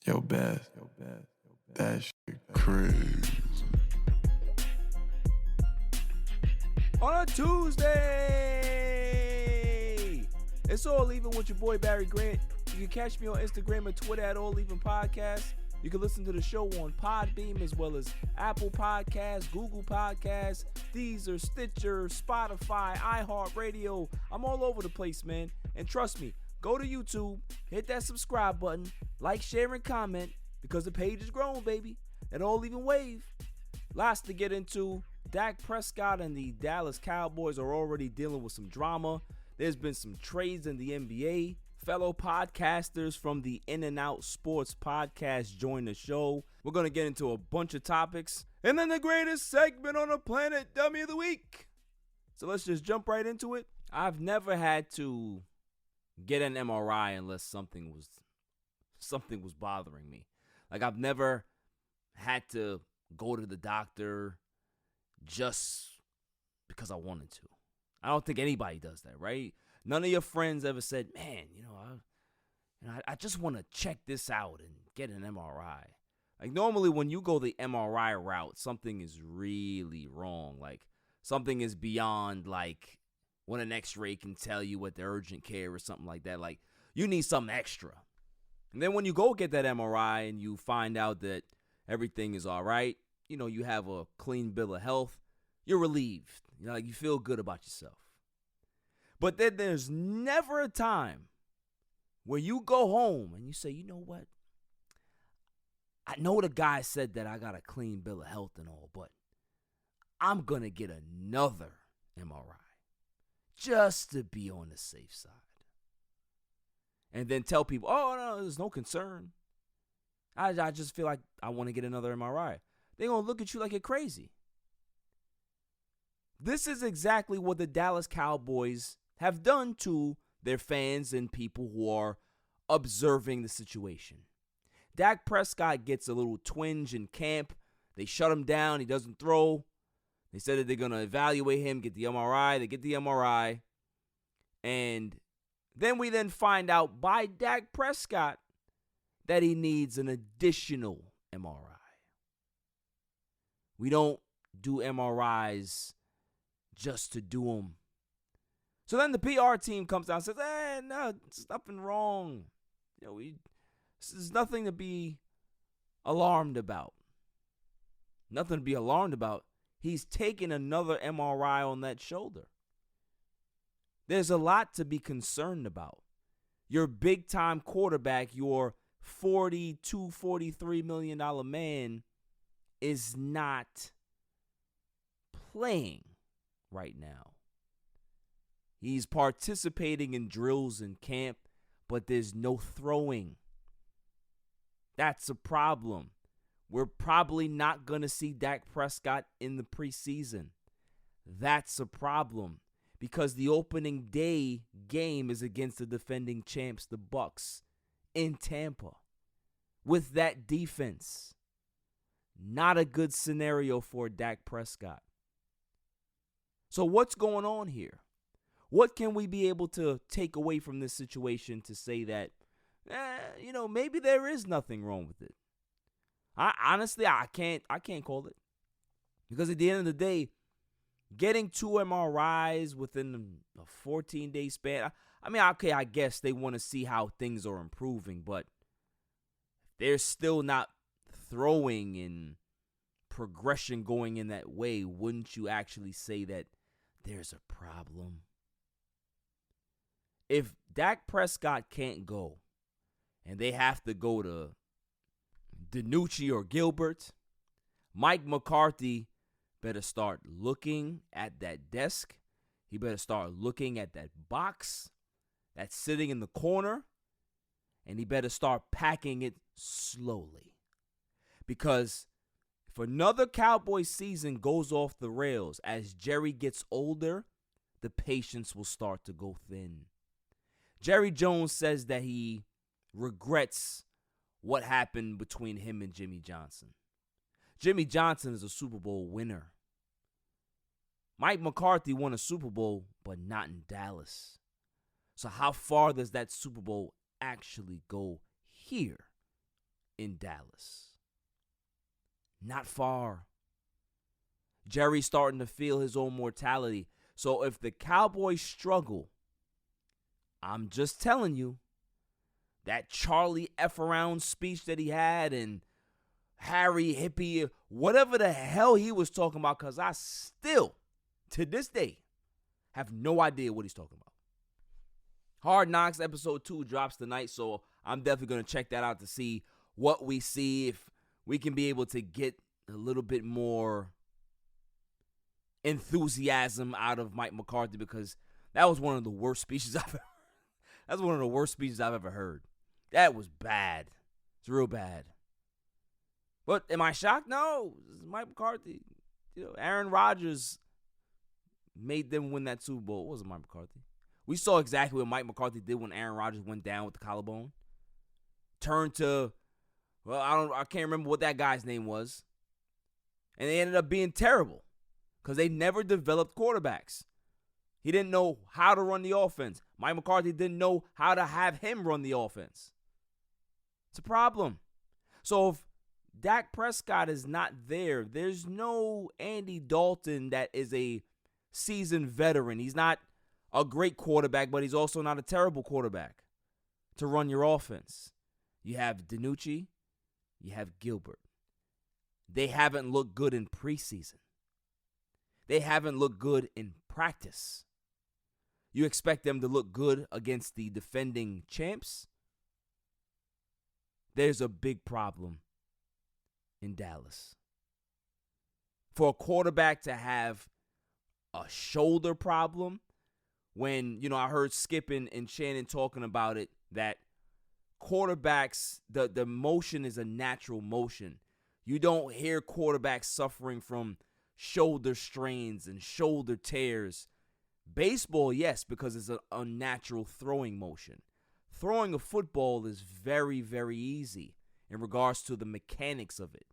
Yo, Beth, that shit crazy. On a Tuesday, it's All Even with your boy Barry Grant. You can catch me on Instagram and Twitter at All Even Podcast. You can listen to the show on Podbeam as well as Apple Podcasts, Google Podcasts, Deezer, Stitcher, Spotify, iHeartRadio. I'm all over the place, man. And trust me, go to YouTube, hit that subscribe button, like, share, and comment because the page is growing, baby. At All Even Wave. Lots to get into. Dak Prescott and the Dallas Cowboys are already dealing with some drama. There's been some trades in the NBA. Fellow podcasters from the In and Out Sports podcast join the show. We're going to get into a bunch of topics. And then the greatest segment on the planet, Dummy of the Week. So let's just jump right into it. I've never had to get an MRI unless something was bothering me. Like, I've never had to go to the doctor just because I wanted to. I don't think anybody does that, right? None of your friends ever said, man, I just want to check this out and get an MRI. Like, normally when you go the MRI route, something is really wrong. Like, something is beyond, like, when an x-ray can tell you at the urgent care or something like that. Like, you need something extra. And then when you go get that MRI and you find out that everything is all right, you have a clean bill of health, you're relieved. Like, you feel good about yourself. But then there's never a time where you go home and you say, you know what? I know the guy said that I got a clean bill of health and all, but I'm going to get another MRI just to be on the safe side. And then tell people, oh, no, there's no concern. I just feel like I want to get another MRI. They're going to look at you like you're crazy. This is exactly what the Dallas Cowboys have done to their fans and people who are observing the situation. Dak Prescott gets a little twinge in camp. They shut him down. He doesn't throw. They said that they're going to evaluate him, get the MRI. They get the MRI. And then we find out by Dak Prescott that he needs an additional MRI. We don't do MRIs just to do them. So then the PR team comes out and says, no, there's nothing wrong. This is nothing to be alarmed about. Nothing to be alarmed about. He's taking another MRI on that shoulder. There's a lot to be concerned about. Your big-time quarterback, your $42, $43 million man is not playing right now. He's participating in drills in camp, but there's no throwing. That's a problem. We're probably not going to see Dak Prescott in the preseason. That's a problem because the opening day game is against the defending champs, the Bucs, in Tampa. With that defense, not a good scenario for Dak Prescott. So what's going on here? What can we be able to take away from this situation to say that, maybe there is nothing wrong with it? Honestly, I can't call it. Because at the end of the day, getting 2 MRIs within a 14-day span, I guess they want to see how things are improving, but they're still not throwing and progression going in that way. Wouldn't you actually say that there's a problem? If Dak Prescott can't go and they have to go to DiNucci or Gilbert, Mike McCarthy better start looking at that desk. He better start looking at that box that's sitting in the corner, and he better start packing it slowly. Because if another Cowboys season goes off the rails as Jerry gets older, the patience will start to go thin. Jerry Jones says that he regrets what happened between him and Jimmy Johnson. Jimmy Johnson is a Super Bowl winner. Mike McCarthy won a Super Bowl, but not in Dallas. So how far does that Super Bowl actually go here in Dallas. Not far. Jerry's starting to feel his own mortality. So if the Cowboys struggle, I'm just telling you, that Charlie F. around speech that he had and Harry Hippie, whatever the hell he was talking about, because I still, to this day, have no idea what he's talking about. Hard Knocks episode 2 drops tonight, so I'm definitely going to check that out to see what we see, if we can be able to get a little bit more enthusiasm out of Mike McCarthy, because that was one of the worst speeches I've ever heard. That's one of the worst speeches I've ever heard. That was bad. It's real bad. But am I shocked? No. This is Mike McCarthy. Aaron Rodgers made them win that Super Bowl. It wasn't Mike McCarthy. We saw exactly what Mike McCarthy did when Aaron Rodgers went down with the collarbone. Turned to, I can't remember what that guy's name was. And they ended up being terrible because they never developed quarterbacks. He didn't know how to run the offense. Mike McCarthy didn't know how to have him run the offense. It's a problem. So if Dak Prescott is not there, there's no Andy Dalton that is a seasoned veteran. He's not a great quarterback, but he's also not a terrible quarterback to run your offense. You have DiNucci, you have Gilbert. They haven't looked good in preseason. They haven't looked good in practice. You expect them to look good against the defending champs? There's a big problem in Dallas. For a quarterback to have a shoulder problem, when, I heard Skip and Shannon talking about it, that quarterbacks, the motion is a natural motion. You don't hear quarterbacks suffering from shoulder strains and shoulder tears. Baseball, yes, because it's an unnatural throwing motion. Throwing a football is very, very easy in regards to the mechanics of it.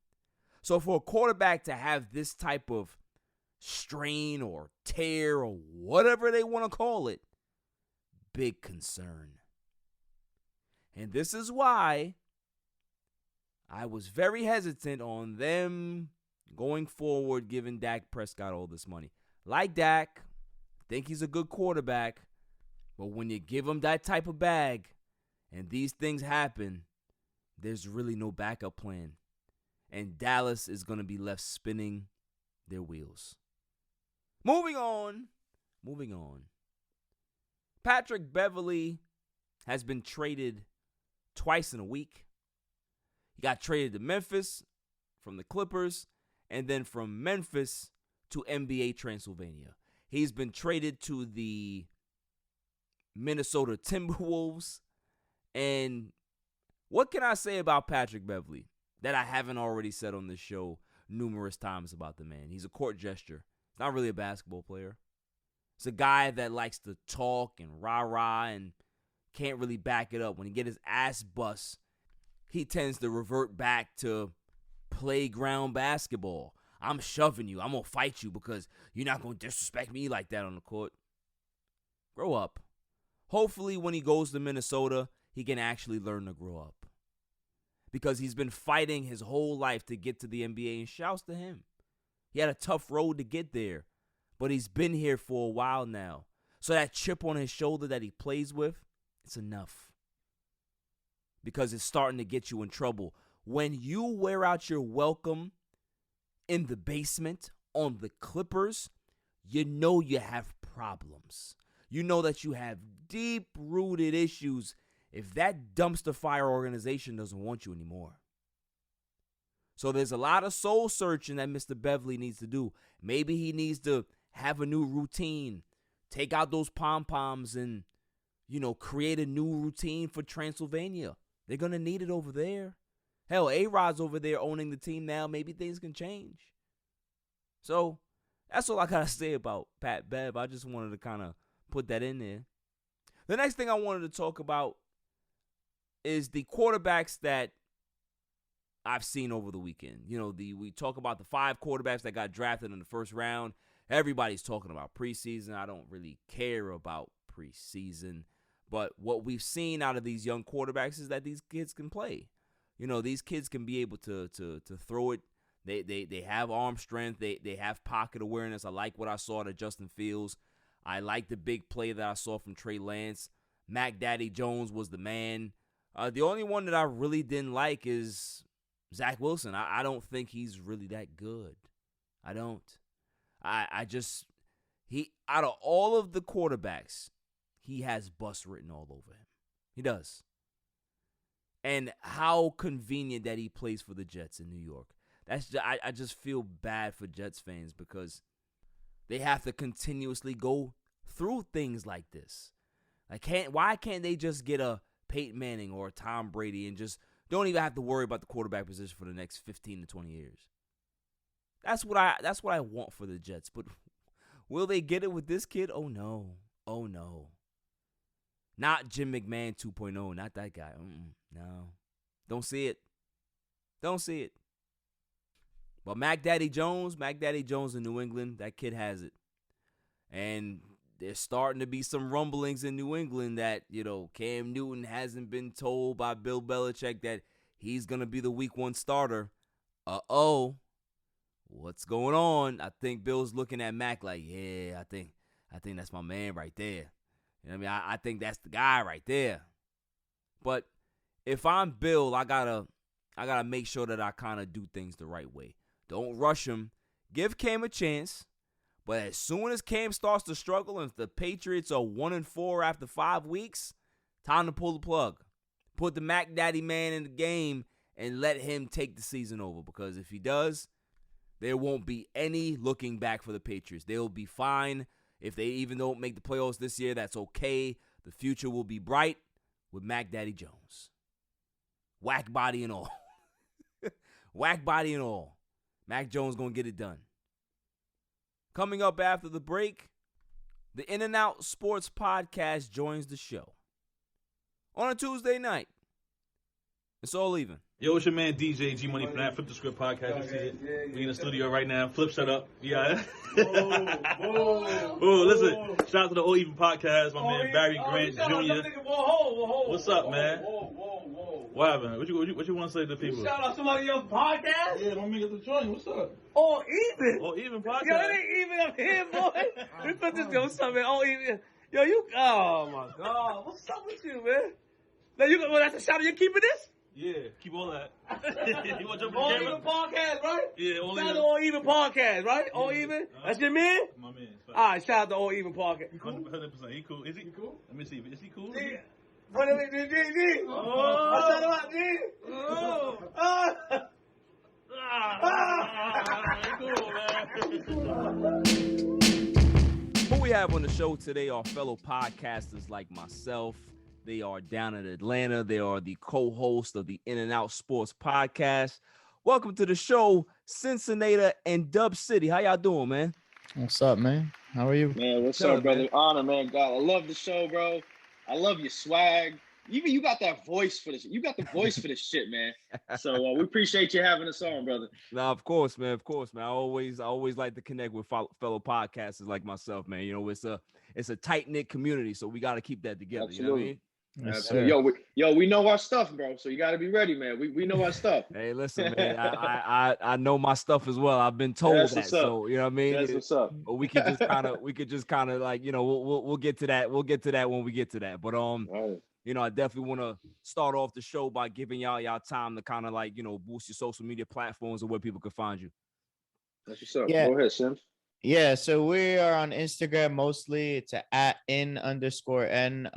So for a quarterback to have this type of strain or tear or whatever they want to call it, big concern. And this is why I was very hesitant on them going forward giving Dak Prescott all this money. Like Dak, think he's a good quarterback, but when you give him that type of bag and these things happen, there's really no backup plan. And Dallas is going to be left spinning their wheels. Moving on. Patrick Beverley has been traded twice in a week. He got traded to Memphis from the Clippers, and then from Memphis to NBA Transylvania. He's been traded to the Minnesota Timberwolves. And what can I say about Patrick Beverley that I haven't already said on this show numerous times about the man? He's a court gesture. He's not really a basketball player. It's a guy that likes to talk and rah-rah and can't really back it up. When he get his ass bust, he tends to revert back to playground basketball. I'm shoving you. I'm going to fight you because you're not going to disrespect me like that on the court. Grow up. Hopefully when he goes to Minnesota, he can actually learn to grow up. Because he's been fighting his whole life to get to the NBA, and shouts to him. He had a tough road to get there, but he's been here for a while now. So that chip on his shoulder that he plays with, it's enough. Because it's starting to get you in trouble. When you wear out your welcome in the basement on the Clippers, you know you have problems. You know that you have deep-rooted issues if that dumpster fire organization doesn't want you anymore. So there's a lot of soul searching that Mr. Beverley needs to do. Maybe he needs to have a new routine, take out those pom-poms and, create a new routine for Transylvania. They're going to need it over there. Hell, 𝐥𝐤𝐬𝐷's over there owning the team now. Maybe things can change. So that's all I got to say about Pat Bev. I just wanted to kind of put that in there. The next thing I wanted to talk about is the quarterbacks that I've seen over the weekend. We talk about the 5 quarterbacks that got drafted in the first round. Everybody's talking about preseason. I don't really care about preseason. But what we've seen out of these young quarterbacks is that these kids can play. these kids can be able to throw it. They have arm strength. They have pocket awareness. I like what I saw to Justin Fields. I like the big play that I saw from Trey Lance. Mac Daddy Jones was the man. The only one that I really didn't like is Zach Wilson. I don't think he's really that good. I don't. Out of all of the quarterbacks, he has bust written all over him. He does. And how convenient that he plays for the Jets in New York. I just feel bad for Jets fans because they have to continuously go through things like this. Why can't they just get a Peyton Manning or a Tom Brady and just don't even have to worry about the quarterback position for the next 15 to 20 years? That's what I want for the Jets. But will they get it with this kid? Oh no. Oh no. Not Jim McMahon 2.0, not that guy. No. Don't see it. Don't see it. But Mac Daddy Jones in New England, that kid has it. And there's starting to be some rumblings in New England that, Cam Newton hasn't been told by Bill Belichick that he's going to be the week 1 starter. What's going on? I think Bill's looking at Mac like, yeah, I think that's my man right there. You know what I mean? I think that's the guy right there. But if I'm Bill, I gotta make sure that I kind of do things the right way. Don't rush him. Give Cam a chance. But as soon as Cam starts to struggle, and if the Patriots are 1-4 after 5 weeks, time to pull the plug. Put the Mac Daddy man in the game and let him take the season over. Because if he does, there won't be any looking back for the Patriots. They'll be fine. If they even don't make the playoffs this year, that's okay. The future will be bright with Mac Daddy Jones. Whack body and all. Whack body and all. Mac Jones going to get it done. Coming up after the break, the In-N-Out Sports Podcast joins the show. On a Tuesday night, it's all even. Yo, it's your man DJ G Money from that Flip the Script podcast. You see it? We in the studio right now. Flip, shut up. Yeah. Oh, listen. Shout out to the All Even podcast. My man Barry Grant Jr. What's up, man? What happened? What you want to say to the people? Shout out somebody else's podcast. Yeah, don't make it the joint. What's up? All Even. All Even podcast. Yo, it ain't even up here, boy. We put this go something. All Even. Yo, you. Oh my God. What's up with you, man? Now that's a shout out. You keeping this? Yeah, keep all that. You want to jump All in the Even camera? podcast, right? Yeah, All Shout out Even. to All Even podcast, right? Yeah. All Even. That's your man. My man. All right, shout out to All Even podcast. 100%. He cool. Is he cool? Let me see. Is he cool? G. What is it, G? I shout him out, G. Who we have on the show today are fellow podcasters like myself. They are down in Atlanta. They are the co-host of the In-N-Out Sports Podcast. Welcome to the show, Cincinnati and Dub City. How y'all doing, man? What's up, man? How are you? Man, what's Good, up, brother? man. Honor, man. God, I love the show, bro. I love your swag. Even you got that voice for this. You got the voice for this shit, man. So we appreciate you having us on, brother. No, of course, man. Of course, man. I always like to connect with fellow podcasters like myself, man. It's a tight-knit community, so we got to keep that together. Absolutely. You know what I mean? Yes, Absolutely. sir. We know our stuff, bro. So you got to be ready, man. We know our stuff. Hey, listen, man. I know my stuff as well. I've been told That's that. what's up. So you know what I mean. That's what's up. But we could just kind of like we'll get to that. We'll get to that when we get to that. But All right. I definitely want to start off the show by giving y'all time to kind of like boost your social media platforms and where people can find you. That's what's up. Yeah. Go ahead, Sims. Yeah, so we are on Instagram mostly. It's at @in_n_out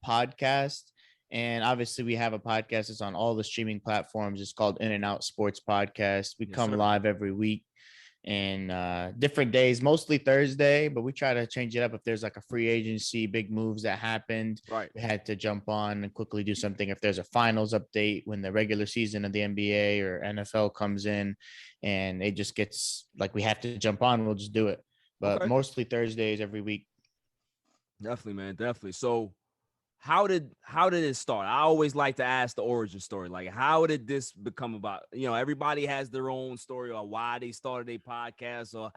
podcast. And obviously we have a podcast. It's on all the streaming platforms. It's called In-N-Out Sports Podcast. We Yes, come sir. live every week and different days, mostly Thursday, but we try to change it up if there's like a free agency, big moves that happened. Right. We had to jump on and quickly do something if there's a finals update when the regular season of the NBA or NFL comes in and it just gets like we have to jump on, we'll just do it. But Okay. mostly Thursdays every week. Definitely, man. Definitely. So how did it start? I always like to ask the origin story. Like, how did this become about? Everybody has their own story or why they started a podcast or,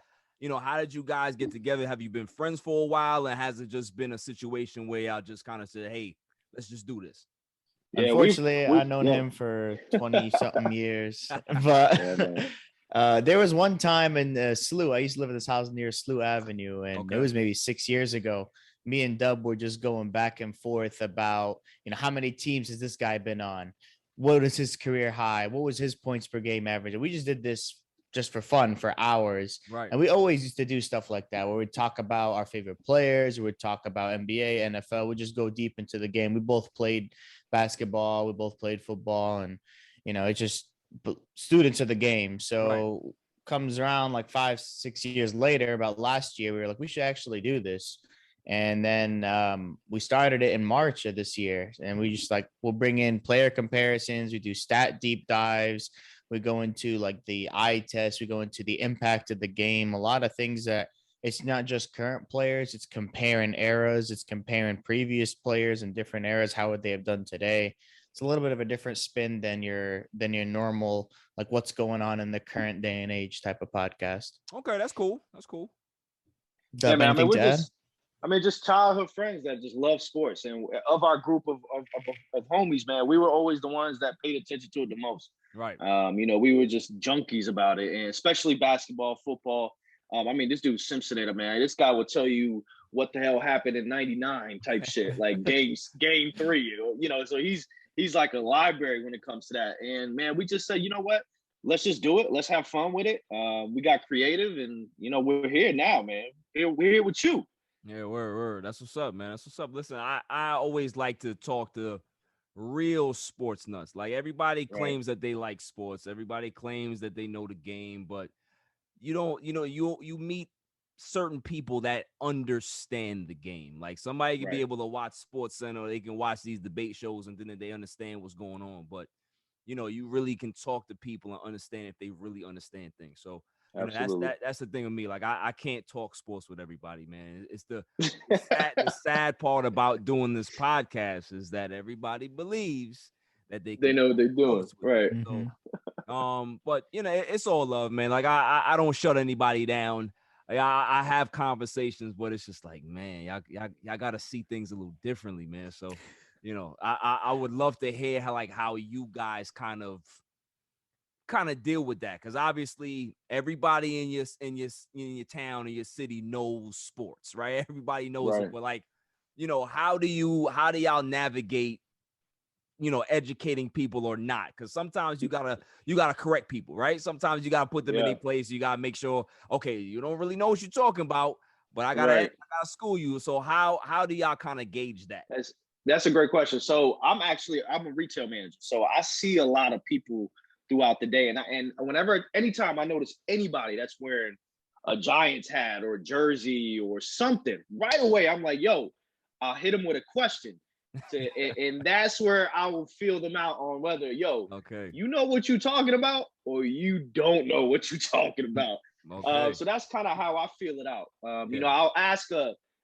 how did you guys get together? Have you been friends for a while? And has it just been a situation where y'all just kind of said, hey, let's just do this? Yeah, Unfortunately, we I've known yeah. him for 20 something years, but Yeah, man. there was one time in SLU. I used to live at this house near SLU Avenue, and Okay. it was maybe 6 years ago. Me and Dub were just going back and forth about, how many teams has this guy been on? What was his career high? What was his points per game average? And we just did this just for fun for hours. Right. And we always used to do stuff like that, where we'd talk about our favorite players, we'd talk about NBA, NFL. We'd just go deep into the game. We both played basketball, we both played football, and it's just students of the game. So comes around like 5-6 years later, about last year, we were like, we should actually do this. And then we started it in March of this year, and we just like, we'll bring in player comparisons, we do stat deep dives, we go into like the eye test, we go into the impact of the game, a lot of things that it's not just current players, it's comparing eras, it's comparing previous players in different eras, how would they have done today. It's a little bit of a different spin than your normal, like what's going on in the current day and age type of podcast. Okay, that's cool. That's cool. Yeah, man. Anything to add? Just childhood friends that just love sports, and of our group of homies, man, we were always the ones that paid attention to it the most. Right. We were just junkies about it, and especially basketball, football. This dude Simpsonator, man. This guy will tell you what the hell happened in '99 type shit, like game 3. So he's like a library when it comes to that. And man, we just said, you know what? Let's just do it. Let's have fun with it. We got creative, and we're here now, man. We're here with you. Yeah, word. That's what's up, man. That's what's up. Listen, I always like to talk to real sports nuts. Like everybody claims that they like sports. Everybody claims that they know the game, but you meet certain people that understand the game. Like somebody can be able to watch Sports Center, or they can watch these debate shows, and then they understand what's going on. But you really can talk to people and understand if they really understand things. So that's the thing with me. Like I can't talk sports with everybody, man. It's the sad part about doing this podcast is that everybody believes that they know what they're doing, right? So, but it's all love, man. Like I don't shut anybody down. Like, I have conversations, but it's just like, man, y'all got to see things a little differently, man. So, I would love to hear how you guys kind of deal with that, because obviously everybody in your town or your city knows sports, right? Everybody knows it, but how do y'all navigate educating people or not? Because sometimes you gotta correct people, right? Sometimes you gotta put them in a place. You gotta make sure, okay, you don't really know what you're talking about, but I gotta school you. So how do y'all kind of gauge that? That's a great question. So I'm a retail manager, so I see a lot of people throughout the day, and anytime I notice anybody that's wearing a Giants hat or a jersey or something, right away I'm like, yo, I'll hit them with a question. And that's where I will feel them out on whether, you know what you're talking about or you don't know what you're talking about. So that's kind of how I feel it out. I'll ask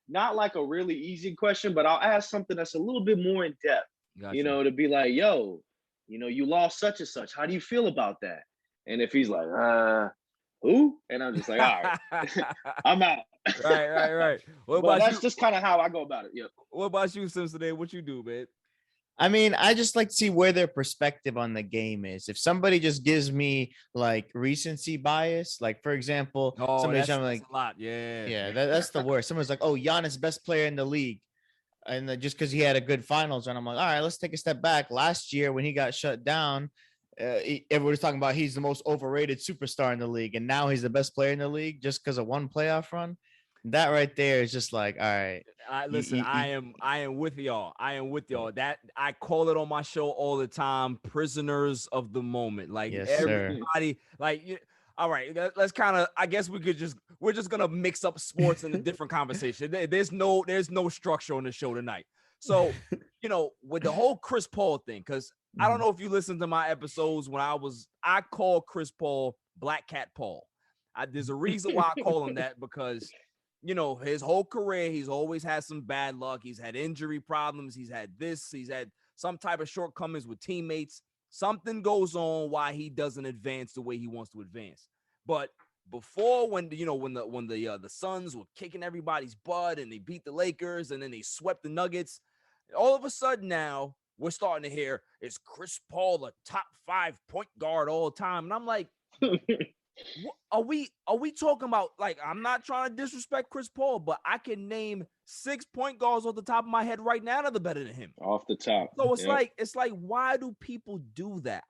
not like a really easy question, but I'll ask something that's a little bit more in depth, to be like, yo, you lost such and such. How do you feel about that? And if he's like, who? And I'm just like, all right, I'm out. Right. That's just kind of how I go about it. Yeah. What about you, Simpson? What you do, man? I just like to see where their perspective on the game is. If somebody just gives me like recency bias, like for example, somebody's like a lot. Yeah. That's the worst. Someone's like, oh, Giannis, best player in the league. And just because he had a good finals run, I'm like, all right, let's take a step back. Last year when he got shut down, everybody's talking about he's the most overrated superstar in the league, and now he's the best player in the league just because of one playoff run. That right there is just like, all right. Listen, I am with y'all. That I call it on my show all the time. Prisoners of the moment. Like everybody, all right, let's kind of, I guess we're just gonna mix up sports in a different conversation. There's no structure on the show tonight. So, with the whole Chris Paul thing, because I don't know if you listened to my episodes when I call Chris Paul Black Cat Paul. There's a reason why I call him that, because his whole career, he's always had some bad luck. He's had injury problems. He's had some type of shortcomings with teammates. Something goes on why he doesn't advance the way he wants to advance. But before, when the Suns were kicking everybody's butt and they beat the Lakers and then they swept the Nuggets, all of a sudden now we're starting to hear, is Chris Paul a top 5 point guard all time? And I'm like, are we talking about, like, I'm not trying to disrespect Chris Paul, but I can name 6 point guards off the top of my head right now that are better than him. Off the top. So it's like, why do people do that?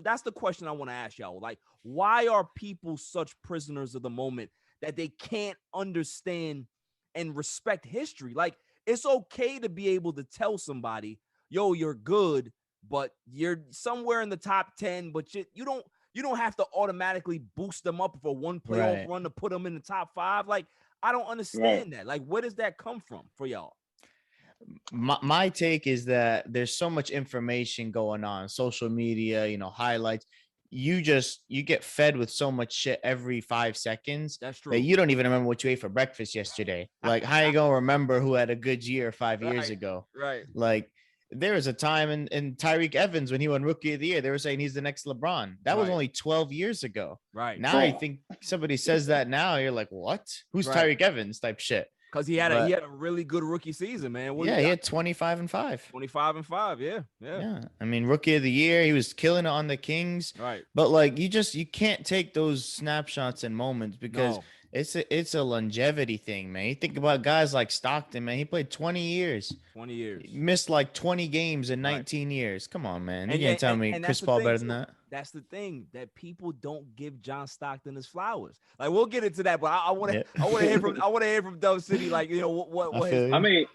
That's the question I want to ask y'all. Like, why are people such prisoners of the moment that they can't understand and respect history? Like, it's okay to be able to tell somebody, yo, you're good, but you're somewhere in the top 10, but you don't have to automatically boost them up for one playoff run to put them in the top 5. Like, I don't understand that. Like, where does that come from for y'all? My take is that there's so much information going on, social media, highlights. You get fed with so much shit every 5 seconds. That's true. That you don't even remember what you ate for breakfast yesterday. Like, how you gonna remember who had a good year 5 years ago? Right. Like, there was a time in Tyreek Evans when he won Rookie of the Year, they were saying he's the next LeBron. That was only 12 years ago. Right. Now I think somebody says that now, you're like, what? Who's Tyreek Evans type shit? Because he had a really good rookie season, man. He had 25-5. 25-5. Yeah. I mean, Rookie of the Year, he was killing it on the Kings. Right. But like, you can't take those snapshots and moments because it's a longevity thing, man. You think about guys like Stockton, man. He played 20 years. 20 years. He missed like 20 games in 19 years. Come on, man. You can't tell me Chris Paul better than that. That's the thing, that people don't give John Stockton his flowers. Like, we'll get into that, but I want to hear from Dub City. Like, what I mean,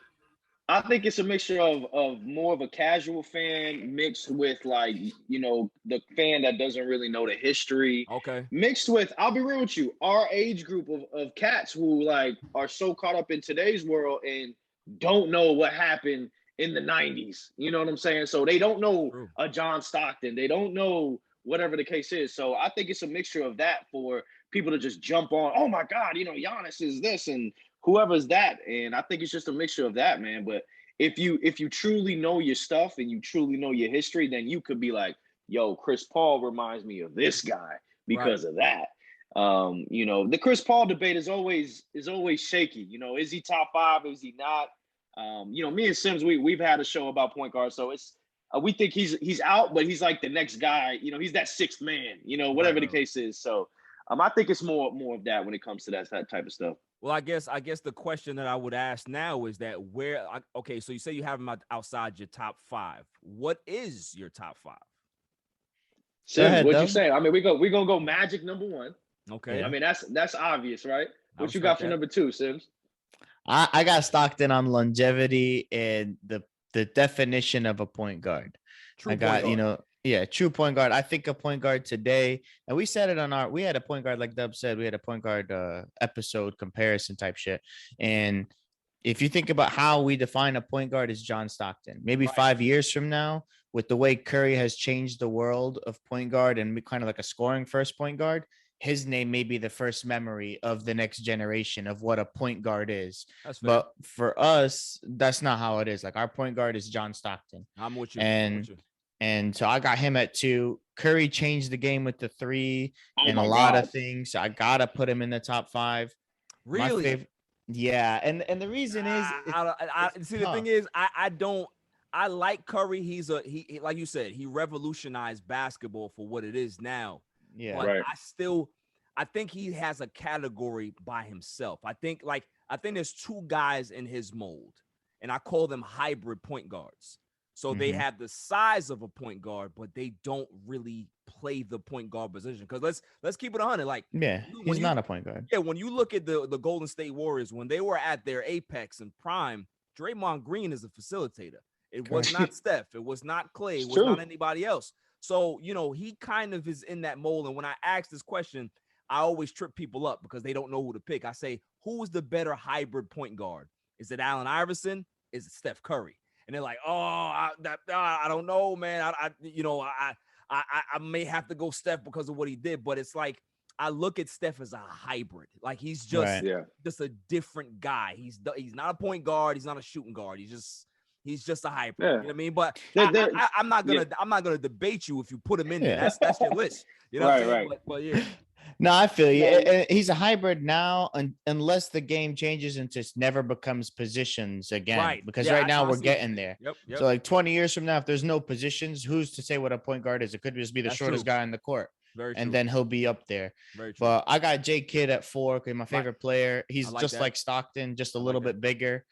I think it's a mixture of more of a casual fan mixed with, like, the fan that doesn't really know the history. Okay. Mixed with, I'll be real with you, our age group of cats who, like, are so caught up in today's world and don't know what happened in the 90s. You know what I'm saying? So they don't know a John Stockton. They don't know whatever the case is. So I think it's a mixture of that for people to just jump on, oh my God, Giannis is this and whoever's that. And I think it's just a mixture of that, man. But if you truly know your stuff and you truly know your history, then you could be like, yo, Chris Paul reminds me of this guy because of that. The Chris Paul debate is always shaky. Is he top 5? Is he not? Me and Sims, we've had a show about point guard. So it's, we think he's out, but he's like the next guy. He's that 6th man, whatever the case is. So I think it's more of that when it comes to that type of stuff. Well, I guess the question that I would ask now is that so you say you have him outside your top 5. What is your top 5? Sims, what you say? I mean, we're gonna go Magic number 1. Okay. I mean, that's obvious, right? What you got for number 2, Sims? I got Stockton on longevity and the definition of a point guard. True point guard. I think a point guard today, and we said it we had a point guard, like Dub said, we had a point guard episode comparison type shit. And if you think about how we define a point guard is John Stockton, maybe 5 years from now, with the way Curry has changed the world of point guard and kind of like a scoring first point guard, his name may be the first memory of the next generation of what a point guard is. But for us, that's not how it is. Like, our point guard is John Stockton. I'm with you. And so I got him at 2. Curry changed the game with the 3 and a lot of things. So I gotta put him in the top 5. Really? Yeah. And the reason is, the thing is, I like Curry. He like you said, he revolutionized basketball for what it is now. Yeah, but I think he has a category by himself. I think there's 2 guys in his mold, and I call them hybrid point guards. So they have the size of a point guard, but they don't really play the point guard position. Because let's keep it 100. Like, he's not a point guard. Yeah, when you look at the Golden State Warriors, when they were at their apex and prime, Draymond Green is a facilitator. It was not Steph. It was not Clay. It was not anybody else. So, he kind of is in that mold. And when I ask this question, I always trip people up because they don't know who to pick. I say, who is the better hybrid point guard? Is it Allen Iverson? Is it Steph Curry? And they're like, I don't know, man. I may have to go Steph because of what he did. But it's like, I look at Steph as a hybrid. Like, he's just a different guy. He's not a point guard. He's not a shooting guard. He's just a hybrid. You know what I mean? But I'm not gonna debate you if you put him in there. That's your list. You know what I'm saying? But yeah. No, I feel you. Yeah. He's a hybrid now, unless the game changes and just never becomes positions again. Right. Because Yeah, right that's now how I we're see it. getting there. Yep. So like 20 years from now, if there's no positions, who's to say what a point guard is? It could just be the That's shortest true. guy on the court, Very true. Mm-hmm. and then he'll be up there. Very true. But I got 𝐥𝐤𝐞 at 4 because my favorite player. He's like just that. like Stockton, just a I like little that. bit bigger.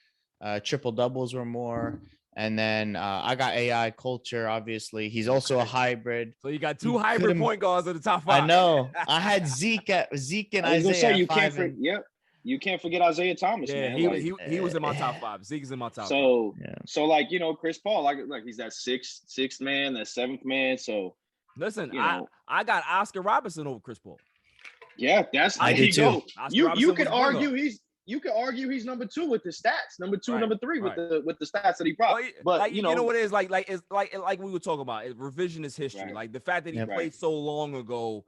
Triple doubles were more. And then I got 𝐥𝐤𝐤, obviously. He's also a hybrid. So you got You two hybrid couldn't- point guards at the top 5. I know. I had Zeke and I was Isaiah gonna say at you 5 can't and- you can't forget Isaiah Thomas, Yeah, man. he was in my top 5. Zeke's in my top 5. So like, you know, Chris Paul, like he's that sixth man, that 7th man. So Listen, you know. I got Oscar Robertson over Chris Paul. Yeah, that's I there do you too. go. Oscar You Robertson could was one argue of you could argue he's number 2 with the stats, number 2, Right, number 3 right. with the stats that he brought. Well, But like, you know what it is, like it's like we were talking about, revisionist history. Right. Like the fact that he Yep. played so long ago,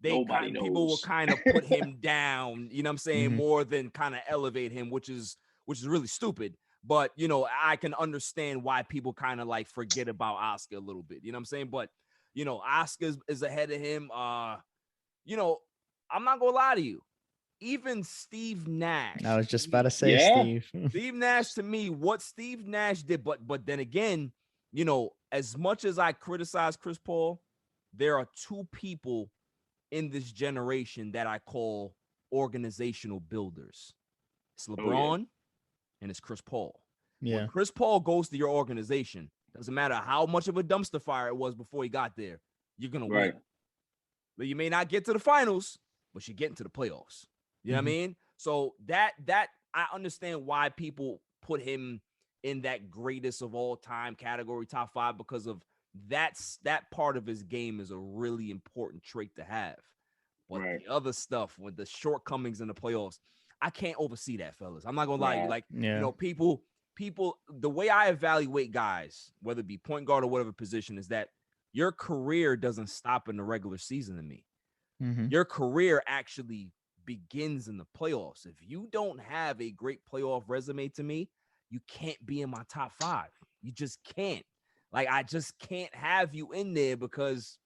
Nobody people will knows. kind of put him down, you know what I'm saying, Mhm. more than kind of elevate him, which is really stupid. But you know, I can understand why people kind of like forget about Oscar a little bit. You know what I'm saying? But you know, Oscar is ahead of him. You know, I'm not gonna lie to you. Even Steve Nash. I was just about to say, Yeah. Steve. Steve Nash, to me, what Steve Nash did, but then again, you know, as much as I criticize Chris Paul, there are 2 people in this generation that I call organizational builders. It's LeBron and it's Chris Paul. Yeah. When Chris Paul goes to your organization, doesn't matter how much of a dumpster fire it was before he got there, you're gonna Right. win. But you may not get to the finals, but you're getting to the playoffs. You know what I mean? So that I understand why people put him in that greatest of all time category, top 5, because of that part of his game is a really important trait to have. But Right. the other stuff with the shortcomings in the playoffs, I can't oversee that, fellas. I'm not gonna lie to you. Right. Like, Yeah. you know, people, the way I evaluate guys, whether it be point guard or whatever position, is that your career doesn't stop in the regular season to me. Mhm. Your career actually begins in the playoffs. If you don't have a great playoff resume, to me, you can't be in my top 5. You just can't. Like, I just can't have you in there because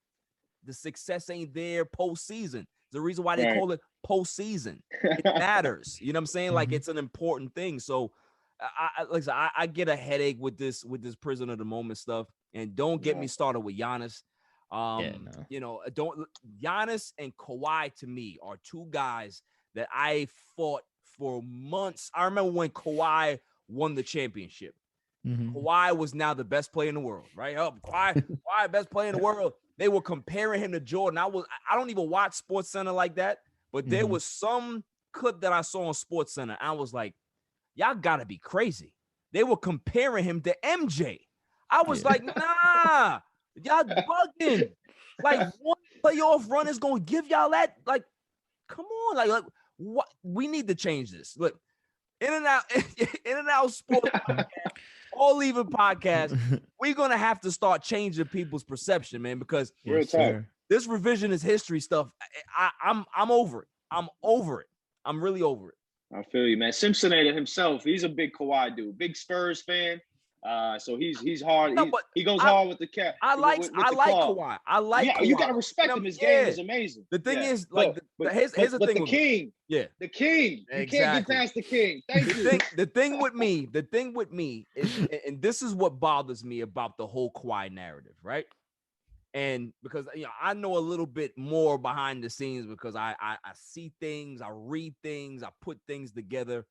the success ain't there postseason. The reason why they Right. call it postseason. It matters. You know what I'm saying? Like, Mhm. it's an important thing. So I get a headache with this prisoner of the moment stuff. And don't get me started with Giannis. No. You know, Giannis and Kawhi, to me, are 2 guys that I fought for months. I remember when Kawhi won the championship. Mhm. Kawhi was now the best player in the world, right? Kawhi, best player in the world. They were comparing him to Jordan. I don't even watch Sports Center like that, but there Mhm. was some clip that I saw on Sports Center. I was like, y'all gotta be crazy. They were comparing him to MJ. I was like, nah, y'all bugging. Like, one playoff run is gonna give y'all that. Like, come on, like what? We need to change this. Look, in and out sports podcast, all even podcast. We're gonna have to start changing people's perception, man, because Real Yes, talk. sir. this revisionist history stuff, I'm over it. I'm over it. I'm really over it. I feel you, man. Simpsonator himself, he's a big Kawhi dude, big Spurs fan. So he's hard. No, but he goes I- hard with the cat. I like with the Kawhi. claw. I like Yeah, Kawhi. you gotta respect You know, him. His game yeah. is amazing. The thing Yeah. is, like, here's the but thing the with me. king, Yeah. the king. You can't Exactly. get past the king. Thank you. The thing with me is, and this is what bothers me about the whole Kawhi narrative, right? And because, you know, I know a little bit more behind the scenes because I see things, I read things, I put things together.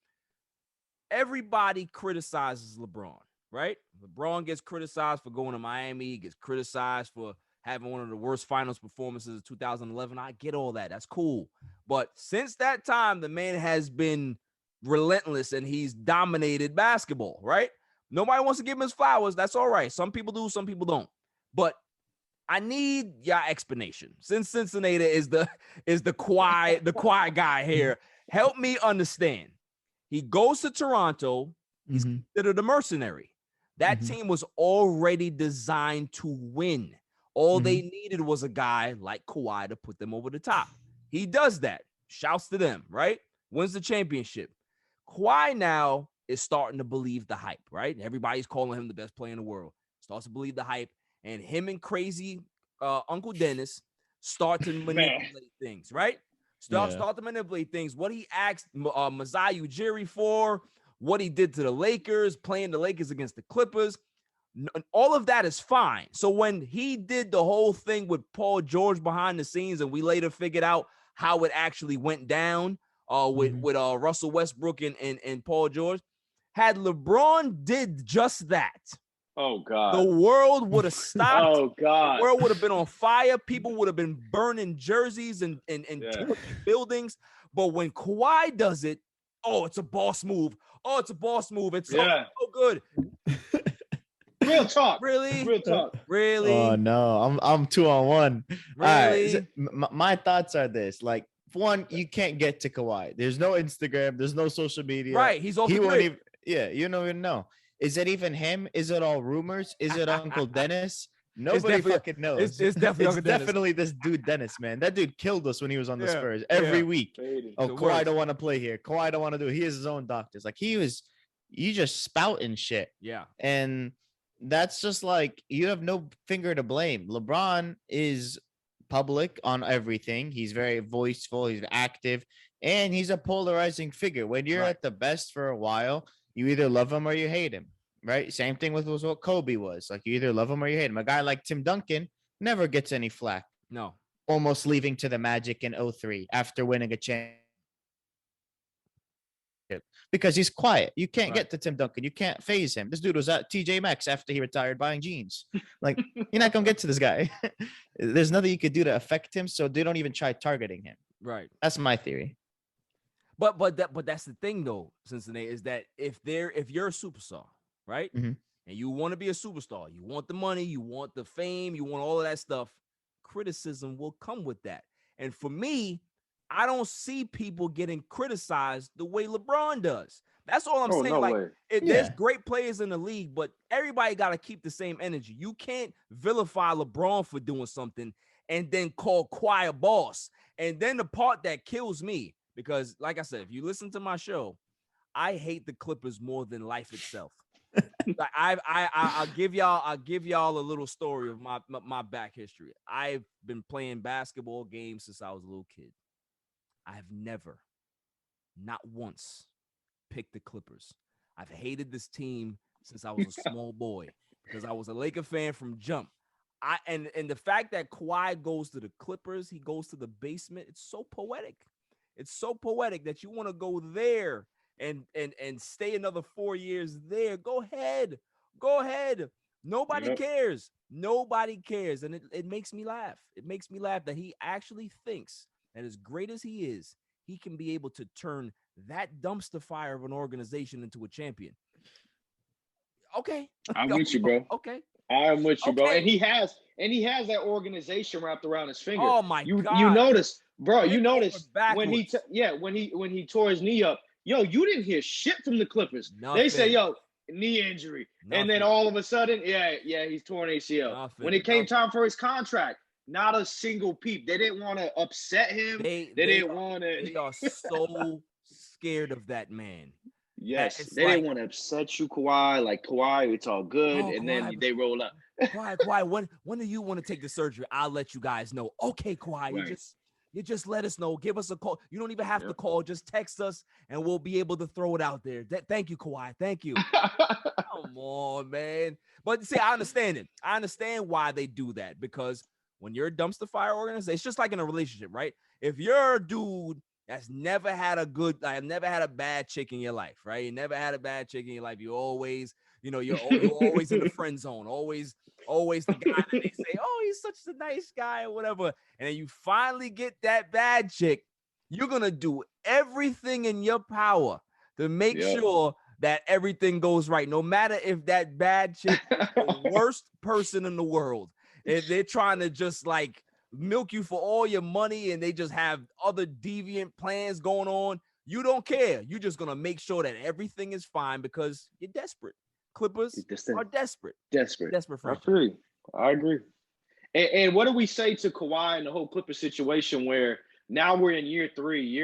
Everybody criticizes LeBron, right? LeBron gets criticized for going to Miami. He gets criticized for having one of the worst finals performances of 2011. I get all that. That's cool. But since that time, the man has been relentless and he's dominated basketball, right? Nobody wants to give him his flowers. That's all right. Some people do, some people don't. But I need your explanation. Since Cincinnati is the Kawhi guy here, help me understand. He goes to Toronto. He's Mhm. considered a mercenary. That Mhm. team was already designed to win. All they Mhm. needed was a guy like Kawhi to put them over the top. He does that. Shouts to them, right? Wins the championship. Kawhi now is starting to believe the hype, right? Everybody's calling him the best player in the world. Starts to believe the hype. And him and crazy Uncle Dennis start to manipulate things, right? Start to manipulate things. What he asked 𝐦𝐤𝐤𝐿 Ujiri for, what he did to the Lakers, playing the Lakers against the Clippers. All of that is fine. So when he did the whole thing with Paul George behind the scenes, and we later figured out how it actually went down with Russell Westbrook and Paul George, had LeBron did just that, oh God, the world would have stopped. Oh God, the world would have been on fire. People would have been burning jerseys and torching buildings. But when Kawhi does it, oh, it's a boss move. Oh, it's a boss move. It's so good. Real talk. Really? Real talk. Really? Oh no, I'm 2-on-1. Really? All right. So my thoughts are this: like, one, you can't get to Kawhi. There's no Instagram. There's no social media. Right. He's off He the won't grid. even. Yeah, you don't even know. Is it even him? Is it all rumors? Is it Uncle Dennis? Nobody fucking knows. It's definitely Uncle Dennis. Definitely this dude Dennis, man. That dude killed us when he was on the Spurs every week. Oh, Kawhi don't want to play here. Kawhi don't want to do it. He has his own doctors. Like, you just spouting shit. Yeah. And that's just like, you have no finger to blame. LeBron is public on everything. He's very voiceful. He's active, and he's a polarizing figure. When you're at the best for a while, you either love him or you hate him, right? Same thing with what Kobe was. Like, you either love him or you hate him. A guy like Tim Duncan never gets any flack. No. Almost leaving to the Magic in 2003 after winning a championship. Because he's quiet. You can't get to Tim Duncan. You can't phase him. This dude was at TJ Maxx after he retired buying jeans. Like, you're not going to get to this guy. There's nothing you could do to affect him, so they don't even try targeting him. Right. That's my theory. But that's the thing though, Cincinnati, is that if you're a superstar, right? Mm-hmm. And you want to be a superstar, you want the money, you want the fame, you want all of that stuff, criticism will come with that. And for me, I don't see people getting criticized the way LeBron does. That's all I'm saying. No like, way. There's great players in the league, but everybody got to keep the same energy. You can't vilify LeBron for doing something and then call Kawhi a boss. And then the part that kills me, because like I said, if you listen to my show, I hate the Clippers more than life itself. Like, I'll give y'all a little story of my back history. I've been playing basketball games since I was a little kid. I have never, not once, picked the Clippers. I've hated this team since I was a small boy because I was a Laker fan from jump. And the fact that Kawhi goes to the Clippers, he goes to the basement, it's so poetic. It's so poetic that you want to go there and stay another 4 years there. Go ahead. Nobody cares. Nobody cares. And it makes me laugh. It makes me laugh that he actually thinks that as great as he is, he can be able to turn that dumpster fire of an organization into a champion. Okay. I'm with you, bro. Okay. I'm with you, bro. And he has that organization wrapped around his finger. Oh my God. You notice, bro, you notice when he tore his knee up, yo, you didn't hear shit from the Clippers. Nothing. They say, yo, knee injury. Nothing. And then all of a sudden, he's torn ACL. Nothing. When it came time for his contract, not a single peep. They didn't want to upset him. They didn't want to. They are so scared of that man. Yes, they didn't want to upset you, Kawhi. Like, Kawhi, it's all good. And Kawhi, then they roll up. Kawhi, when do you want to take the surgery? I'll let you guys know. Okay, Kawhi, Right. you just let us know. Give us a call. You don't even have to call. Just text us, and we'll be able to throw it out there. Thank you, Kawhi. Thank you. Come on, man. But see, I understand it. I understand why they do that, because when you're a dumpster fire organization, it's just like in a relationship, right? If you're a dude that's never had never had a bad chick in your life, right? You never had a bad chick in your life. You always, you're always in the friend zone, always the guy that they say, oh, he's such a nice guy or whatever. And then you finally get that bad chick. You're going to do everything in your power to make sure that everything goes right. No matter if that bad chick is the worst person in the world. They're trying to just like milk you for all your money, and they just have other deviant plans going on. You don't care. You're just going to make sure that everything is fine because you're desperate. Clippers are desperate. Desperate for I agree. And what do we say to Kawhi and the whole Clipper situation where now we're in year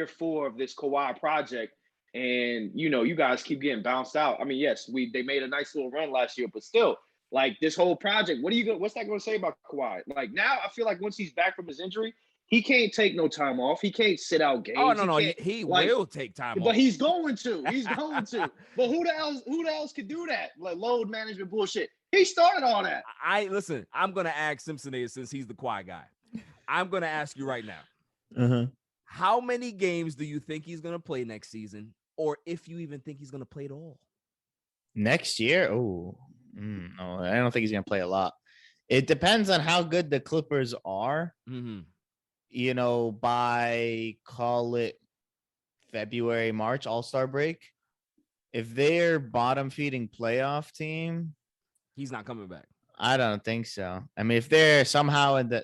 4 of this Kawhi project, and, you guys keep getting bounced out. I mean, yes, they made a nice little run last year, but still, like, this whole project, what's that going to say about Kawhi? Like, now I feel like once he's back from his injury, He can't take no time off. He can't sit out games. Oh no, he, he like, will take time off. But he's going to. He's going to. But who the else could do that? Like load management bullshit. He started all that. Listen. I'm gonna ask Simpson since he's the quiet guy. I'm gonna ask you right now. Uh-huh. How many games do you think he's gonna play next season, or if you even think he's gonna play at all? Next year? Oh, no, I don't think he's gonna play a lot. It depends on how good the Clippers are. Mm-hmm. You know, by call it February, March, All-Star break. If they're bottom feeding playoff team, He's not coming back. I don't think so. I mean, if they're somehow in the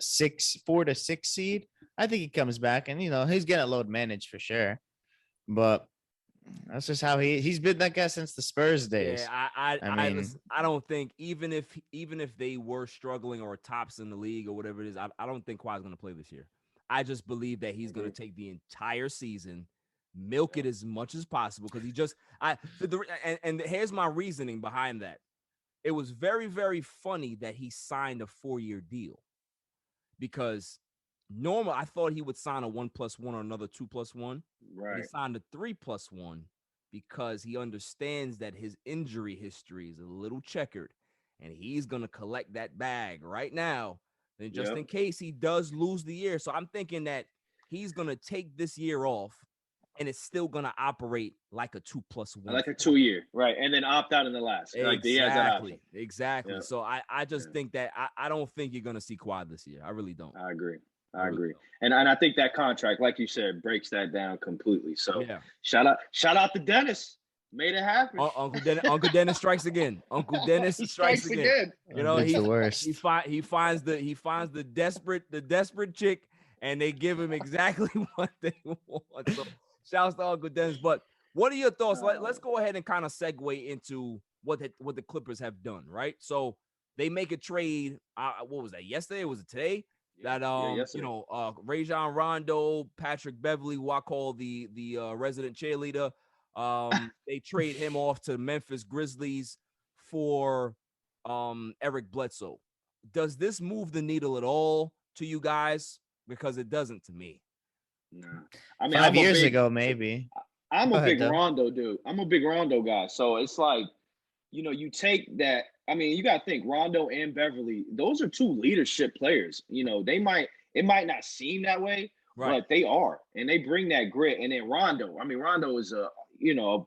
4 to 6 seed, I think he comes back, and he's gonna load manage for sure. But that's just how he's been that guy since the Spurs days. Yeah, I don't think even if they were struggling or tops in the league or whatever it is, I don't think Kawhi's going to play this year. I just believe that he's going to take the entire season, milk it as much as possible because he just and here's my reasoning behind that. It was very, very funny that he signed a 4-year deal because normal I thought he would sign a 1+1 or another 2+1. Right. He signed a 3+1 because he understands that his injury history is a little checkered and he's going to collect that bag right now. And just in case he does lose the year. So I'm thinking that he's going to take this year off and it's still going to operate like a 2+1. Like a 2-year. Right. And then opt out in the last. Exactly. Exactly. Yeah. So I just think that I don't think you're going to see Kawhi this year. I really don't. I agree. And I think that contract, like you said, breaks that down completely. So shout out to Dennis. Made it happen. Uncle Dennis strikes again. Uncle Dennis strikes again. He's the worst. He finds the desperate chick, and they give him exactly what they want. So shouts to Uncle Dennis. But what are your thoughts? Let's go ahead and kind of segue into what the Clippers have done, right? So they make a trade. What was that? Yesterday? Was it today? That Rajon Rondo, Patrick Beverly, who I call the resident cheerleader. They trade him off to Memphis Grizzlies for Eric Bledsoe. Does this move the needle at all to you guys? Because it doesn't to me. No. I mean, 5 years ago, maybe. I'm a big Rondo dude. I'm a big Rondo guy. So it's like, you take that. I mean, you got to think Rondo and Beverly, those are two leadership players. It might not seem that way, but they are. And they bring that grit. And then Rondo is a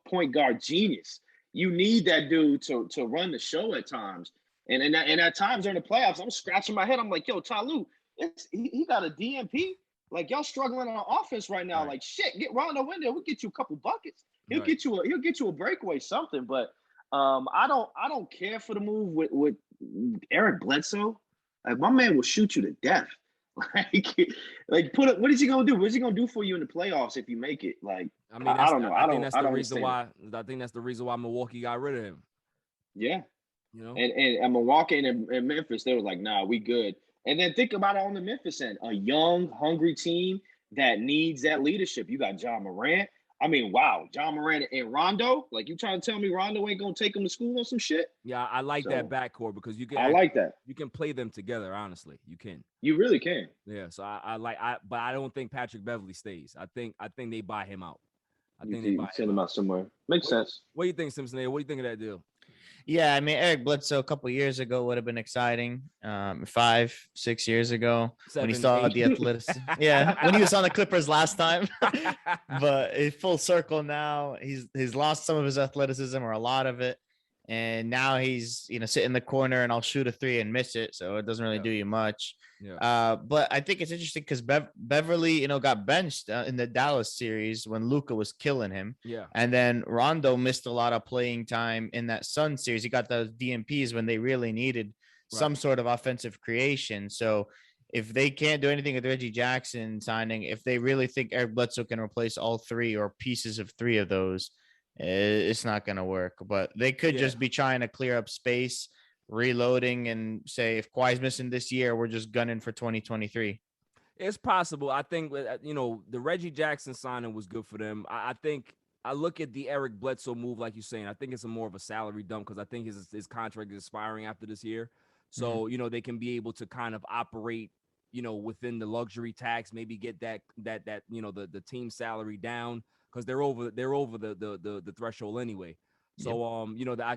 point guard genius. You need that dude to run the show at times. And at times during the playoffs, I'm scratching my head. I'm like, yo, Ty Lue, he got a DMP. Like, y'all struggling on offense right now. Like, shit, get Rondo in there. We'll get you a couple buckets. He'll get you a breakaway, something. But I don't care for the move with Eric Bledsoe. Like, my man will shoot you to death. What is he gonna do? What is he gonna do for you in the playoffs if you make it? Like, I mean, I don't know. I think that's the reason why Milwaukee got rid of him. Yeah, and Milwaukee and Memphis, they were like, nah, we good. And then think about it on the Memphis end, a young, hungry team that needs that leadership. You got John Morant. I mean, wow, John Morant and Rondo. Like, you trying to tell me Rondo ain't gonna take him to school on some shit? Yeah, I like that backcourt because you can. I like that. You can play them together. Honestly, you can. You really can. Yeah. So but I don't think Patrick Beverly stays. I think they buy him out. I think they send him out somewhere. Makes sense. What do you think, Simpson? What do you think of that deal? Yeah, I mean, Eric Bledsoe a couple years ago would have been exciting. 5-6 years ago, when he saw the athleticism. Yeah, when he was on the Clippers last time. But a full circle now. He's lost some of his athleticism, or a lot of it, and now he's sit in the corner and I'll shoot a 3 and miss it, so it doesn't really do you much. Yeah. But I think it's interesting because Beverly, got benched in the Dallas series when Luka was killing him. Yeah. And then Rondo missed a lot of playing time in that Sun series. He got those DMPs when they really needed some sort of offensive creation. So if they can't do anything with Reggie Jackson signing, if they really think Eric Bledsoe can replace all 3 or pieces of 3 of those, it's not going to work. But they could just be trying to clear up space, reloading, and say, if Kawhi's missing this year, we're just gunning for 2023. It's possible. I think, the Reggie Jackson signing was good for them. I think I look at the Eric Bledsoe move, like you're saying, I think it's more of a salary dump because I think his contract is expiring after this year. So, they can be able to kind of operate within the luxury tax, maybe get that the team salary down, because they're over the threshold anyway. So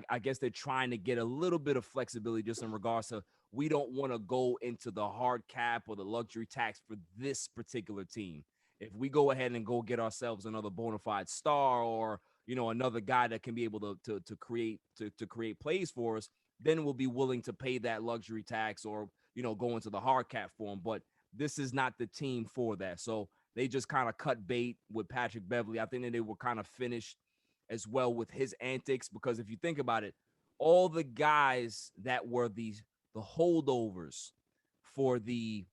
I guess they're trying to get a little bit of flexibility just in regards to, we don't want to go into the hard cap or the luxury tax for this particular team. If we go ahead and go get ourselves another bona fide star, or another guy that can be able to create plays for us, then we'll be willing to pay that luxury tax, or go into the hard cap for him. But this is not the team for that. So they just kind of cut bait with Patrick Beverley. I think that they were kind of finished as well with his antics, because if you think about it, all the guys that were the holdovers for the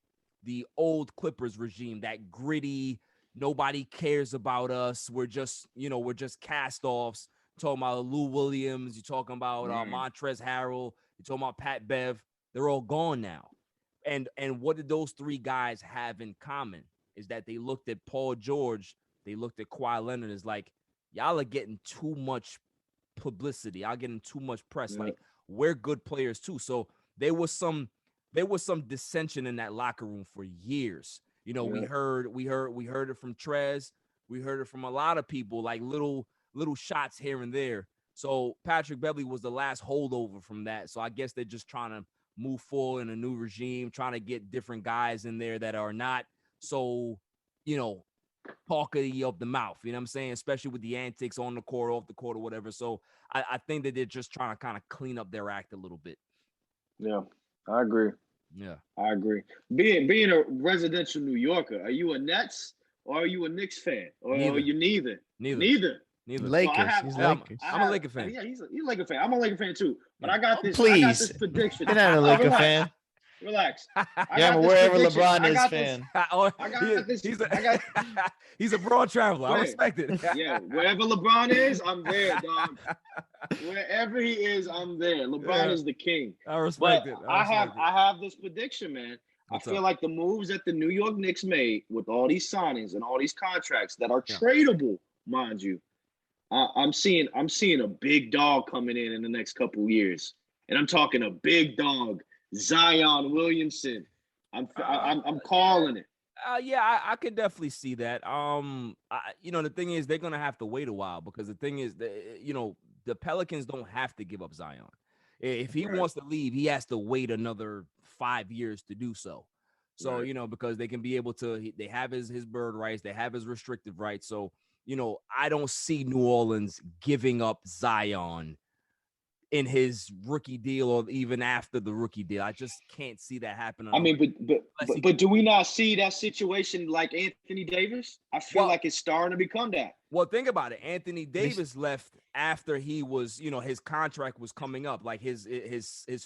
old Clippers regime, that gritty, nobody cares about us, we're just cast-offs. You're talking about Lou Williams, you're talking about Montrezl Harrell, you're talking about Pat Bev. They're all gone now. And what did those three guys have in common? Is that they looked at Paul George, they looked at Kawhi Leonard as like, y'all are getting too much publicity, y'all getting too much press. Like, we're good players too. So there was some dissension in that locker room for years. We heard it from Trez, we heard it from a lot of people, like little shots here and there. So Patrick Beverley was the last holdover from that. So I guess they're just trying to move forward in a new regime, trying to get different guys in there that are not so, talky of the mouth, you know what I'm saying? Especially with the antics on the court, off the court, or whatever. So I think that they're just trying to kind of clean up their act a little bit. Yeah, I agree. Yeah, I agree. Being a residential New Yorker, are you a Nets or are you a Knicks fan? Or are you neither? Neither. Lakers. He's Lakers. I'm a Laker fan. Yeah, he's a Laker fan. I'm a Laker fan too. But I got this. Please. I got this prediction. You're not a Laker fan. Relax. Yeah, but wherever LeBron is fan. I got this. He's a broad traveler. I respect it. Yeah, wherever LeBron is, I'm there, dog. Wherever he is, I'm there. LeBron is the king. I respect it. I have this prediction, man. What's I feel up? like the moves that the New York Knicks made with all these signings and all these contracts that are tradable, mind you. I'm seeing a big dog coming in the next couple of years, and I'm talking a big dog, Zion Williamson. I'm calling it. Yeah, I could definitely see that. The thing is, they're gonna have to wait a while, because the thing is, the Pelicans don't have to give up Zion. If he wants to leave, he has to wait another 5 years to do so. So because they can be able to, they have his bird rights, they have his restrictive rights. So I don't see New Orleans giving up Zion in his rookie deal, or even after the rookie deal. I just can't see that happening. I mean, but do we not see that situation like Anthony Davis? I feel like it's starting to become that. Well, think about it. Anthony Davis left after he was, his contract was coming up, like his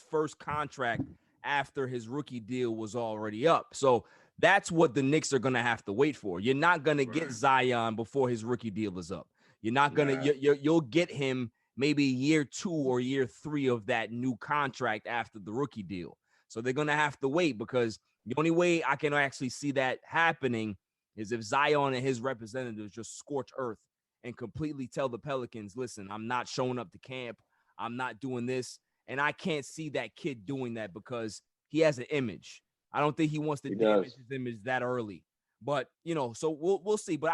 first contract after his rookie deal was already up. So that's what the Knicks are going to have to wait for. You're not going to get Zion before his rookie deal is up. You're not going to, you'll get him maybe year 2 or year 3 of that new contract after the rookie deal. So they're going to have to wait, because the only way I can actually see that happening is if Zion and his representatives just scorch earth and completely tell the Pelicans, listen, I'm not showing up to camp, I'm not doing this. And I can't see that kid doing that, because he has an image. I don't think he wants to damage his image that early. But, so we'll see. But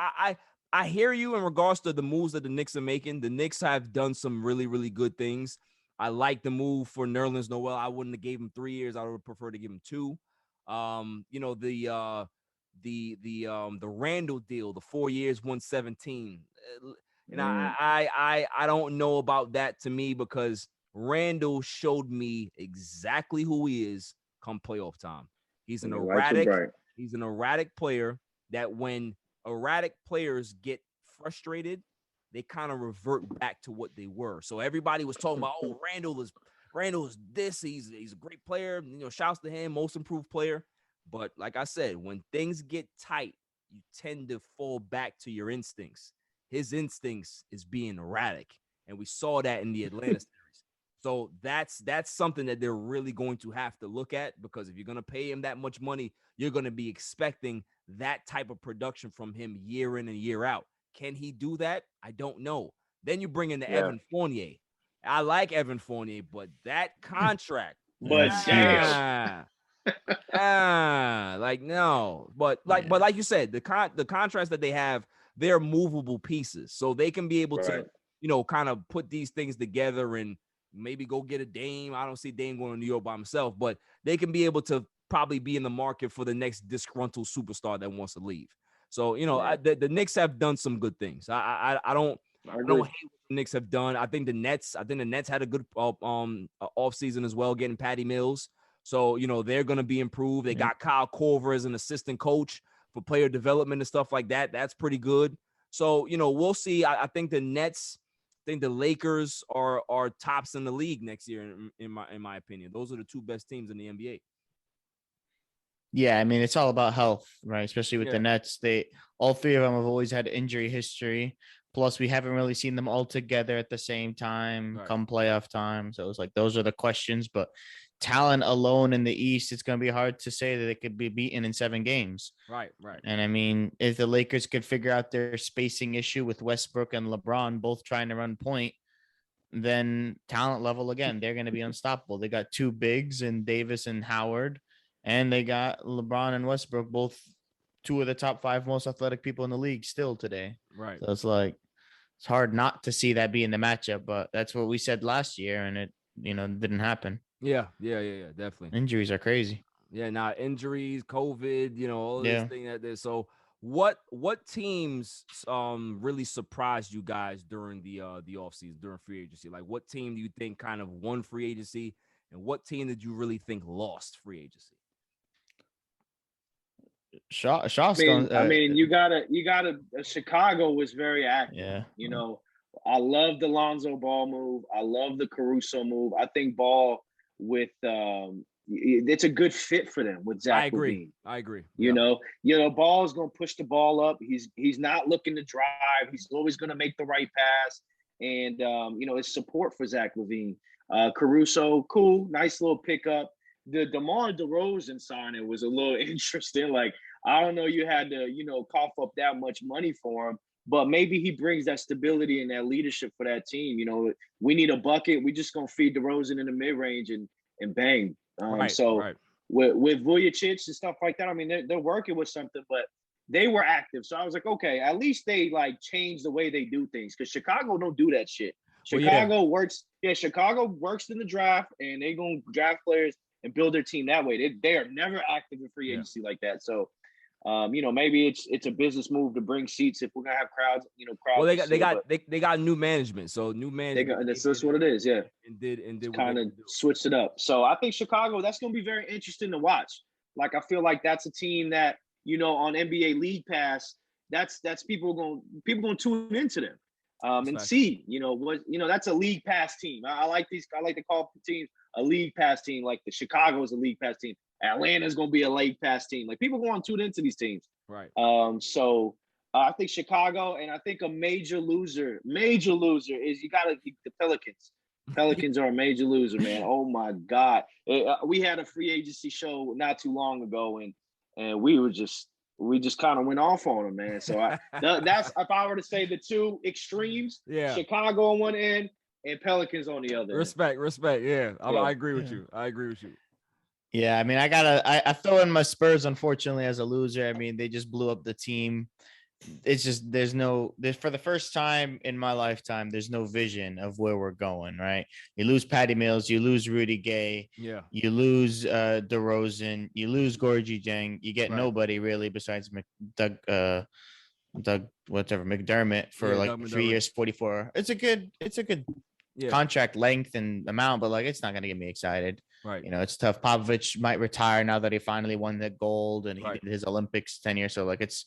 I hear you in regards to the moves that the Knicks are making. The Knicks have done some really, really good things. I like the move for Nerlens Noel. I wouldn't have gave him 3 years. I would prefer to give him 2. The Randall deal, the 4 years, 117. And I don't know about that, to me, because Randall showed me exactly who he is come playoff time. He's an erratic player that when erratic players get frustrated, they kind of revert back to what they were. So everybody was talking about, Randall is this, he's a great player, shouts to him, most improved player. But like I said, when things get tight, you tend to fall back to your instincts. His instincts is being erratic, and we saw that in the Atlanta series. So that's something that they're really going to have to look at, because if you're going to pay him that much money, you're going to be expecting that type of production from him year in and year out. Can he do that? I don't know. Then you bring in the Evan Fournier. I like Evan Fournier, but that contract. But Like no, but like you said, the contrast that they have, they're movable pieces, so they can be able to, kind of put these things together and maybe go get a Dame. I don't see Dame going to New York by himself, but they can be able to probably be in the market for the next disgruntled superstar that wants to leave. So the Knicks have done some good things. I don't hate what the Knicks have done. I think the Nets had a good off season as well, getting Patty Mills. So, they're going to be improved. They got Kyle Korver as an assistant coach for player development and stuff like that. That's pretty good. So, we'll see. I think the Nets, I think the Lakers are tops in the league next year, in my opinion. Those are the two best teams in the NBA. Yeah, I mean, it's all about health, right? Especially with the Nets. All three of them have always had injury history. Plus, we haven't really seen them all together at the same time come playoff time. So it's like those are the questions. But talent alone in the East, it's going to be hard to say that it could be beaten in 7 games. Right. And I mean, if the Lakers could figure out their spacing issue with Westbrook and LeBron both trying to run point, then talent level, again, they're going to be unstoppable. They got 2 bigs in Davis and Howard, and they got LeBron and Westbrook, both 2 of the top 5 most athletic people in the league still today. Right. So it's like, it's hard not to see that be in the matchup, but that's what we said last year, and it, didn't happen. Yeah, definitely. Injuries are crazy. Yeah, injuries, COVID, all this thing that there's. So what teams really surprised you guys during the offseason, during free agency? Like, what team do you think kind of won free agency, and what team did you really think lost free agency? Shaw's I mean, you gotta. Chicago was very active. Yeah. I love the Lonzo Ball move. I love the Caruso move. I think Ball with it's a good fit for them with Zach LaVine. I agree. You know, Ball is gonna push the ball up. He's not looking to drive. He's always gonna make the right pass. And it's support for Zach LaVine. Caruso, cool, nice little pickup. The DeMar DeRozan signing was a little interesting. Like, I don't know, you had to, cough up that much money for him, but maybe he brings that stability and that leadership for that team. We need a bucket. We just gonna feed DeRozan in the mid range and bang. With Vujacic and stuff like that, I mean, they're working with something, but they were active. So I was like, okay, at least they like change the way they do things, because Chicago don't do that shit. Chicago works. Yeah, Chicago works in the draft, and they gonna draft players and build their team that way. They are never active in free agency like that. So, maybe it's a business move to bring seats if we're gonna have crowds. Well, they got new management, so new management. That's what it is. Yeah, and did kind of switched it up. So I think Chicago, that's gonna be very interesting to watch. Like, I feel like that's a team that on NBA League Pass, that's people gonna tune into them. And see, that's a league pass team. I like to call teams a league pass team. Like the Chicago is a league pass team. Atlanta's going to be a league pass team. Like, people going to tune into these teams. Right. So I think Chicago, and I think a major loser is you got to keep the Pelicans. Pelicans are a major loser, man. Oh my God. We had a free agency show not too long ago, and we just kind of went off on them, man. So that's, if I were to say the two extremes, Chicago on one end and Pelicans on the other. Respect. Yeah. I agree with you. Yeah, I mean, I throw in my Spurs, unfortunately, as a loser. I mean, they just blew up the team. It's just for the first time in my lifetime, there's no vision of where we're going, right? You lose Patty Mills, you lose Rudy Gay, you lose DeRozan, you lose '💀💀, you get nobody really besides Doug McDermott for like 3 years, 44. It's a good contract length and amount, but like, it's not gonna get me excited. Right. It's tough. Popovich might retire now that he finally won the gold and he did his Olympics tenure. So like, it's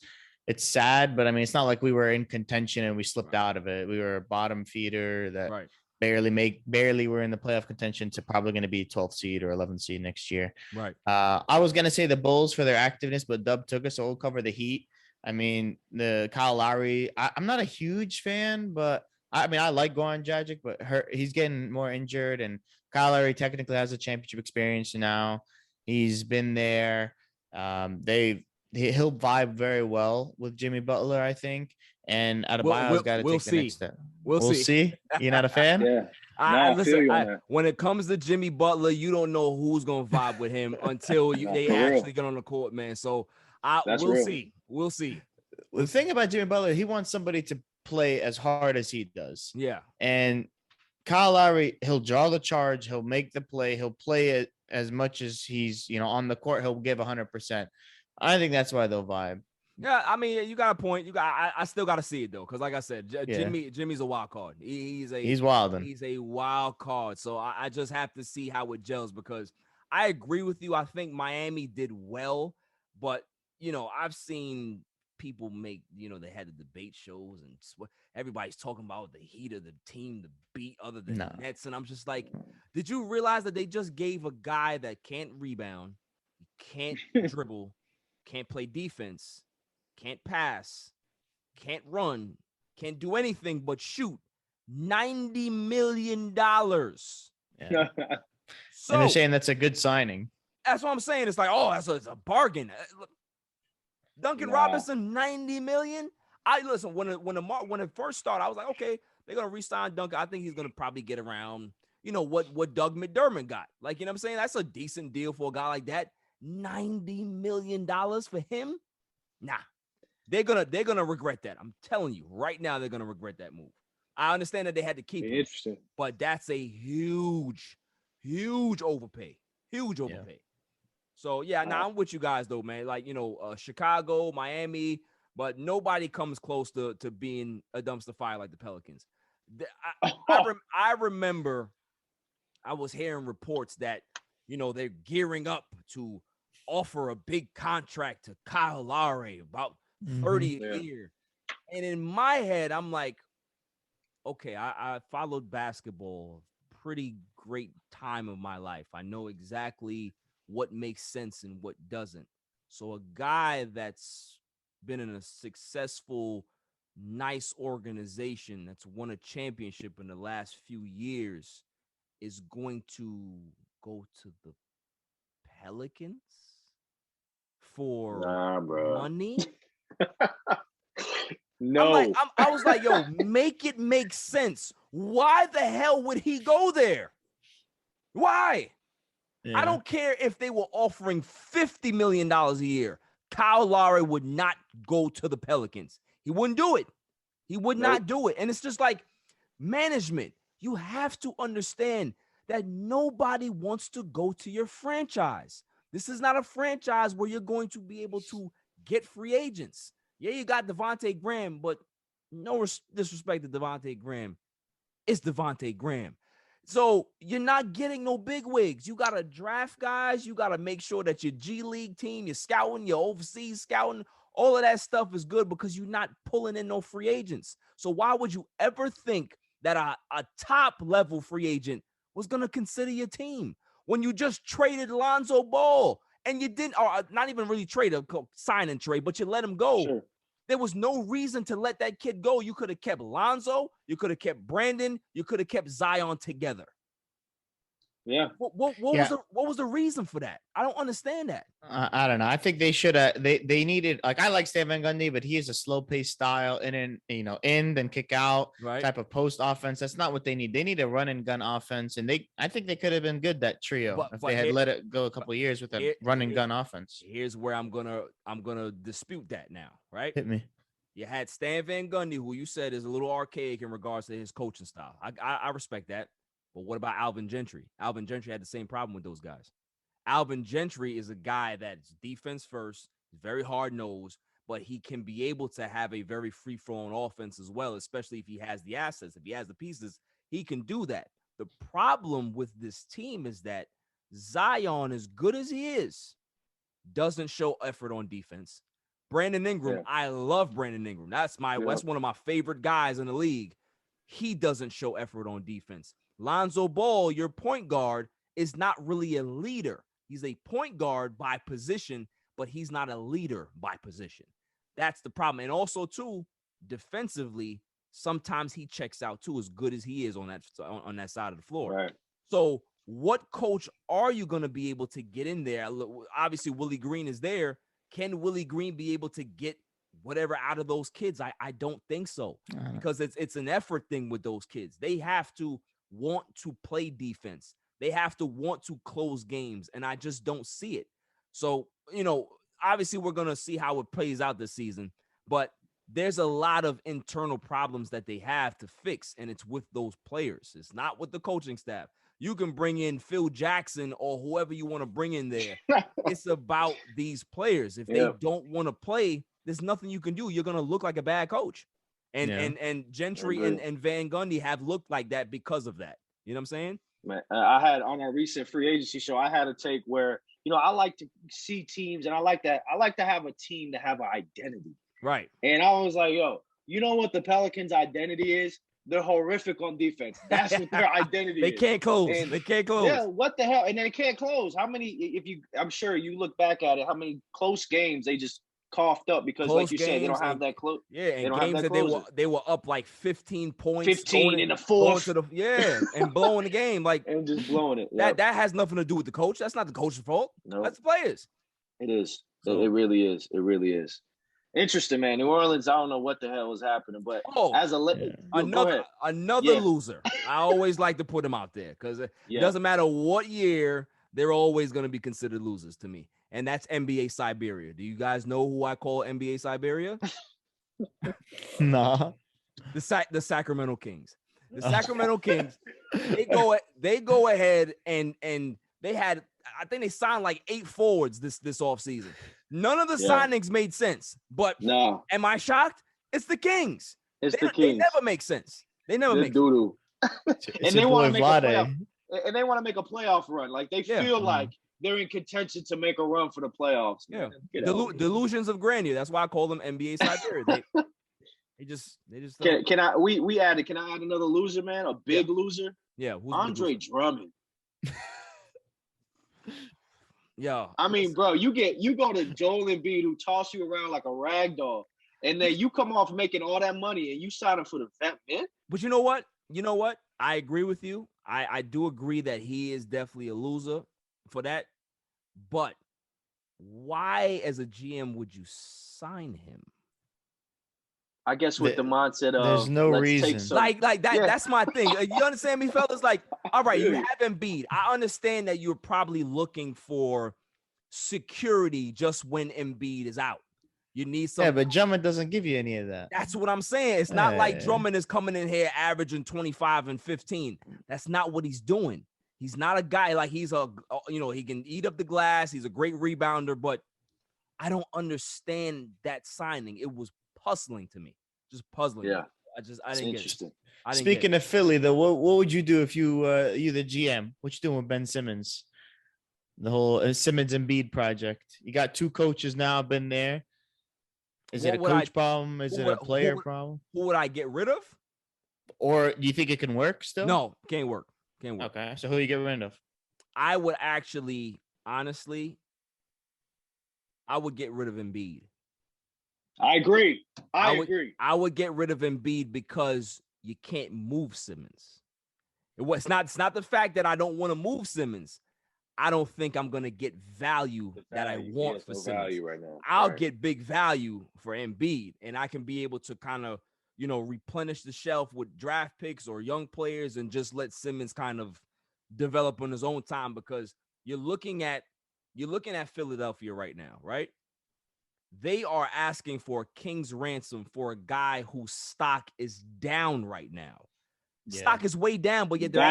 sad, but I mean, it's not like we were in contention and we slipped out of it. We were a bottom feeder that barely were in the playoff contention to probably going to be 12th seed or 11th seed next year. Right. I was going to say the Bulls for their activeness, but Dub took us, so we'll cover the Heat. I mean, the Kyle Lowry, I'm not a huge fan, but I mean, I like 𝐥𝐤𝐬𝐷𝐿, but he's getting more injured, and Kyle Lowry technically has a championship experience now. He's been there. He'll vibe very well with Jimmy Butler, I think. And Adebayo's got to take the next step. We'll see. You're not a fan? Yeah. I feel you on that. When it comes to Jimmy Butler, you don't know who's gonna vibe with him until they actually get on the court, man. So we'll see. We'll see. The thing about Jimmy Butler, he wants somebody to play as hard as he does. Yeah. And Kyle Lowry, he'll draw the charge, he'll make the play, he'll play it as much as he's, on the court, he'll give 100%. I think that's why they'll vibe. Yeah, I mean, you got a point. I still got to see it though, because like I said, Jimmy's a wild card. He's wild. He's a wild card. So I just have to see how it gels, because I agree with you. I think Miami did well, but I've seen people make they had the debate shows and everybody's talking about the Heat of the team to beat other than the Nets, and I'm just like, did you realize that they just gave a guy that can't rebound, can't dribble, can't play defense, can't pass, can't run, can't do anything but shoot $90 million. Yeah. So, and they're saying that's a good signing. That's what I'm saying. It's like, it's a bargain. Duncan Robinson, $90 million. Listen, when it first started, I was like, okay, they're gonna re-sign Duncan. I think he's gonna probably get around, what Doug McDermott got. Like, what I'm saying? That's a decent deal for a guy like that. $90 million for him? Nah. They're gonna regret that. I'm telling you right now, they're gonna regret that move. I understand that they had to keep him, interesting, but that's a huge overpay. Huge overpay. Yeah. So I'm with you guys though, man. Like, Chicago, Miami, but nobody comes close to being a dumpster fire like the Pelicans. I remember I was hearing reports that they're gearing up to offer a big contract to Kyle Lowry, about 30 a year. And in my head, I'm like, okay, I followed basketball pretty great time of my life. I know exactly what makes sense and what doesn't. So a guy that's been in a successful, nice organization that's won a championship in the last few years is going to go to the Pelicans for money? No. I was like, yo, make it make sense. Why the hell would he go there? Why? Yeah. I don't care if they were offering $50 million a year. Kyle Lowry would not go to the Pelicans. He wouldn't do it. He would not do it. And it's just like, management, you have to understand that nobody wants to go to your franchise. This is not a franchise where you're going to be able to get free agents. Yeah, you got Devontae Graham, but no disrespect to Devontae Graham. It's Devontae Graham. So you're not getting no big wigs. You got to draft guys. You got to make sure that your G League team, your scouting, your overseas scouting, all of that stuff is good, because you're not pulling in no free agents. So why would you ever think that a top level free agent was going to consider your team when you just traded Lonzo Ball and you didn't, or not even really trade, a sign and trade, but you let him go? Sure. There was no reason to let that kid go. You could have kept Lonzo. You could have kept Brandon. You could have kept Zion together. Yeah. What was the reason for that? I don't understand that. I don't know. I think they should have. They needed, like, I like Stan Van Gundy, but he is a slow paced style, and then in then kick out type of post offense. That's not what they need. They need a run and gun offense, and I think they could have been good, that trio, if they had let it go a couple of years with a run and gun offense. Here's where I'm gonna dispute that now. Right? Hit me. You had Stan Van Gundy, who you said is a little archaic in regards to his coaching style. I respect that. But what about Alvin Gentry? Alvin Gentry had the same problem with those guys. Alvin Gentry is a guy that's defense first, very hard-nosed, but he can be able to have a very free-flowing offense as well, especially if he has the assets. If he has the pieces, he can do that. The problem with this team is that Zion, as good as he is, doesn't show effort on defense. Brandon Ingram, I love Brandon Ingram. That's one of my favorite guys in the league. He doesn't show effort on defense. Lonzo Ball, your point guard, is not really a leader. He's a point guard by position, but he's not a leader by position. That's the problem. And also, too, defensively, sometimes he checks out, too, as good as he is on that side of the floor. Right. So what coach are you going to be able to get in there? Obviously, Willie Green is there. Can Willie Green be able to get whatever out of those kids? I don't think so, because it's an effort thing with those kids. They have to want to play defense. They have to want to close games, and I just don't see it. So, obviously we're going to see how it plays out this season, but there's a lot of internal problems that they have to fix, and it's with those players. It's not with the coaching staff. You can bring in Phil Jackson or whoever you want to bring in there. It's about these players. If they don't want to play, there's nothing you can do. You're going to look like a bad coach. And Gentry and Van Gundy have looked like that because of that. You know what I'm saying? Man, I had on our recent free agency show, I had a take where, I like to see teams, and I like to have a team to have an identity. Right. And I was like, yo, you know what the Pelicans' identity is? They're horrific on defense. That's what their identity They is. Can't close. And they can't close. Yeah, what the hell? And they can't close. How many, I'm sure you look back at it, how many close games they just coughed up because, like you said, they don't have that close. Yeah, and games that they were up like 15 points. 15 in the fourth. And blowing the game. Like, and just blowing it. Yeah. That has nothing to do with the coach. That's not the coach's fault. No. That's the players. It is. It really is. It really is. Interesting, man. New Orleans, I don't know what the hell was happening, but another loser. I always like to put them out there because it doesn't matter what year, they're always going to be considered losers to me. And that's NBA Siberia. Do you guys know who I call NBA Siberia? Nah. The Sacramento Kings. The Sacramento Kings, they go ahead and they had, I think they signed like 8 forwards this offseason. None of the signings made sense. But am I shocked? It's the Kings. They never make sense. They never make sense. And they want to make a playoff. And they want to make a playoff run. Like they feel like they're in contention to make a run for the playoffs. Yeah. Delusions of grandeur. That's why I call them NBA Siberia. They just Can I add another loser, man? A big loser? Yeah. Andre Drummond. Yeah. I mean, bro, you go to Joel Embiid, who toss you around like a rag doll, and then you come off making all that money and you sign him for the vet, man. But you know what? I agree with you. I do agree that he is definitely a loser for that. But why, as a GM, would you sign him? I guess with the mindset of there's no reason. Like that. Yeah. That's my thing. You understand me, fellas? Like, all right, you have Embiid. I understand that you're probably looking for security just when Embiid is out. You need some. Yeah, but Drummond doesn't give you any of that. That's what I'm saying. It's not like Drummond is coming in here averaging 25 and 15. That's not what he's doing. He's not a guy like he can eat up the glass. He's a great rebounder, but I don't understand that signing. It was puzzling to me. Just puzzling. Yeah. I didn't get it. Speaking of Philly, though, what would you do if you the GM? What you doing with Ben Simmons? The whole Simmons and Embiid project. You got 2 coaches now been there. Is it a coach problem? Is it a player problem? Who would I get rid of? Or do you think it can work still? No, can't work. Okay, so who you get rid of? I would actually, honestly, I would get rid of Embiid. I agree. I agree. I would get rid of Embiid because you can't move Simmons. It's not the fact that I don't want to move Simmons. I don't think I'm going to get value that I want for Simmons. Right now. I'll get big value for Embiid, and I can be able to kind of, replenish the shelf with draft picks or young players and just let Simmons kind of develop on his own time, because you're looking at Philadelphia right now, right? They are asking for a king's ransom for a guy whose stock is down right now. Yeah. Stock is way down, but yet they're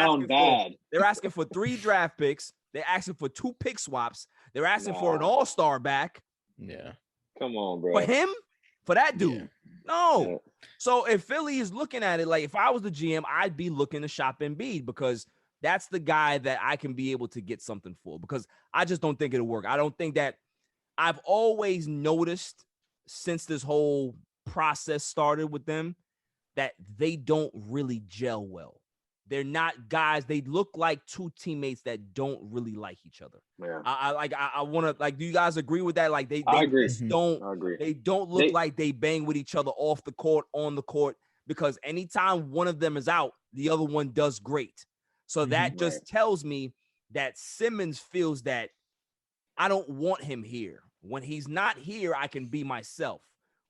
asking for 3 draft picks. They're asking for 2 pick swaps. They're asking for an all-star back. Yeah. Come on, bro. For him? For that dude? Yeah. No. Yeah. So if Philly is looking at it, like if I was the GM, I'd be looking to shop Embiid, because that's the guy that I can be able to get something for, because I just don't think it'll work. I don't think that I've always noticed since this whole process started with them that they don't really gel well. They're not guys. They look like 2 teammates that don't really like each other. Yeah. I want to, do you guys agree with that? Like they agree. I agree. They don't look like they bang with each other off the court, on the court, because anytime one of them is out, the other one does great. So that just tells me that Simmons feels that I don't want him here. When he's not here, I can be myself.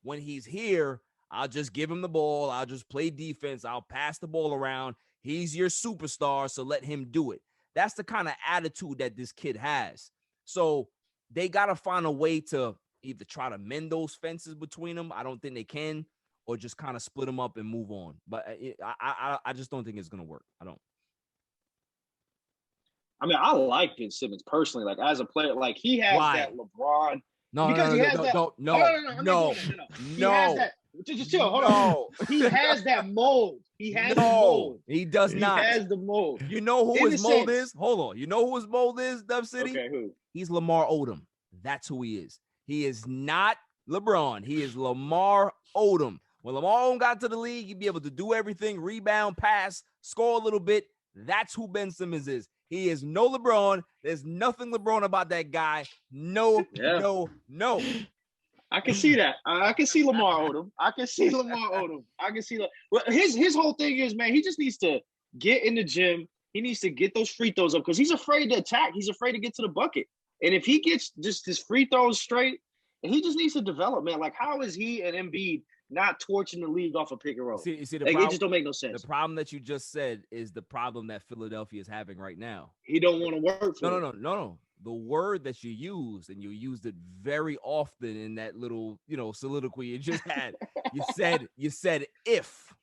When he's here, I'll just give him the ball. I'll just play defense. I'll pass the ball around. He's your superstar, so let him do it. That's the kind of attitude that this kid has. So they got to find a way to either try to mend those fences between them. I don't think they can, or just kind of split them up and move on. But I just don't think it's going to work. I don't. I mean, I like Ben Simmons personally, like as a player. Like he has that LeBron. No, because he has that. No. He has that. Just chill. Hold on. He has that mold. He has the mold. He does not. He has the mold. You know who his mold is? Hold on. You know who his mold is, Dub City? Okay, who? He's Lamar Odom. That's who he is. He is not LeBron. He is Lamar Odom. When Lamar Odom got to the league, he'd be able to do everything, rebound, pass, score a little bit. That's who Ben Simmons is. He is no LeBron. There's nothing LeBron about that guy. No. I can see that. I can see Lamar Odom. I can see well, his whole thing is, man, he just needs to get in the gym. He needs to get those free throws up because he's afraid to attack. He's afraid to get to the bucket. And if he gets just his free throws straight, and he just needs to develop, man. Like, how is he and Embiid not torching the league off a pick and roll? See the like, problem, it just don't make no sense. The problem that you just said is the problem that Philadelphia is having right now. He don't want to work for No. The word that you used, and you used it very often in that little, soliloquy you just had. you said if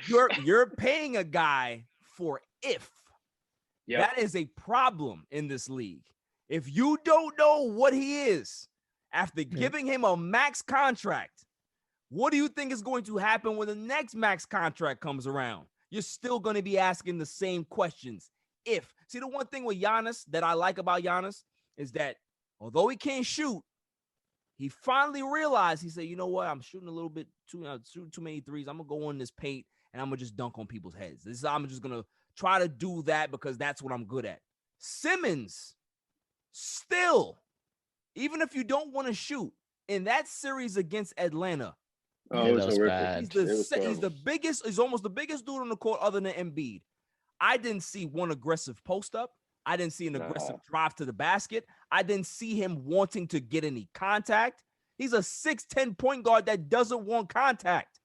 you're paying a guy for if. Yep. That is a problem in this league. If you don't know what he is after giving him a max contract, what do you think is going to happen when the next max contract comes around? You're still going to be asking the same questions. See, the one thing with Giannis that I like about Giannis is that although he can't shoot, he finally realized, he said, you know what? I'm shooting a little bit shooting too many threes. I'm going to go in this paint and I'm going to just dunk on people's heads. I'm just going to try to do that because that's what I'm good at. Simmons, still, even if you don't want to shoot, in that series against Atlanta, that was bad. He's the biggest, he's almost the biggest dude on the court other than Embiid. I didn't see one aggressive post up. I didn't see an aggressive drive to the basket. I didn't see him wanting to get any contact. He's a 6'10" point guard that doesn't want contact.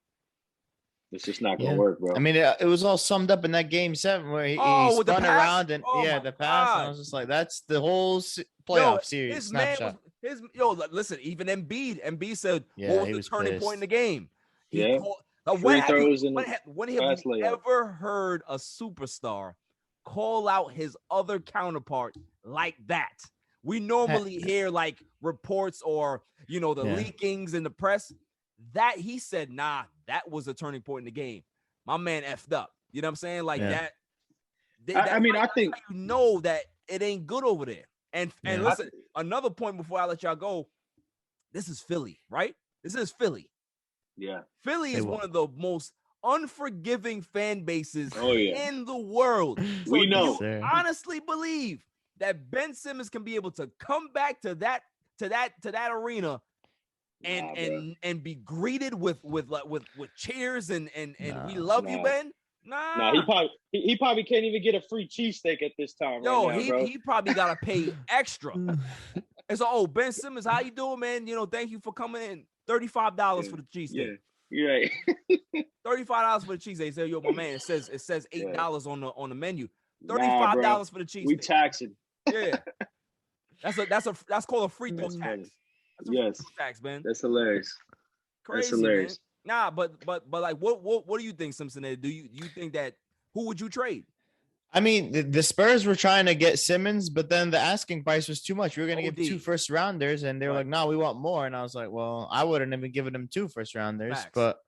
It's just not going to work, bro. I mean, it was all summed up in that game 7 where he spun around and the pass. And I was just like, that's the whole playoff series snapshot. Listen, even Embiid said, what was the turning point in the game? Free throws in when have you ever heard a superstar call out his other counterpart like that? We normally hear like reports or, the leakings in the press. That he said, nah, that was a turning point in the game. My man effed up. You know what I'm saying? Like that. I think you know that it ain't good over there. And listen, another point before I let y'all go. This is Philly, right? This is Philly. Yeah. Philly is one of the most unforgiving fan bases in the world. So we know. You honestly believe that Ben Simmons can be able to come back to that arena and be greeted with cheers and we love you, Ben? Nah. He probably can't even get a free cheesesteak at this time. He probably gotta pay extra. And so, Ben Simmons, how you doing, man? Thank you for coming in. $35 for the cheesesteak. Yeah, right. $35 for the cheesesteak. Say, yo, my man, it says $8 on the menu. $35 for the cheesesteak. We taxing. Yeah. That's called a free throw tax. Yes. Tax, man. That's hilarious. Crazy, that's hilarious. Man. Nah, but like, what do you think, Simpson? Do you think that who would you trade? I mean, the Spurs were trying to get Simmons, but then the asking price was too much. We were going to give 2 first-rounders, and they were like, no, we want more. And I was like, well, I wouldn't have given them 2 first-rounders. But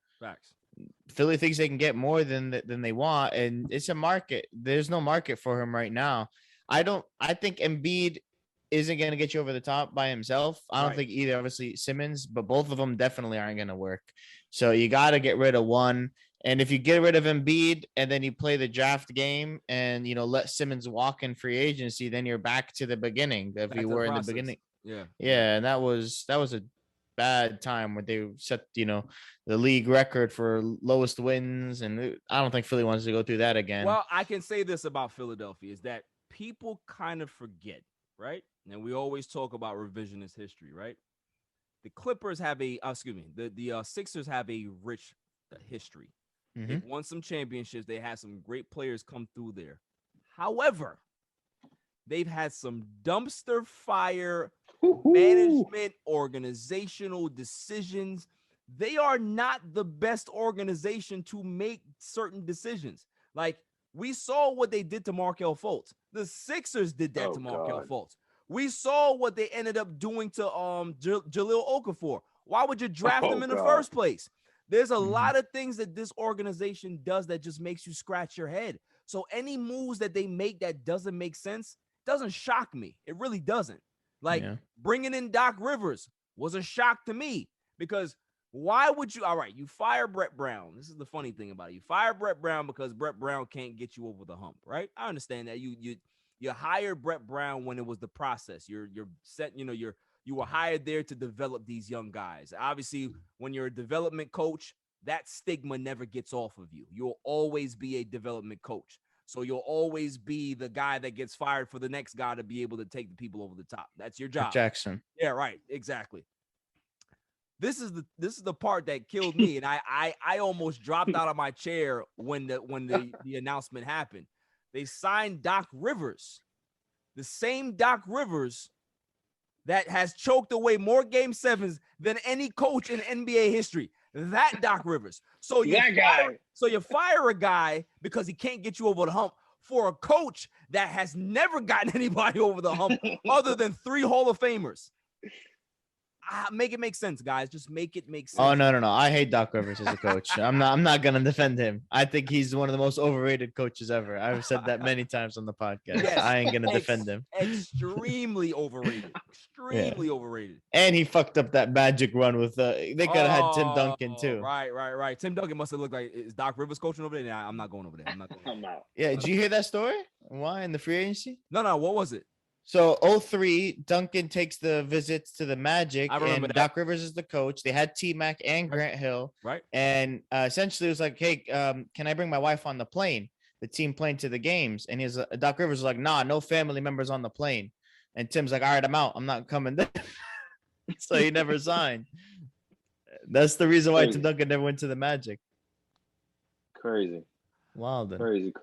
Philly thinks they can get more than they want, and it's a market. There's no market for him right now. I think Embiid isn't going to get you over the top by himself. I don't think either, obviously, Simmons, but both of them definitely aren't going to work. So you got to get rid of one. And if you get rid of Embiid and then you play the draft game and, let Simmons walk in free agency, then you're back to the beginning if you were in the beginning. Yeah. Yeah. And that was a bad time where they set, the league record for lowest wins. And I don't think Philly wants to go through that again. Well, I can say this about Philadelphia is that people kind of forget, right? And we always talk about revisionist history, right? The Clippers have the Sixers have a rich history. They've won some championships. They had some great players come through there. However, they've had some dumpster fire management, organizational decisions. They are not the best organization to make certain decisions. Like, we saw what they did to Markelle Fultz. The Sixers did that to Markelle Fultz. We saw what they ended up doing to Jahlil Okafor. Why would you draft him in the first place? There's a lot of things that this organization does that just makes you scratch your head. So any moves that they make that doesn't make sense doesn't shock me. It really doesn't. Like, bringing in Doc Rivers was a shock to me, because why would you? All right, you fire Brett Brown. This is the funny thing about it. You fire Brett Brown because Brett Brown can't get you over the hump, right? I understand that. You hired Brett Brown when it was the process. You're set, you were hired there to develop these young guys. Obviously, when you're a development coach, that stigma never gets off of you. You'll always be a development coach. So you'll always be the guy that gets fired for the next guy to be able to take the people over the top. That's your job. Jackson. Yeah, right. Exactly. This is the part that killed me, and I almost dropped out of my chair when the announcement happened. They signed Doc Rivers, the same Doc Rivers that has choked away more Game 7s than any coach in NBA history. That Doc Rivers. So you fire a guy because he can't get you over the hump for a coach that has never gotten anybody over the hump other than 3 Hall of Famers. Make it make sense, guys. Just make it make sense. Oh, no. I hate Doc Rivers as a coach. I'm not gonna defend him. I think he's one of the most overrated coaches ever. I've said that many times on the podcast. Yes. I ain't gonna defend him. Extremely overrated. Extremely overrated. And he fucked up that Magic run with they could have had Tim Duncan too. Right. Tim Duncan must have looked like, is Doc Rivers coaching over there? Nah, I'm not going over there. I'm out. Yeah, did you hear that story? Why in the free agency? No. What was it? So 03, Duncan takes the visits to the Magic, and Doc Rivers is the coach. They had T-Mac and Grant Hill. Right. And essentially it was like, hey, can I bring my wife on the plane, the team plane to the games? And Doc Rivers was like, nah, no family members on the plane. And Tim's like, all right, I'm out. I'm not coming there. So he never signed. That's the reason why Tim Duncan never went to the Magic. Crazy. Wild. Crazy.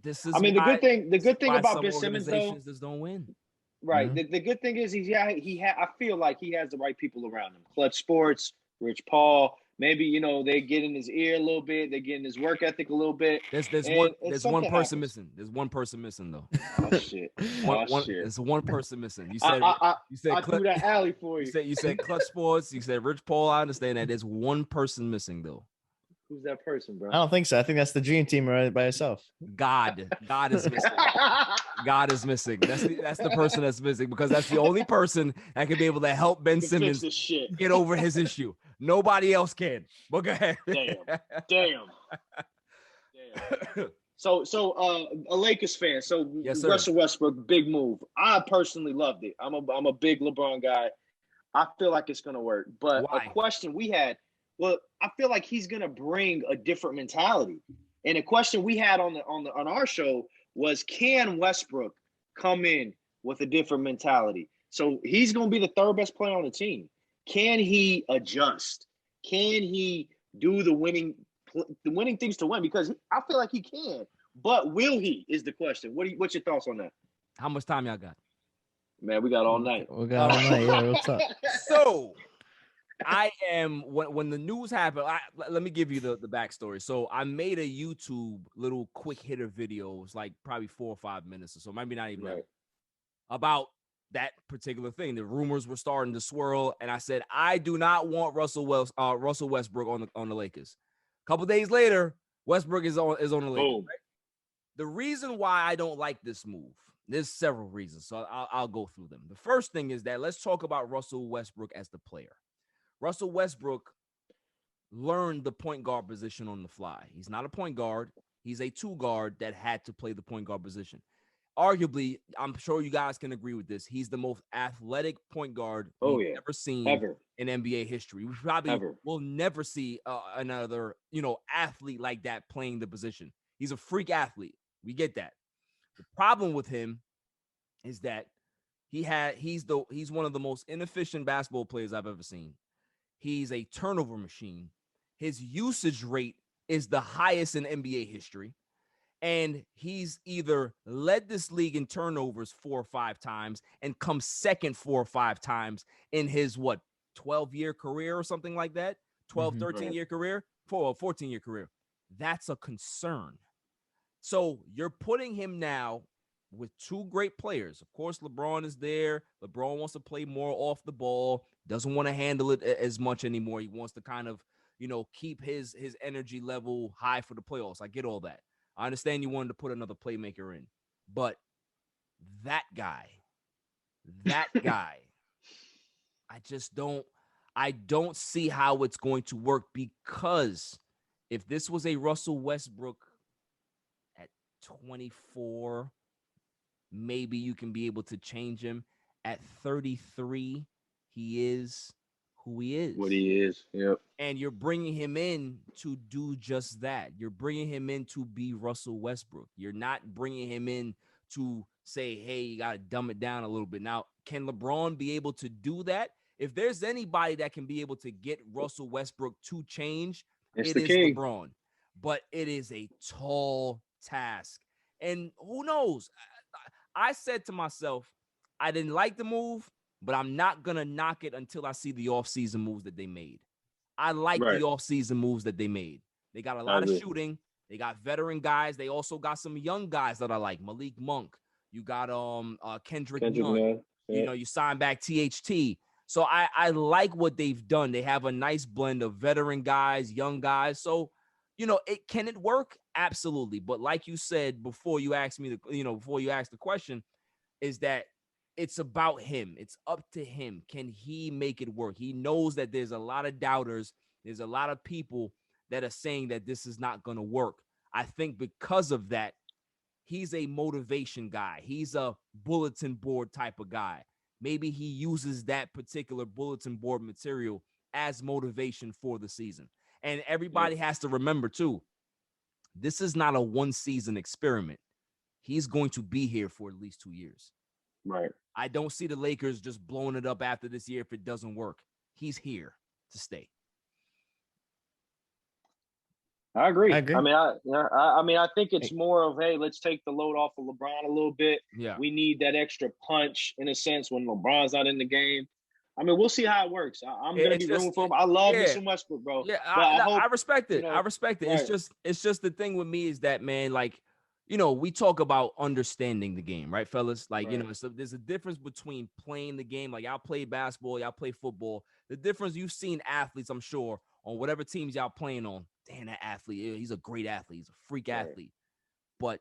This is the good thing about Ben Simmons, though, just don't win. Right. Mm-hmm. The good thing is I feel like he has the right people around him. Clutch Sports, Rich Paul. Maybe they get in his ear a little bit. They get in his work ethic a little bit. There's one person missing. There's one person missing though. Oh shit! There's one person missing. You said I threw that alley for you. You said Clutch Sports. You said Rich Paul. I understand that. There's one person missing though. Who's that person, bro? I don't think so. I think that's the dream team right by itself. God is missing. God is missing. That's the person that's missing, because that's the only person that can be able to help Ben Simmons get over his issue. Nobody else can. But go ahead. Damn. So a Lakers fan. So yes, Russell Westbrook, big move. I personally loved it. I'm a big LeBron guy. I feel like it's gonna work. But why? A question we had. Well, I feel like he's gonna bring a different mentality. And a question we had on our show was, can Westbrook come in with a different mentality? So he's gonna be the third best player on the team. Can he adjust? Can he do the winning things to win? Because I feel like he can. But will he is the question. What's your thoughts on that? How much time y'all got? Man, we got all night. Yeah, what's up? So I am when the news happened. Let me give you the backstory. So I made a YouTube little quick hitter videos, like probably 4 or 5 minutes or so, maybe not even that, about that particular thing. The rumors were starting to swirl, and I said I do not want Russell Westbrook on the Lakers. A couple days later, Westbrook is on the Lakers. Right? The reason why I don't like this move, there's several reasons, so I'll go through them. The first thing is that let's talk about Russell Westbrook as the player. Russell Westbrook learned the point guard position on the fly. He's not a point guard. He's a 2 guard that had to play the point guard position. Arguably, I'm sure you guys can agree with this, he's the most athletic point guard we've ever seen in NBA history. We probably will never see another, athlete like that playing the position. He's a freak athlete. We get that. The problem with him is that he's one of the most inefficient basketball players I've ever seen. He's a turnover machine. His usage rate is the highest in NBA history. And he's either led this league in turnovers 4 or 5 times and come second 4 or 5 times in his, 12-year career or something like that? 12, 13-year career? 14-year career. That's a concern. So you're putting him now with 2 great players. Of course, LeBron is there. LeBron wants to play more off the ball, doesn't want to handle it as much anymore. He wants to kind of, keep his energy level high for the playoffs. I get all that. I understand you wanted to put another playmaker in, but that guy, I don't see how it's going to work, because if this was a Russell Westbrook at 24, maybe you can be able to change him. At 33, he is who he is. What he is, yep. And you're bringing him in to do just that. You're bringing him in to be Russell Westbrook. You're not bringing him in to say, hey, you got to dumb it down a little bit. Now, can LeBron be able to do that? If there's anybody that can be able to get Russell Westbrook to change, it is King. LeBron. But it is a tall task. And who knows? I said to myself, I didn't like the move, but I'm not going to knock it until I see the offseason moves that they made. I like the offseason moves that they made. They got a lot of shooting. They got veteran guys. They also got some young guys that I like. Malik Monk. You got Kendrick Nunn. Yeah. You sign back THT. So I like what they've done. They have a nice blend of veteran guys, young guys. So, can it work? Absolutely. But like you said before you asked me before you asked the question, is that it's about him. It's up to him. Can he make it work? He knows that there's a lot of doubters. There's a lot of people that are saying that this is not going to work. I think because of that, he's a motivation guy. He's a bulletin board type of guy. Maybe he uses that particular bulletin board material as motivation for the season. And everybody has to remember, too, this is not a one-season experiment. He's going to be here for at least 2 years. Right. I don't see the Lakers just blowing it up after this year if it doesn't work. He's here to stay. I agree. I mean, I think it's more of, hey, let's take the load off of LeBron a little bit. Yeah. We need that extra punch in a sense when LeBron's not in the game. I mean, we'll see how it works. I'm gonna be rooting for him. I love Mr. Westbrook, bro. Yeah, but I respect it. I respect it. Right. It's just the thing with me is that, man, like, we talk about understanding the game, right, fellas? Like, so there's a difference between playing the game. Like, y'all play basketball, y'all play football. The difference, you've seen athletes, I'm sure, on whatever teams y'all playing on. Damn, that athlete, he's a great athlete. He's a freak athlete. But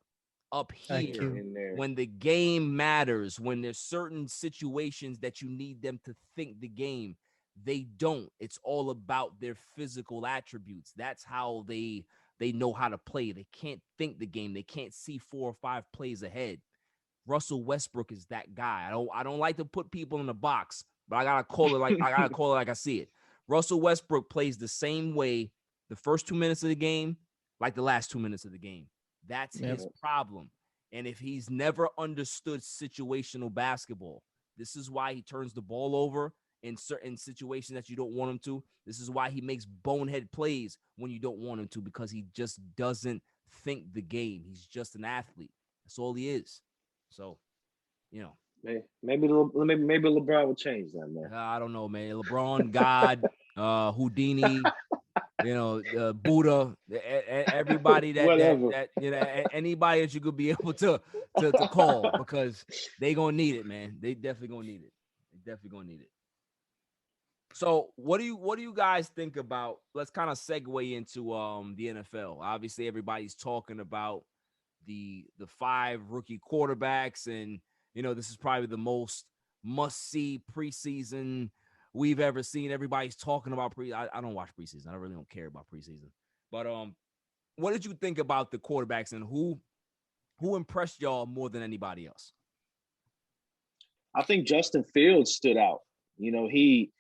up here, when the game matters, when there's certain situations that you need them to think the game, they don't. It's all about their physical attributes. That's how they know how to play. They can't think the game. They can't see 4 or 5 plays ahead. Russell Westbrook is that guy. I don't like to put people in a box, but I gotta call it like I see it. Russell Westbrook plays the same way the first 2 minutes of the game, like the last 2 minutes of the game. That's his problem. And if he's never understood situational basketball, this is why he turns the ball over in certain situations that you don't want him to. This is why he makes bonehead plays when you don't want him to, because he just doesn't think the game. He's just an athlete. That's all he is. So, maybe LeBron will change that, man. I don't know, man. LeBron, God, Houdini, Buddha, everybody that anybody that you could be able to call, because they gonna need it, man. They definitely gonna need it. So what do you guys think about? Let's kind of segue into the NFL. Obviously, everybody's talking about the 5 rookie quarterbacks, and this is probably the most must-see preseason we've ever seen. Everybody's talking about I don't watch preseason. I really don't care about preseason. But what did you think about the quarterbacks, and who impressed y'all more than anybody else? I think Justin Fields stood out. He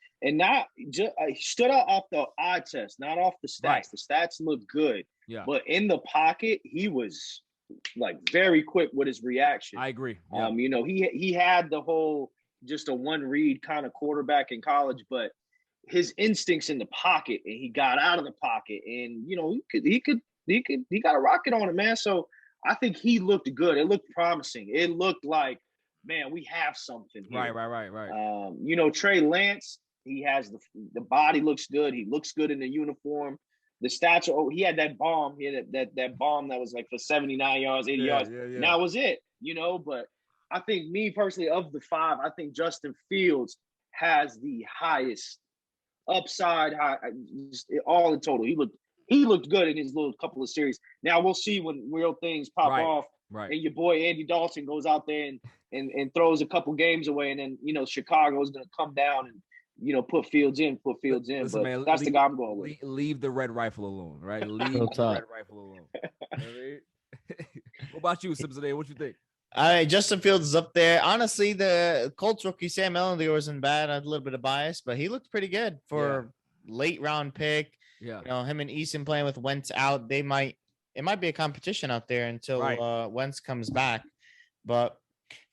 stood out off the eye test, not off the stats. Right. The stats look good. Yeah. But in the pocket, he was like very quick with his reaction. I agree. Yeah. He had the whole just a one read kind of quarterback in college, but his instincts in the pocket, and he got out of the pocket, and he got a rocket on it, man. So I think he looked good. It looked promising. It looked like, man, we have something here. Right. Trey Lance, he has the body looks good. He looks good in the uniform. The stats are, he had that bomb. He had that bomb that was like for 79 yards, 80 yards. Yeah. And that was it, but I think me personally, of the 5, I think Justin Fields has the highest upside, all in total. He looked good in his little couple of series. Now we'll see when real things pop off. Right. And your boy Andy Dalton goes out there and throws a couple games away, and then Chicago is going to come down and put Fields in. Listen, but man, that's the guy I'm going with. Leave the red rifle alone, right? Leave the red rifle alone. What about you, Simpson? What you think? All right, Justin Fields is up there. Honestly, the Colts rookie Sam Ellinger wasn't bad. I had a little bit of bias, but he looked pretty good for late round pick. Yeah, him and Eason playing with Wentz out, it might be a competition out there until Wentz comes back. But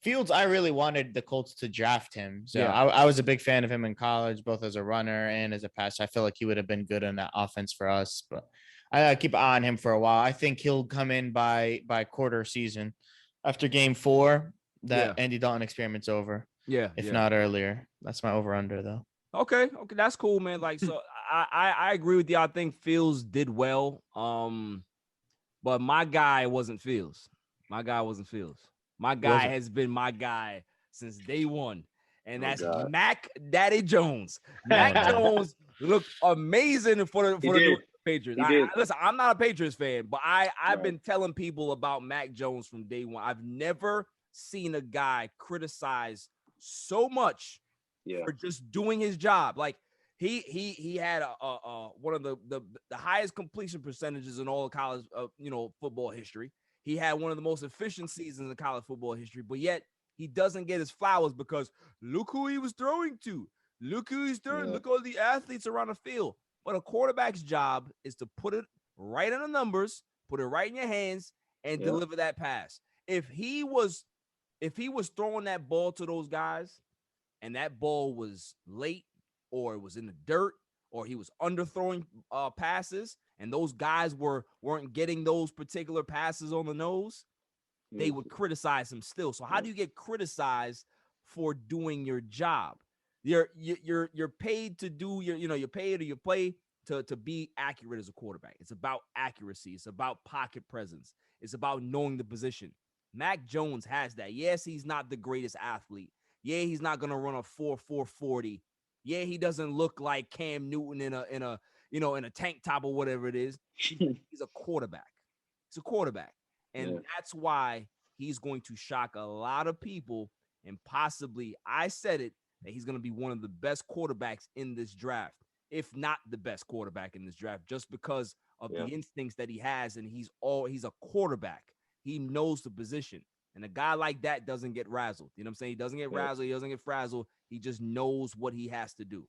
Fields, I really wanted the Colts to draft him. So I was a big fan of him in college, both as a runner and as a passer. I feel like he would have been good in that offense for us, but I keep an eye on him for a while. I think he'll come in by quarter season. After game 4, that Andy Dalton experiment's over. Yeah. If not earlier. That's my over-under, though. Okay. That's cool, man. Like, so I agree with you. I think Fields did well. But my guy wasn't Fields. My guy has been my guy since day one. And that's Mac Daddy Jones. Mac Jones looked amazing for the New Patriots. Listen, I'm not a Patriots fan, but I've been telling people about Mac Jones from day one. I've never seen a guy criticized so much for just doing his job. Like he had one of the highest completion percentages in all of college football history. He had one of the most efficient seasons in college football history, but yet he doesn't get his flowers because look who he was throwing to. Look who he's throwing. Look all the athletes around the field. But a quarterback's job is to put it right in the numbers, put it right in your hands, and deliver that pass. If he was throwing that ball to those guys, and that ball was late, or it was in the dirt, or he was underthrowing passes, and those guys weren't getting those particular passes on the nose, they would criticize him still. So how do you get criticized for doing your job? You're paid to do you're paid or you play to be accurate as a quarterback. It's about accuracy. It's about pocket presence. It's about knowing the position. Mac Jones has that. Yes, he's not the greatest athlete. Yeah, he's not gonna run a 4.40. Yeah, he doesn't look like Cam Newton in a tank top or whatever it is. He's a quarterback. He's a quarterback, and that's why he's going to shock a lot of people. And possibly, I said it, that he's going to be one of the best quarterbacks in this draft, if not the best quarterback in this draft, just because of the instincts that he has. And he's a quarterback. He knows the position. And a guy like that doesn't get razzled. You know what I'm saying? He doesn't get razzled. He doesn't get frazzled. He just knows what he has to do.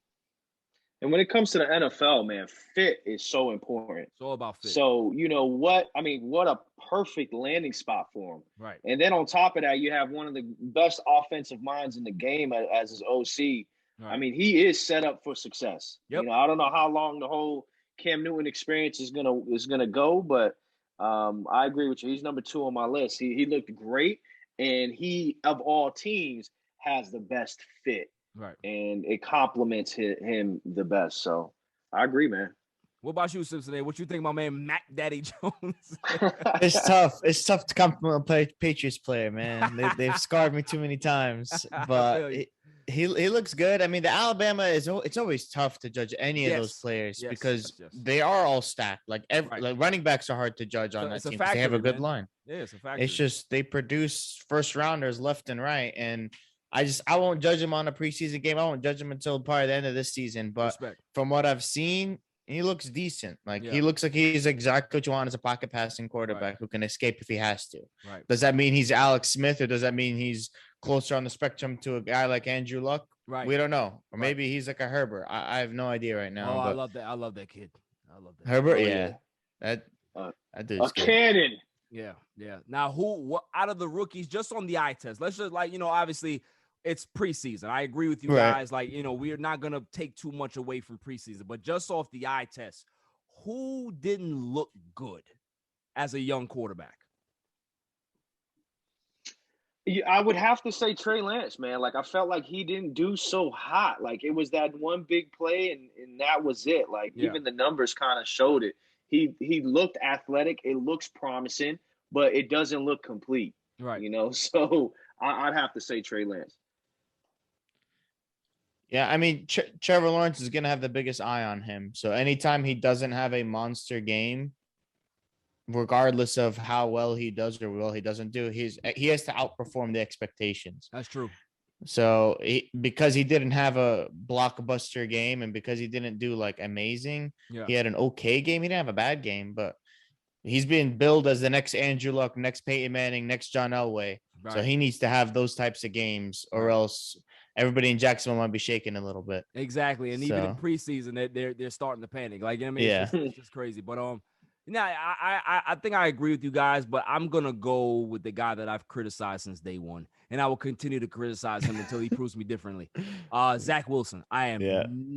And when it comes to the NFL, man, fit is so important. It's all about fit. So, what a perfect landing spot for him. Right. And then on top of that, you have one of the best offensive minds in the game as his OC. Right. I mean, he is set up for success. Yep. I don't know how long the whole Cam Newton experience is gonna go, but I agree with you. He's number 2 on my list. He looked great, and he, of all teams, has the best fit. Right. And it complements him the best. So I agree, man. What about you, Simpson? What you think, my man, Mac Daddy Jones? It's tough. It's tough to compliment a Patriots player, man. They've scarred me too many times. But he looks good. I mean, the Alabama it's always tough to judge any of those players because they are all stacked. Like running backs are hard to judge on that team. They have a good line. Yeah, it's a factor. It's just they produce first rounders left and right, and I won't judge him on a preseason game. I won't judge him until probably the end of this season. But from what I've seen, he looks decent. He looks like he's exactly what you want as a pocket passing quarterback who can escape if he has to. Right. Does that mean he's Alex Smith, or does that mean he's closer on the spectrum to a guy like Andrew Luck? Right. We don't know. Or maybe he's like a Herbert. I have no idea right now. Oh, I love that. I love that kid. I love that. Herbert, That dude's a cannon. Yeah. Now, what out of the rookies, just on the eye test, let's just obviously, it's preseason. I agree with you Right. guys. Like, we are not going to take too much away from preseason, but just off the eye test, who didn't look good as a young quarterback? Yeah, I would have to say Trey Lance, man. Like, I felt like he didn't do so hot. Like, it was that one big play, and that was it. Like, Yeah. even the numbers kind of showed it. He looked athletic. It looks promising, but it doesn't look complete. Right. So I'd have to say Trey Lance. Yeah, I mean, Trevor Lawrence is going to have the biggest eye on him. So anytime he doesn't have a monster game, regardless of how well he does or well he doesn't do, he has to outperform the expectations. That's true. So because he didn't have a blockbuster game and because he didn't do like amazing, he had an okay game. He didn't have a bad game, but he's being billed as the next Andrew Luck, next Peyton Manning, next John Elway. Right. So he needs to have those types of games, or else everybody in Jacksonville might be shaking a little bit. Exactly, and even in preseason, they're starting to panic. Like, I mean, it's just crazy. But I think I agree with you guys, but I'm gonna go with the guy that I've criticized since day one, and I will continue to criticize him until he proves me differently. Zach Wilson. I am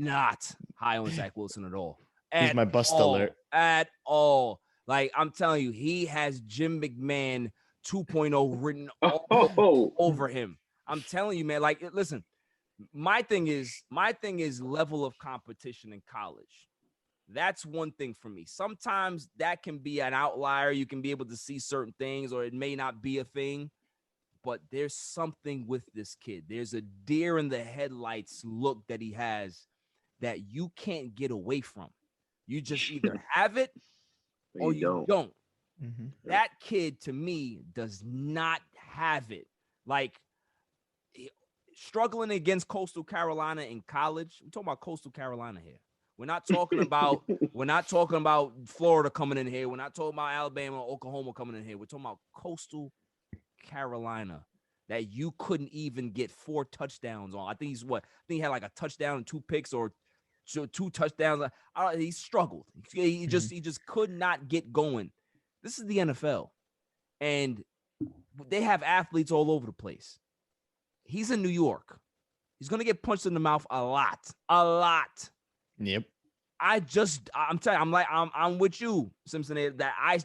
not high on Zach Wilson at all. He's my bust alert. At all. Like, I'm telling you, he has Jim McMahon 2.0 written all over him. I'm telling you, man. Like, listen, my thing is level of competition in college. That's one thing for me. Sometimes that can be an outlier. You can be able to see certain things, or it may not be a thing. But there's something with this kid. There's a deer in the headlights look that he has that you can't get away from. You just either have it or you don't. Mm-hmm. That kid, to me, does not have it. Like, struggling against Coastal Carolina in college. We're talking about Coastal Carolina here. We're not talking about Florida coming in here. We're not talking about Alabama or Oklahoma coming in here. We're talking about Coastal Carolina that you couldn't even get 4 touchdowns on. I think he had like a touchdown and 2 picks, or 2 touchdowns. He struggled. He just could not get going. This is the NFL, and they have athletes all over the place. He's in New York. He's gonna get punched in the mouth a lot. Yep. I'm telling you, I'm with you, Simpson. That I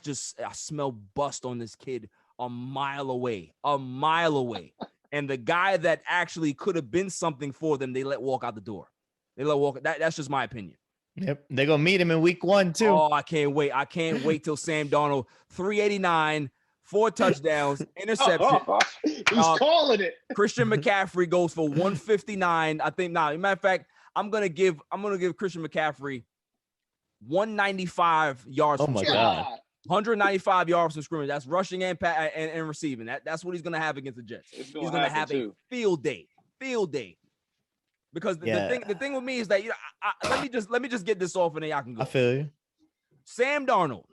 smell bust on this kid a mile away. And the guy that actually could have been something for them, they let walk out the door. That's just my opinion. Yep. They're gonna meet him in week 1 too. Oh, I can't wait till Sam Darnold, 389, 4 touchdowns, interception. He's calling it. Christian McCaffrey goes for 159. I think now, matter of fact, I'm gonna give Christian McCaffrey 195 yards. Oh my God. 195 yards from scrimmage. That's rushing and receiving. That's what he's gonna have against the Jets. He's gonna have a field day. Because the thing with me is that let me just get this off and then y'all can go. I feel you. Sam Darnold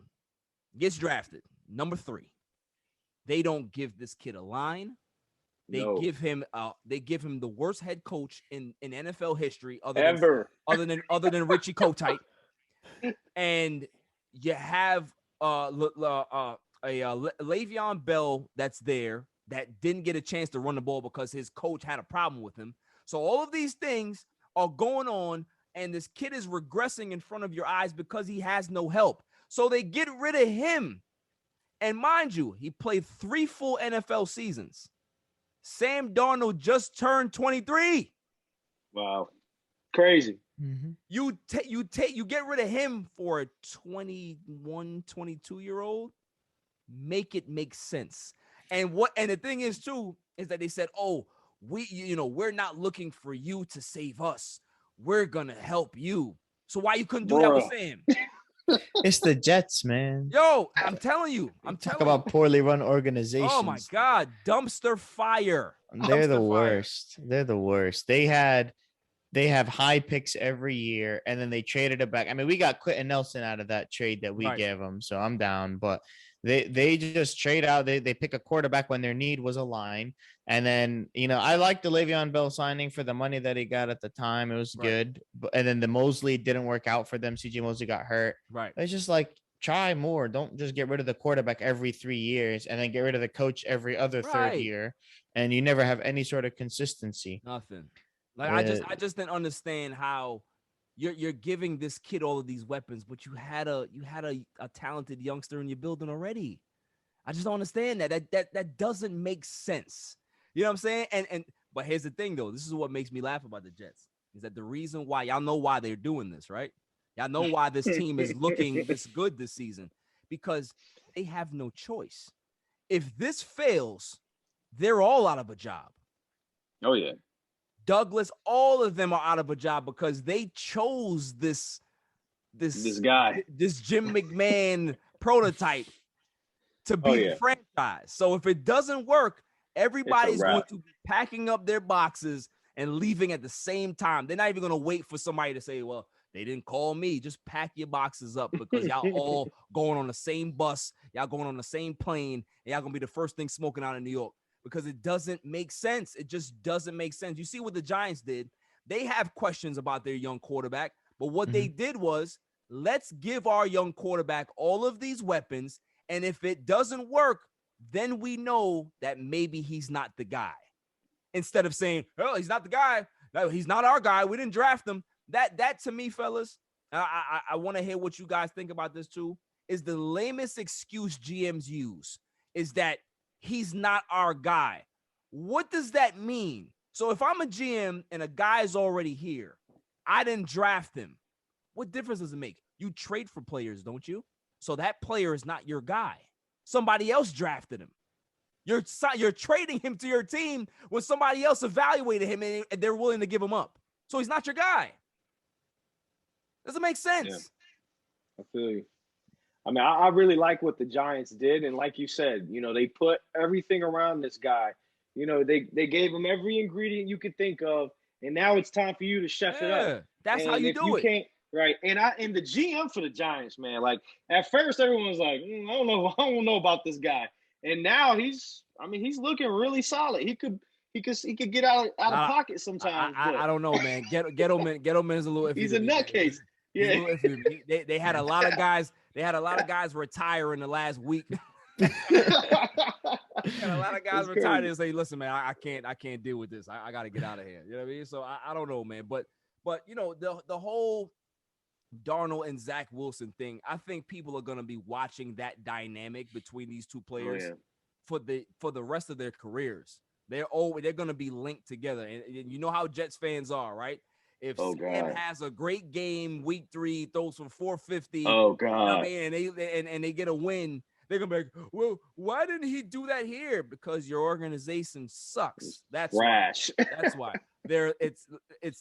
gets drafted number 3. They don't give this kid a line. They give him the worst head coach in NFL history other than Richie Kotite. And you have Le'Veon Bell that's there that didn't get a chance to run the ball because his coach had a problem with him. So all of these things are going on, and this kid is regressing in front of your eyes because he has no help. So they get rid of him. And mind you, he played 3 full NFL seasons. Sam Darnold just turned 23. Wow. Crazy. Mm-hmm. You get rid of him for a 21, 22-year-old. Make it make sense. And the thing is too is that they said, "Oh, we're not looking for you to save us. We're gonna help you." So why you couldn't do that with Sam? It's the Jets, man. Yo, I'm telling you. Talk about poorly run organizations. Oh my God, dumpster fire. They're the worst. They're the worst. They have high picks every year, and then they traded it back. I mean, we got Quentin Nelson out of that trade that we gave them, so I'm down. But they just trade out. They pick a quarterback when their need was a line. And then, I like the Le'Veon Bell signing for the money that he got at the time. It was good. And then the Mosley didn't work out for them. CJ Mosley got hurt. Right. It's just like, try more. Don't just get rid of the quarterback every 3 years and then get rid of the coach every other third Right. year, and you never have any sort of consistency. Nothing. Like Uh, I just didn't understand how you're giving this kid all of these weapons, but you had a talented youngster in your building already. I just don't understand that. That doesn't make sense. You know what I'm saying? And but here's the thing though. This is what makes me laugh about the Jets. Is that the reason why y'all know why they're doing this, right? Y'all know why this team is looking this good this season, because they have no choice. If this fails, they're all out of a job. Oh yeah. Douglas, all of them are out of a job because they chose this guy, this Jim McMahon prototype to be the franchise. So if it doesn't work, everybody's going to be packing up their boxes and leaving at the same time. They're not even going to wait for somebody to say, well, they didn't call me. Just pack your boxes up because y'all all going on the same bus. Y'all going on the same plane. And y'all going to be the first thing smoking out in New York, because it doesn't make sense. It just doesn't make sense. You see what the Giants did. They have questions about their young quarterback, but what they did was, let's give our young quarterback all of these weapons. And if it doesn't work, then we know that maybe he's not the guy. Instead of saying, oh, he's not the guy. No, he's not our guy. We didn't draft him. That to me, fellas, I want to hear what you guys think about this too, is the lamest excuse GMs use is that he's not our guy. What does that mean? So if I'm a GM and a guy's already here, I didn't draft him. What difference does it make? You trade for players, don't you? So that player is not your guy. Somebody else drafted him. You're trading him to your team when somebody else evaluated him and they're willing to give him up. So he's not your guy. Doesn't make sense. Yeah. I feel you. I mean, I really like what the Giants did. And like you said, you know, they put everything around this guy. You know, they gave him every ingredient you could think of. And now it's time for you to chef it up. That's how you do it. Can't, right. And the GM for the Giants, man, like at first everyone was like, I don't know about this guy. And now he's looking really solid. He could get out of pocket sometimes. I don't know, man. Gettleman is a little iffy. He's a nutcase. Yeah. They had a lot of guys. They had a lot of guys retire in the last week. A lot of guys retired and say, "Listen, man, I can't deal with this. I got to get out of here." You know what I mean? So I don't know, man. But you know, the whole Darnold and Zach Wilson thing, I think people are gonna be watching that dynamic between these two players for the rest of their careers. They're gonna be linked together, and you know how Jets fans are, right? If Sam has a great game, week 3, throws for 450, you know what I mean, and they get a win, they're gonna be like, well, why didn't he do that here? Because your organization sucks. That's trash. That's why. It's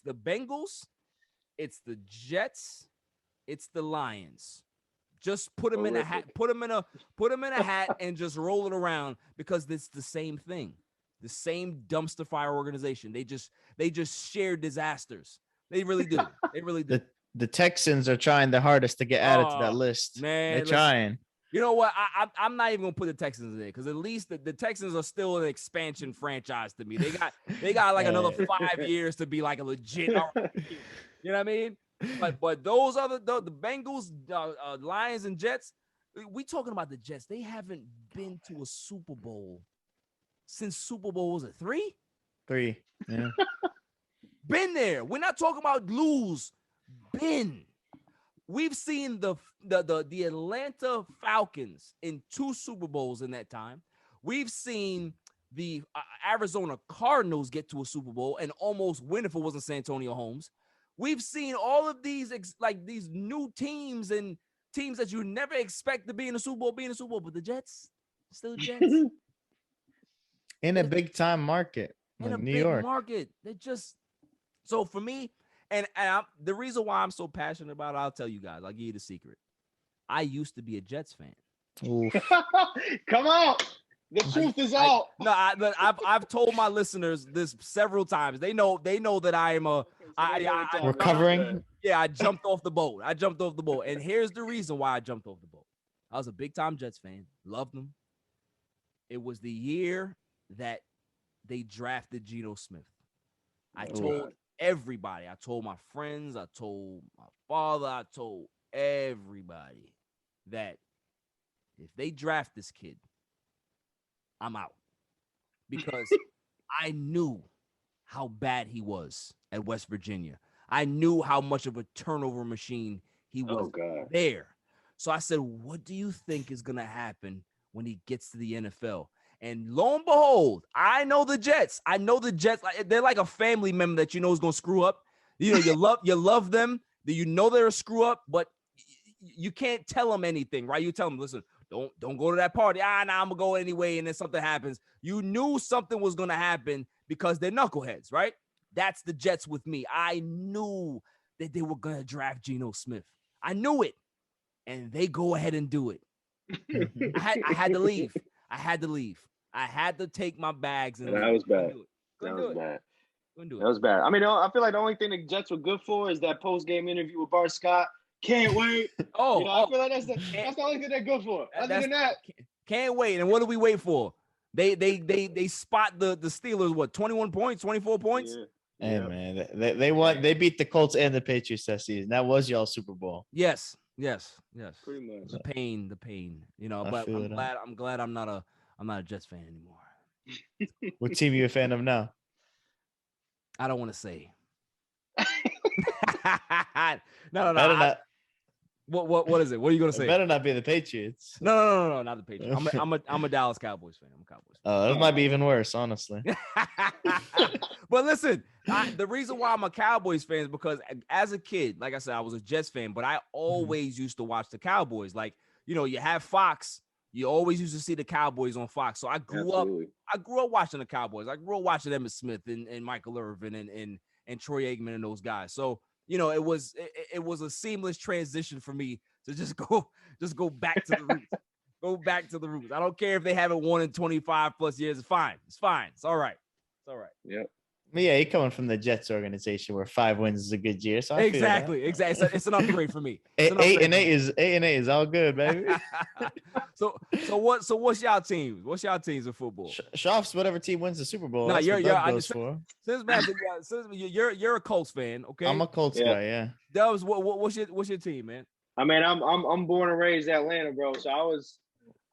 the Bengals, it's the Jets, it's the Lions. Just put them in a hat, put them in a hat, and just roll it around, because it's the same thing. The same dumpster fire organization. They just share disasters. They really do. They really do. The Texans are trying their hardest to get added to that list. Man, they're trying. You know what? I'm not even gonna put the Texans in there, because at least the Texans are still an expansion franchise to me. They got like another 5 years to be like a legit. You know what I mean? But those other the Bengals, Lions, and Jets. We talking about the Jets. They haven't been to a Super Bowl since Super Bowl, was it 3? 3. Yeah. Been there. We're not talking about lose. Been. We've seen the Atlanta Falcons in 2 Super Bowls in that time. We've seen the Arizona Cardinals get to a Super Bowl and almost win if it wasn't Santonio Holmes. We've seen all of these these new teams and teams that you never expect to be in the Super Bowl, but the Jets, still Jets. In a big time market, like New York market. They just, so for me, and the reason why I'm so passionate about it, I'll tell you guys. I'll give you the secret. I used to be a Jets fan. Come on, the truth is out. But I've told my listeners this several times. They know that I am recovering. I jumped off the boat. And here's the reason why I jumped off the boat. I was a big time Jets fan. Loved them. It was the year that they drafted Geno Smith. I told everybody. I told my friends. I told my father. I told everybody. that if they draft this kid, I'm out. Because I knew how bad he was at West Virginia. I knew how much of a turnover machine he was there. So I said, what do you think is going to happen when he gets to the NFL? And lo and behold, I know the Jets. They're like a family member that you know is going to screw up. You know, you love them. You know they're a screw up, but you can't tell them anything, right? You tell them, listen, don't go to that party. Nah, I'm going to go anyway, and then something happens. You knew something was going to happen because they're knuckleheads, right? That's the Jets with me. I knew that they were going to draft Geno Smith. I knew it. And they go ahead and do it. I had to leave. I had to take my bags. And that was bad. That was bad. I mean, I feel like the only thing the Jets were good for is that post-game interview with Bart Scott. Can't wait. I feel like that's the only thing they're good for. Other than that, can't wait. And what do we wait for? They spot the Steelers, what, 21 points, 24 points? Yeah. Hey, man, they won. They beat the Colts and the Patriots that season. That was y'all Super Bowl. Yes. Pretty much. The pain. You know, but I'm glad I'm not a Jets fan anymore. What team are you a fan of now? I don't want to say. No. Not. What is it? What are you gonna say? It better not be the Patriots. No, not the Patriots. I'm a Dallas Cowboys fan. I'm a Cowboys fan. Oh, that might be even worse, honestly. But listen, the reason why I'm a Cowboys fan is because as a kid, like I said, I was a Jets fan, but I always used to watch the Cowboys. Like, you know, you have Fox, you always used to see the Cowboys on Fox. So I grew up watching the Cowboys. I grew up watching Emmitt Smith and Michael Irvin and Troy Aikman and those guys. So, you know, it was a seamless transition for me to just go back to the roots. Go back to the roots. I don't care if they haven't won in 25 plus years. It's fine. It's all right. Yep. But yeah, you're coming from the Jets organization where 5 wins is a good year. So exactly. It's an upgrade for me. 8-8 is all good, baby. So what's y'all teams? What's y'all teams in football? Shops, whatever team wins the Super Bowl. Nah, you're a Colts fan, okay? I'm a Colts guy, yeah. Dubs, what's your team, man? I mean, I'm born and raised Atlanta, bro. So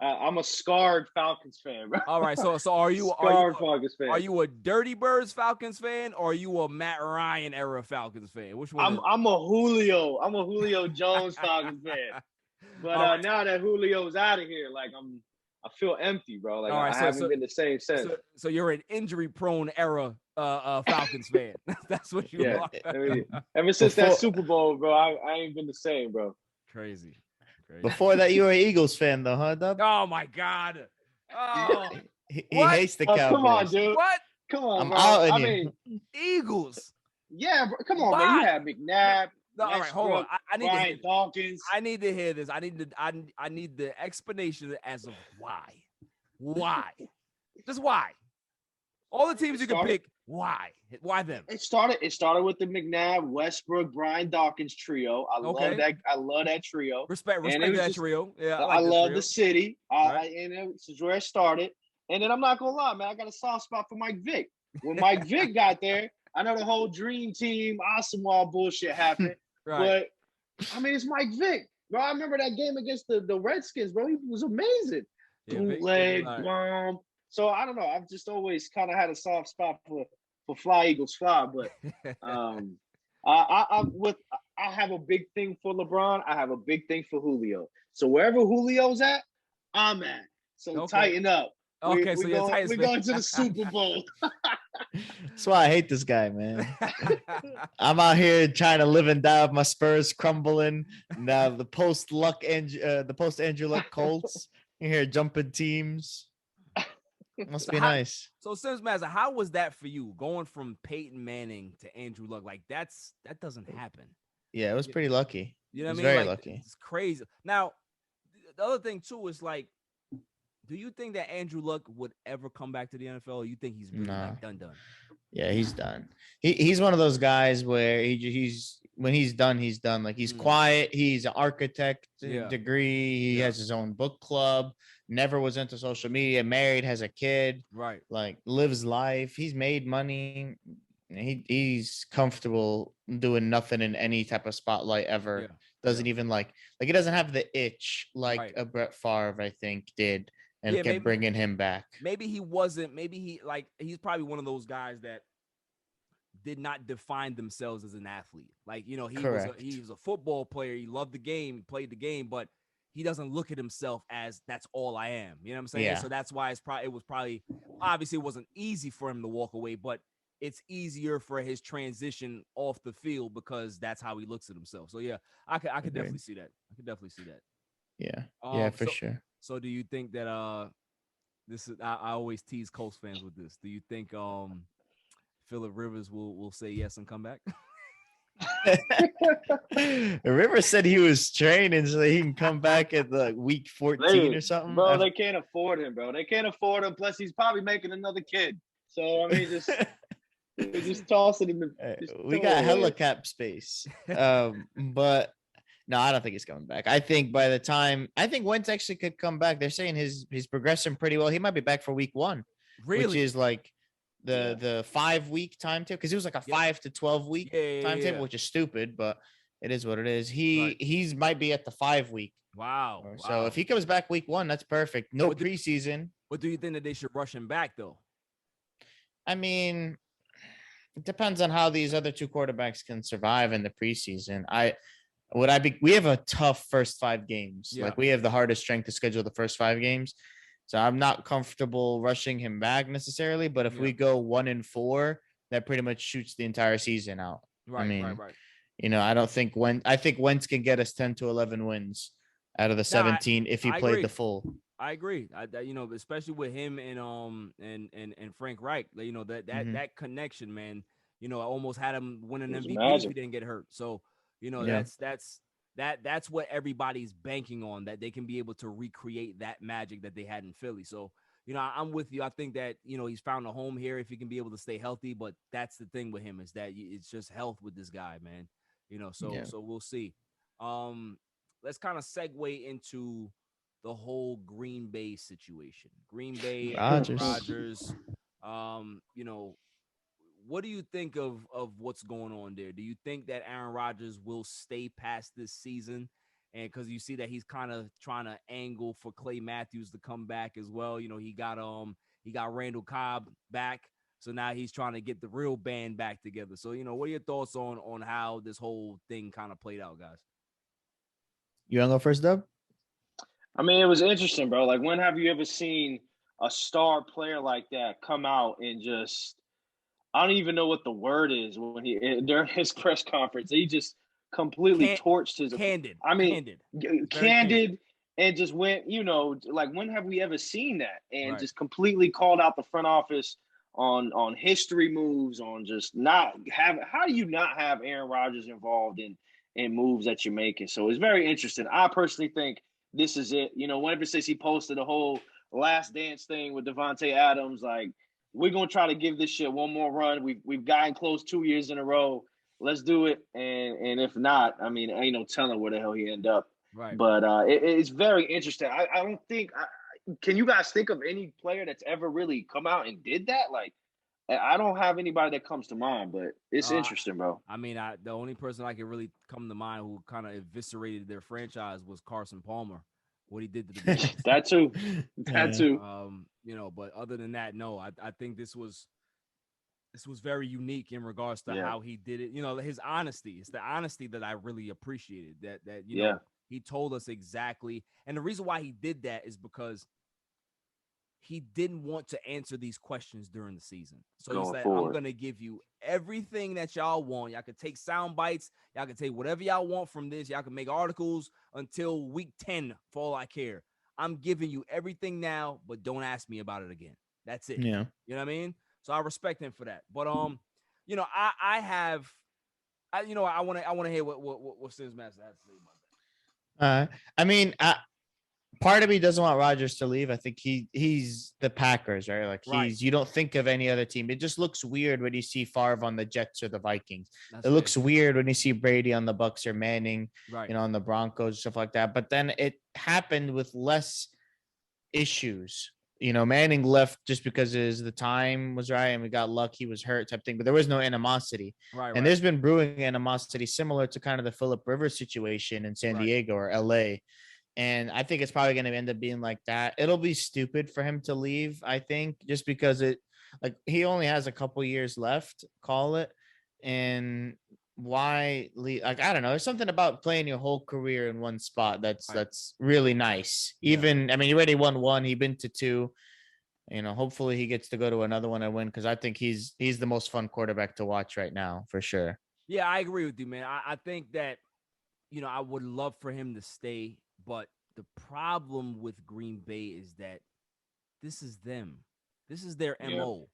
I'm a scarred Falcons fan, bro. All right, so are you Falcons fan? Are you a Dirty Birds Falcons fan or are you a Matt Ryan era Falcons fan? Which one? I'm a Julio Jones Falcons fan. But now that Julio's out of here, like I feel empty, bro. Like I haven't been the same since. So you're an injury-prone era Falcons fan. That's what you are. I mean, ever since that Super Bowl, bro, I ain't been the same, bro. Crazy. Before that, you were an Eagles fan, though, huh, Dub? Oh my God! Oh, he hates the Cowboys. Come on, dude. What? Come on, I'm bro. out I you. mean, Eagles. Yeah, bro. Come on, Why? man. You have McNabb. No, all right, hold on. I need to hear this. Dawkins. I need to hear this. I need the explanation as of why. Why? Just why? All the teams you can pick. Why? Why them? It started with the McNabb, Westbrook, Brian Dawkins trio. I love that trio. Respect that trio. Yeah, I love the city. And this is where it started. And then I'm not gonna lie, man. I got a soft spot for Mike Vick. When Mike Vick got there, I know the whole dream team, Asamoah bullshit happened. Right. But I mean, it's Mike Vick, bro. I remember that game against the Redskins, bro. He was amazing. Bootleg, bomb. So I don't know. I've just always kind of had a soft spot for Fly Eagles Fly, but I have a big thing for LeBron. I have a big thing for Julio. So wherever Julio's at, I'm at. So tighten up. Okay, we're going to the Super Bowl. That's why I hate this guy, man. I'm out here trying to live and die with my Spurs crumbling. Now the post Andrew Luck Colts. You're here jumping teams. Must be nice. So Sims Mazza, how was that for you going from Peyton Manning to Andrew Luck? Like that doesn't happen. Yeah, it was pretty lucky. You know what I mean? Very like, lucky. It's crazy. Now, the other thing too is like, do you think that Andrew Luck would ever come back to the NFL? Or you think he's really like done? Yeah, he's done. He's one of those guys where he's when he's done, he's done. Like he's quiet. He's an architect degree. He has his own book club. Never was into social media. Married, has a kid. Right. Like lives life. He's made money. He's comfortable doing nothing in any type of spotlight ever. doesn't even like he doesn't have the itch like Right. a Brett Favre, I think, did, and Yeah, kept maybe- bringing him back. Maybe he wasn't. Maybe he's probably one of those guys that did not define themselves as an athlete. Like, he Correct. was a football player. He loved the game, he played the game, but he doesn't look at himself as that's all I am. You know what I'm saying? Yeah. So that's why it was probably obviously it wasn't easy for him to walk away, but it's easier for his transition off the field because that's how he looks at himself. So yeah, I could Agreed. definitely see that. I could definitely see that. Yeah. Yeah, for so, sure. So do you think that this is I always tease Colts fans with this. Do you think Phillip Rivers will say yes and come back? Rivers said he was training so he can come back at the week 14 or something. Bro, they can't afford him, bro. They can't afford him. Plus, he's probably making another kid. So, I mean, just toss it in the. We got hella cap space. But no, I don't think he's coming back. I think by the time Wentz actually could come back, they're saying he's progressing pretty well. He might be back for week 1, Really? which is like the 5-week timetable, because it was like a 5 to 12 week timetable, which is stupid, but it is what it is. He's might be at the 5-week. Wow. So if he comes back week 1, that's perfect. No preseason. But do you think that they should rush him back though? I mean, it depends on how these other 2 quarterbacks can survive in the preseason. We have a tough first 5 games. Yeah. Like, we have the hardest strength to schedule the first 5 games. So I'm not comfortable rushing him back necessarily. But if we go 1-4, that pretty much shoots the entire season out. Right. I think Wentz can get us 10 to 11 wins out of the 17 if he played the full. I agree. Especially with him and Frank Reich, that connection, man. I almost had him win an MVP if he didn't get hurt. So, that's what everybody's banking on, that they can be able to recreate that magic that they had in Philly. So, I'm with you. I think that, he's found a home here if he can be able to stay healthy. But that's the thing with him, is that it's just health with this guy, man. So we'll see. Let's kind of segue into the whole Green Bay situation. Green Bay, Rodgers. What do you think of what's going on there? Do you think that Aaron Rodgers will stay past this season? And because you see that he's kind of trying to angle for Clay Matthews to come back as well. He got Randall Cobb back. So now he's trying to get the real band back together. So, what are your thoughts on how this whole thing kind of played out, guys? You want to go first, Dub? I mean, it was interesting, bro. Like, when have you ever seen a star player like that come out and just, I don't even know what the word is, when during his press conference, he just completely torched his candid. Candid, and just went, like, when have we ever seen that? And just completely called out the front office on history moves, on just not having. How do you not have Aaron Rodgers involved in moves that you're making? So it's very interesting. I personally think this is it. Whenever since he posted the whole last dance thing with Devontae Adams, like, we're gonna try to give this shit one more run. We've gotten close 2 years in a row. Let's do it. And if not, I mean, ain't no telling where the hell he end up. Right. But it's very interesting. I don't think. Can you guys think of any player that's ever really come out and did that? Like, I don't have anybody that comes to mind, but it's interesting, bro. I mean, the only person I can really come to mind who kind of eviscerated their franchise was Carson Palmer. What he did to the Bears. That too. But other than that, no. I think this was very unique in regards to how he did it. His honesty. It's the honesty that I really appreciated. That he told us exactly. And the reason why he did that is because he didn't want to answer these questions during the season. So he's like, I'm going to give you everything that y'all want. Y'all can take sound bites. Y'all can take whatever y'all want from this. Y'all can make articles until week 10 for all I care. I'm giving you everything now, but don't ask me about it again. That's it. Yeah. You know what I mean? So I respect him for that. But, I want to hear what Sims Master has to say about that. I mean, part of me doesn't want Rodgers to leave. I think he's the Packers, right? Like, you don't think of any other team. It just looks weird when you see Favre on the Jets or the Vikings. It looks weird when you see Brady on the Bucks or Manning, on the Broncos, stuff like that. But then it happened with less issues Manning left just because the time was right and we got lucky, he was hurt type thing, but there was no animosity. Right. And there's been brewing animosity similar to kind of the Phillip Rivers situation in San Diego or LA. And I think it's probably going to end up being like that. It'll be stupid for him to leave, I think, just because he only has a couple years left, call it. And why leave? Like, I don't know. There's something about playing your whole career in one spot that's really nice. Even, I mean, he already won one, he's been to two. Hopefully he gets to go to another one and win, because I think he's the most fun quarterback to watch right now, for sure. Yeah, I agree with you, man. I think that, I would love for him to stay, but the problem with Green Bay is that this is them. This is their MO.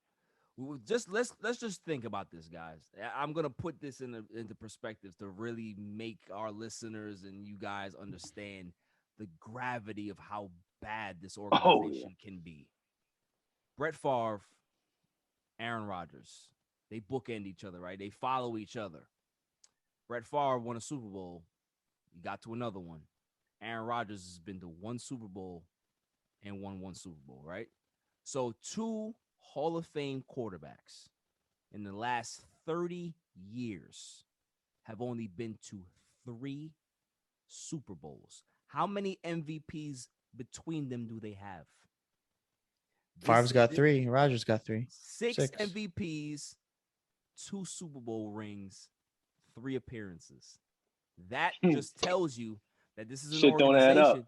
Let's just think about this, guys. I'm gonna put this into perspective to really make our listeners and you guys understand the gravity of how bad this organization can be. Brett Favre, Aaron Rodgers, they bookend each other, right? They follow each other. Brett Favre won a Super Bowl. He got to another one. Aaron Rodgers has been to one Super Bowl and won one Super Bowl, right? So 2 Hall of Fame quarterbacks in the last 30 years have only been to 3 Super Bowls. How many MVPs between them do they have? Favre's got 3. Rodgers got 3. 6 MVPs, 2 Super Bowl rings, 3 appearances. That just tells you that this is an organization.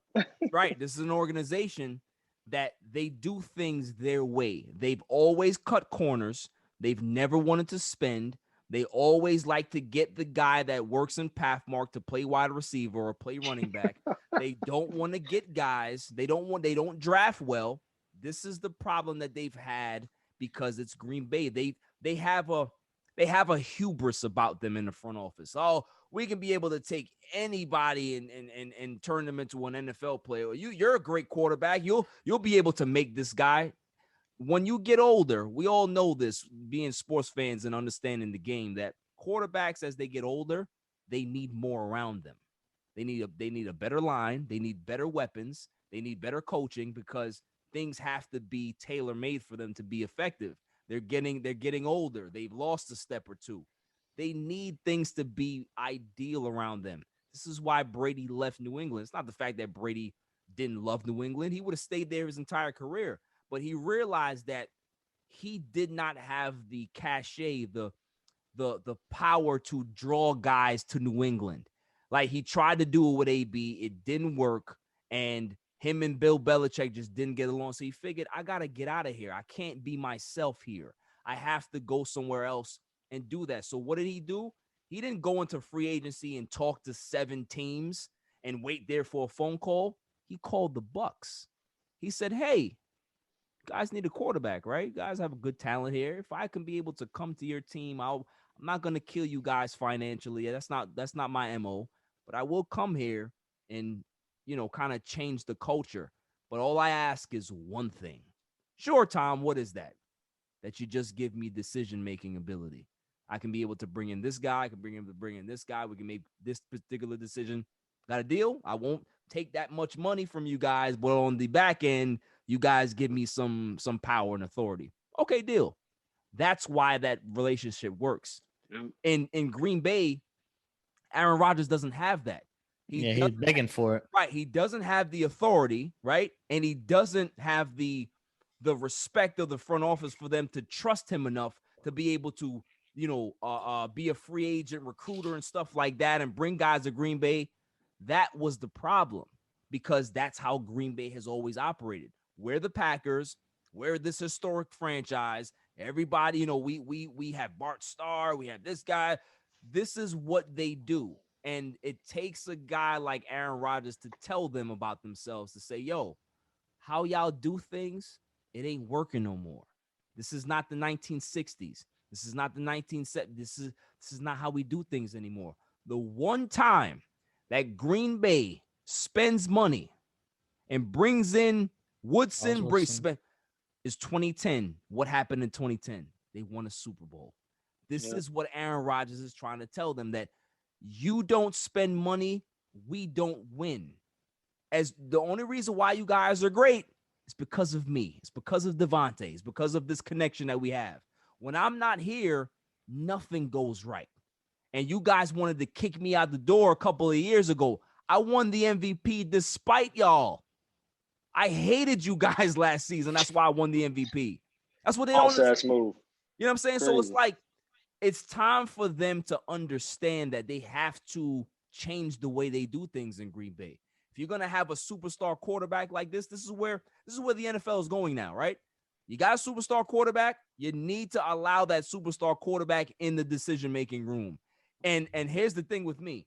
Right. This is an organization that they do things their way. They've always cut corners. They've never wanted to spend. They always like to get the guy that works in Pathmark to play wide receiver or play running back. They don't want to get guys. They don't draft well. This is the problem that they've had because it's Green Bay. They have a hubris about them in the front office. Oh, we can be able to take anybody and turn them into an NFL player. You're a great quarterback. You'll be able to make this guy. When you get older, we all know this, being sports fans and understanding the game, that quarterbacks, as they get older, they need more around them. They need a better line. They need better weapons. They need better coaching, because things have to be tailor-made for them to be effective. They're getting older. They've lost a step or two. They need things to be ideal around them. This is why Brady left New England. It's not the fact that Brady didn't love New England. He would have stayed there his entire career. But he realized that he did not have the cachet, the power to draw guys to New England. Like, he tried to do it with AB. It didn't work. And him and Bill Belichick just didn't get along. So he figured, I got to get out of here. I can't be myself here. I have to go somewhere else and do that. So what did he do? He didn't go into free agency and talk to 7 teams and wait there for a phone call. He called the Bucks. He said, hey, guys need a quarterback, right? You guys have a good talent here. If I can be able to come to your team, I'm not going to kill you guys financially. That's not my MO, but I will come here and, kind of change the culture. But all I ask is one thing. Sure, Tom, what is that? That you just give me decision-making ability. I can be able to bring in this guy. I can bring in this guy. We can make this particular decision. Got a deal? I won't take that much money from you guys, but on the back end, you guys give me some power and authority. Okay, deal. That's why that relationship works. In Green Bay, Aaron Rodgers doesn't have that. He's begging for it. Right. He doesn't have the authority, right? And he doesn't have the respect of the front office for them to trust him enough to be able to, be a free agent recruiter and stuff like that and bring guys to Green Bay. That was the problem, because that's how Green Bay has always operated. We're the Packers. We're this historic franchise. Everybody, we have Bart Starr. We have this guy. This is what they do. And it takes a guy like Aaron Rodgers to tell them about themselves, to say, yo, how y'all do things, it ain't working no more. This is not the 1960s. This is not the 1970s. This is not how we do things anymore. The one time that Green Bay spends money and brings in Woodson is 2010. What happened in 2010? They won a Super Bowl. This is what Aaron Rodgers is trying to tell them, that you don't spend money, we don't win. As the only reason why you guys are great It's because of me. It's because of Devontae. It's because of this connection that we have. When I'm not here, nothing goes right. And you guys wanted to kick me out the door a couple of years ago. I won the MVP despite y'all. I hated you guys last season. That's why I won the MVP. That's what they don't understand. Move. You know what I'm saying? Crazy. So it's like, it's time for them to understand that they have to change the way they do things in Green Bay. If you're gonna have a superstar quarterback like this, this is where the NFL is going now, right? You got a superstar quarterback, you need to allow that superstar quarterback in the decision-making room. And here's the thing with me.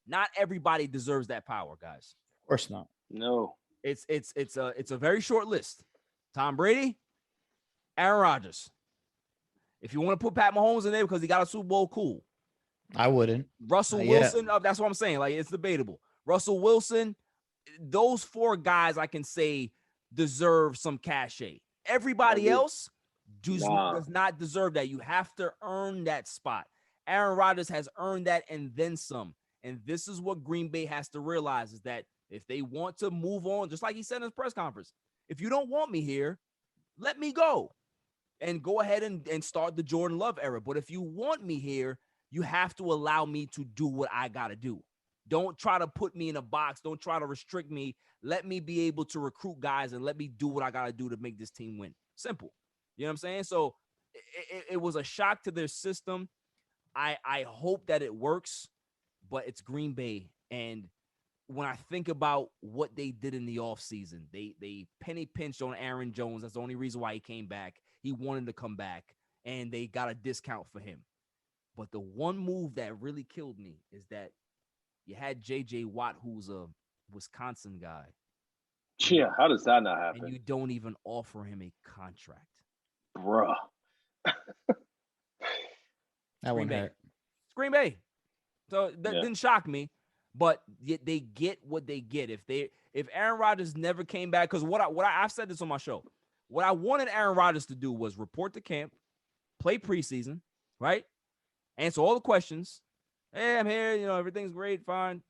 Not everybody deserves that power, guys. Of course not. No. It's a very short list. Tom Brady, Aaron Rodgers. If you want to put Pat Mahomes in there because he got a Super Bowl, cool. I wouldn't. Russell Wilson, that's what I'm saying. Like, it's debatable. Russell Wilson, those 4 guys I can say deserve some cachet. Everybody else does not deserve that. You have to earn that spot. Aaron Rodgers has earned that and then some. And this is what Green Bay has to realize, is that if they want to move on, just like he said in his press conference, if you don't want me here, let me go and go ahead and start the Jordan Love era. But if you want me here, you have to allow me to do what I got to do. Don't try to put me in a box. Don't try to restrict me. Let me be able to recruit guys and let me do what I got to do to make this team win. Simple. You know what I'm saying? So it was a shock to their system. I hope that it works, but it's Green Bay. And when I think about what they did in the offseason, they penny pinched on Aaron Jones. That's the only reason why he came back. He wanted to come back, and they got a discount for him. But the one move that really killed me is that you had J.J. Watt, who's a Wisconsin guy. Yeah, how does that not happen? And you don't even offer him a contract. Bruh. That Green wouldn't Bay. hurt. It's Green Bay. So that didn't shock me, but they get what they get. If Aaron Rodgers never came back, because I've said this on my show, what I wanted Aaron Rodgers to do was report to camp, play preseason, right? Answer all the questions. Hey, I'm here. You know, everything's great, fine.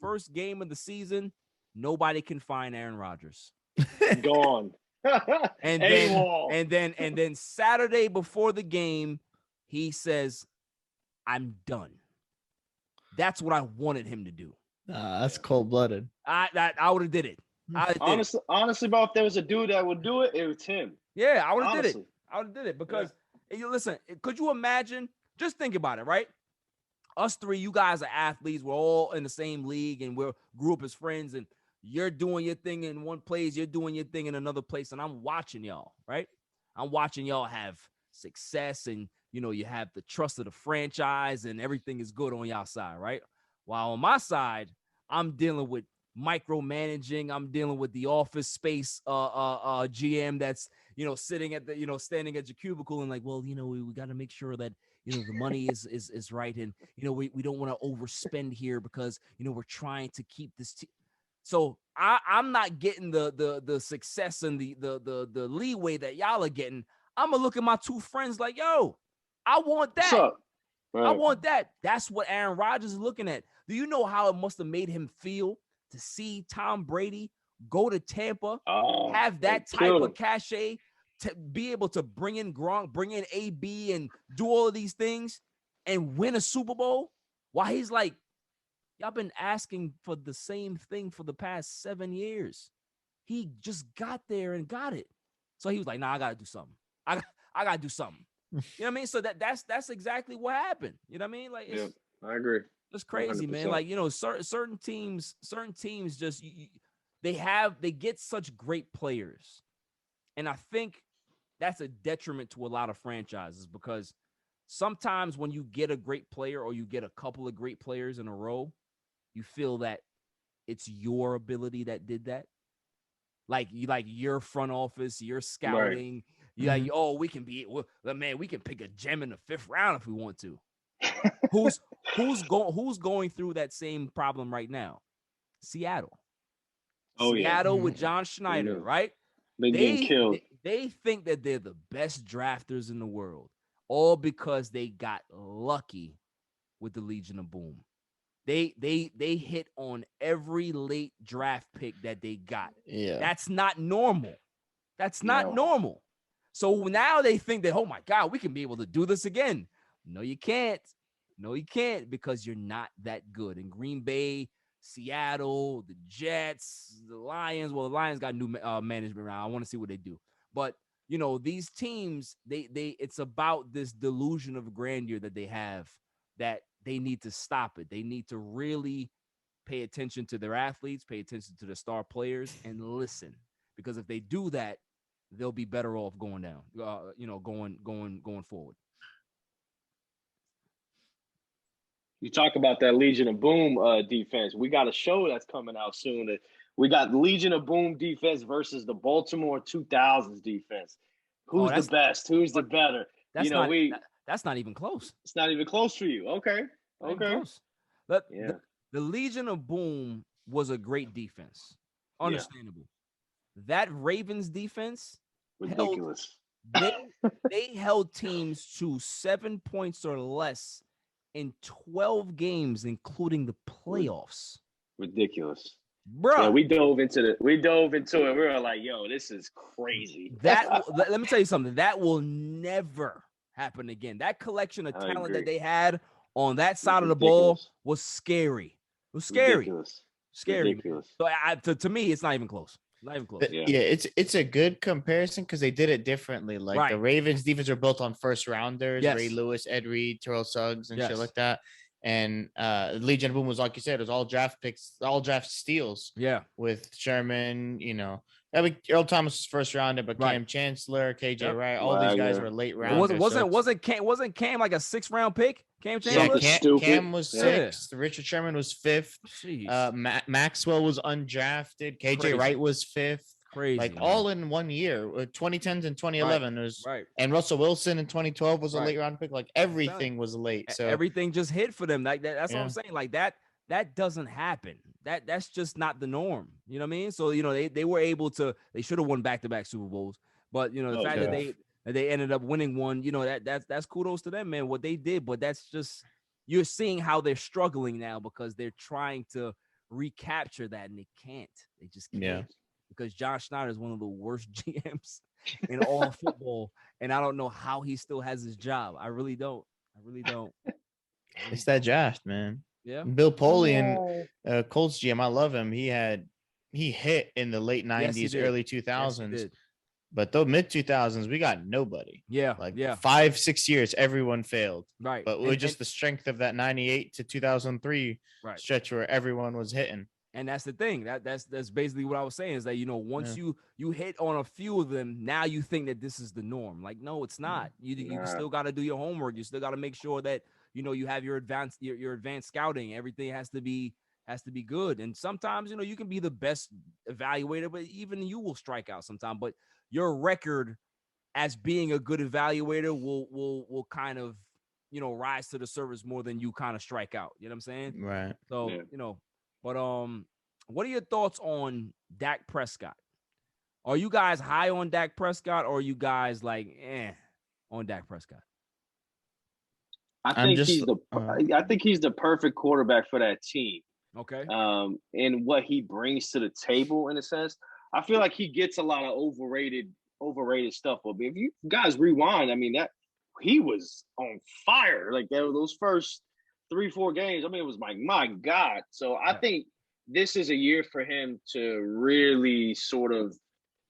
First game of the season, nobody can find Aaron Rodgers. Gone. And then Saturday before the game, he says, "I'm done." That's what I wanted him to do. That's cold-blooded. I would have did it. Honestly, bro, if there was a dude that would do it, it was him. Yeah, I would have did it. I would have did it because you listen. Could you imagine? Just think about it, right? Us 3, you guys are athletes. We're all in the same league, and we grew up as friends. And you're doing your thing in one place, you're doing your thing in another place, and I'm watching y'all, right? I'm watching y'all have success, and you have the trust of the franchise, and everything is good on y'all side, right? While on my side, I'm dealing with micromanaging. I'm dealing with the office space GM that's sitting at the standing at your cubicle and like, well, we got to make sure that the money is right, and we don't want to overspend here because we're trying to keep this so I'm not getting the success and the leeway that y'all are getting. I'm gonna look at my 2 friends like, yo, I want that. What's up? Right. I want that. That's what Aaron Rodgers is looking at. Do you know how it must have made him feel to see Tom Brady go to Tampa, have that type of cachet, to be able to bring in Gronk, bring in AB, and do all of these things and win a Super Bowl? While he's like, y'all been asking for the same thing for the past 7 years. He just got there and got it. So he was like, nah, I gotta do something. I gotta do something. You know what I mean? So that's exactly what happened. You know what I mean? Like, I agree. It's crazy, 100%. Man. Like, certain teams just they get such great players, and I think that's a detriment to a lot of franchises because sometimes when you get a great player or you get a couple of great players in a row, you feel that it's your ability that did that. Like your front office, your scouting. Right. You're like, oh, we can pick a gem in the 5th round if we want to. Who's going through that same problem right now? Seattle. Seattle with John Schneider, right? They think that they're the best drafters in the world, all because they got lucky with the Legion of Boom. they hit on every late draft pick that they got. Yeah. That's not normal. That's not normal. So now they think that, oh my God, we can be able to do this again. No, you can't. No, you can't, because you're not that good. In Green Bay, Seattle, the Jets, the Lions. Well, the Lions got new management around. I want to see what they do. But you know, these teams, it's about this delusion of grandeur that they have, that they need to stop it. They need to really pay attention to their athletes, pay attention to the star players, and listen. Because if they do that, they'll be better off going down. Going forward. You talk about that Legion of Boom defense. We got a show that's coming out soon. We got Legion of Boom defense versus the Baltimore 2000s defense. Who's the best? Who's the better? That's not even close. It's not even close for you. Okay. But the Legion of Boom was a great defense. Understandable. That Ravens defense, ridiculous. They held teams to 7 points or less in 12 games, including the playoffs. Ridiculous. Bro, yeah, we dove into it. We were like, yo, this is crazy. Let me tell you something. That will never happen again. That collection of talent that they had on that side of the ball was scary. It was scary. Ridiculous. Scary. Ridiculous. So to me, it's not even close. Not even close. Yeah, it's a good comparison because they did it differently. Like the Ravens defense are built on first rounders, Ray Lewis, Ed Reed, Terrell Suggs, and shit like that. And Legion of Boom was, like you said, it was all draft picks, all draft steals. Yeah. With Sherman, Earl Thomas was first rounder, but Cam Chancellor, KJ Wright, all these guys were late rounders. Wasn't Cam like a 6th round pick? Cam Chancellor? Yeah, Cam was 6th. Richard Sherman was 5th. Maxwell was undrafted. KJ Wright was 5th. Crazy. Like all in 1 year. 2010s and 2011 was and Russell Wilson in 2012 was a late round pick. Like everything was late. So everything just hit for them. Like that's what I'm saying. Like that doesn't happen. That's just not the norm. You know what I mean? So they were able to. They should have won back-to-back Super Bowls, but the fact that they ended up winning one, that's kudos to them, man. What they did, but that's just you're seeing how they're struggling now because they're trying to recapture that and they can't. They just can't. Yeah. Because John Schneider is one of the worst GMs in all football, and I don't know how he still has his job. I really don't. It's that draft, man. Yeah. Bill Polian, Colts GM, I love him. He hit in the late 90s, early 2000s. But the mid 2000s, we got nobody. Yeah. 5-6 years, everyone failed. Right. But with just the strength of that 98 to 2003 stretch where everyone was hitting. And that's the thing. That's basically what I was saying is that, once you hit on a few of them, now you think that this is the norm. Like, no, it's not. You still got to do your homework. You still got to make sure that, you have your advanced scouting. Everything has to be good. And sometimes, you can be the best evaluator, but even you will strike out sometimes. But your record as being a good evaluator will kind of, rise to the surface more than you kind of strike out. You know what I'm saying? Right. So, but what are your thoughts on Dak Prescott? Are you guys high on Dak Prescott, or are you guys like on Dak Prescott? I think he's the perfect quarterback for that team. Okay. And what he brings to the table, in a sense, I feel like he gets a lot of overrated stuff. But if you guys rewind, I mean, that he was on fire. Like those first 3-4 games. I mean, it was like, my God. So I think this is a year for him to really sort of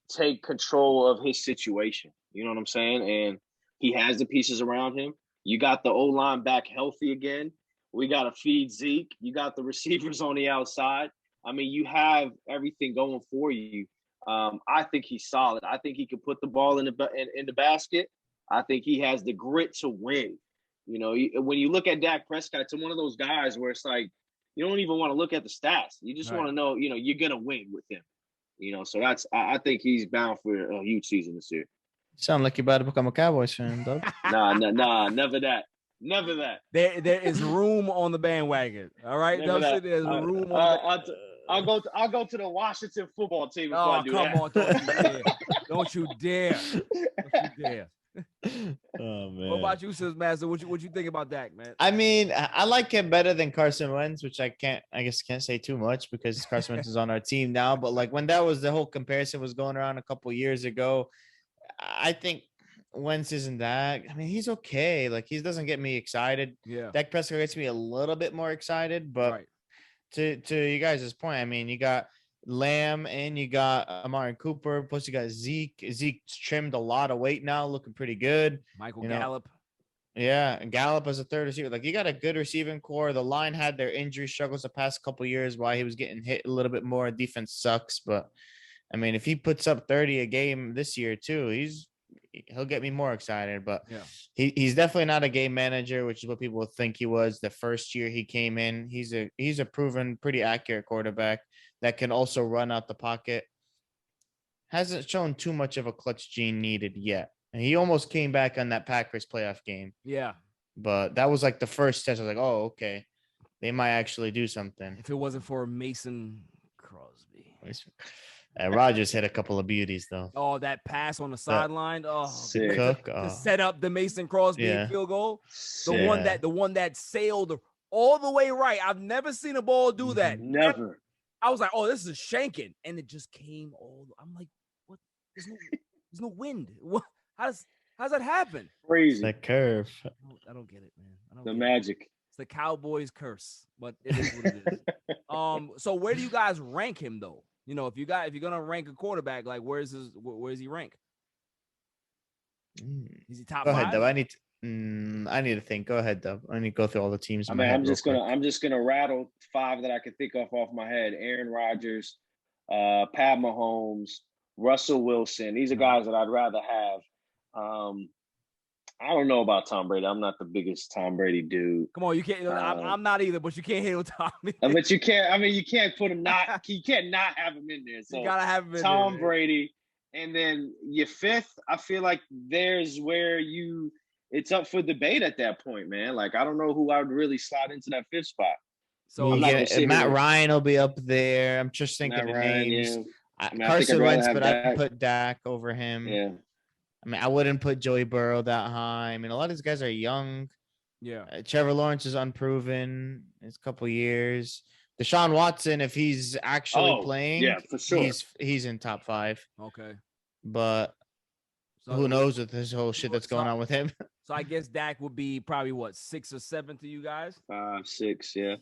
take control of his situation. You know what I'm saying? And he has the pieces around him. You got the O-line back healthy again. We got to feed Zeke. You got the receivers on the outside. I mean, you have everything going for you. I think he's solid. I think he can put the ball in the basket. I think he has the grit to win. When you look at Dak Prescott, it's one of those guys where it's like you don't even want to look at the stats. You just want to know, you're gonna win with him. So I think he's bound for a huge season this year. Sound like you're about to become a Cowboys fan, dog. Nah, never that. Never that. There is room on the bandwagon. All right, there's room on. I'll go to the Washington football team. Before I do come that. on, don't you dare! Don't you dare! Oh man. What about you, Sis Master? What you think about Dak, man? I mean, I like him better than Carson Wentz, which I guess can't say too much because Carson Wentz is on our team now. But like when that was the whole comparison was going around a couple years ago, I think Wentz isn't that. I mean, he's okay. Like he doesn't get me excited. Yeah. Dak Prescott gets me a little bit more excited. But Right. to you guys' point, I mean, you got Lamb and you got Amari Cooper, plus you got Zeke. Zeke's trimmed a lot of weight now, looking pretty good. Michael You know, Gallup. Yeah, and Gallup as a third receiver. Like you got a good receiving core. The line had their injury struggles the past couple years while he was getting hit a little bit more. Defense sucks, but I mean, if he puts up 30 a game this year too, he'll get me more excited. But Yeah. he's definitely not a game manager, which is what people think he was the first year he came in. He's a proven pretty accurate quarterback that can also run out the pocket. Hasn't shown too much of a clutch gene needed yet. And he almost came back on that Packers playoff game. Yeah. But that was like the first test. I was like, oh, okay. They might actually do something. If it wasn't for Mason Crosby. Rodgers hit a couple of beauties, though. Oh, that pass on the sideline. Oh, Sick. Cook. to Oh. set up the Mason Crosby Yeah. field goal. The Yeah. one that sailed all the way right. I've never seen a ball do that. Never. I was like, oh, this is shanking. And it just came all. I'm like, what? There's no wind. What? How's that happen? Crazy. That curve. I don't get it, man. I don't The get it. magic. It's the Cowboys curse, but it is what it is. So where do you guys rank him though? You know, if you're gonna rank a quarterback, like where's he rank? Is he top Go 5? ahead, Dub. I need to think. Go ahead, Dub. I need to go through all the teams. I in my mean, head I'm real just quick. gonna rattle 5 that I can think of off my head. Aaron Rodgers, Pat Mahomes, Russell Wilson. These are guys that I'd rather have. I don't know about Tom Brady. I'm not the biggest Tom Brady dude. Come on, you can't. I'm not either, but you can't hate on Tommy. But you can't. I mean, you can't put him not. You can't not have him in there. So You gotta have him in Tom there, Brady, and then your 5th. I feel like there's where it's up for debate at that point, man. Like I don't know who I would really slide into that 5th spot. So I'm not gonna sit Matt here- Ryan will be up there. I'm just thinking Matt of Ryan, names. yeah. I mean, I think Carson I'd rather Wentz, have but I Dak. put Dak over him. Yeah. I mean, I wouldn't put Joey Burrow that high. I mean, a lot of these guys are young. yeah, Trevor Lawrence is unproven. It's a couple years. Deshaun Watson, if he's actually playing, yeah, for sure. he's in top 5. okay. But So, who knows with this whole shit that's going on with him? So I guess Dak would be probably what 6 or 7 to you guys. 5, 6, yeah.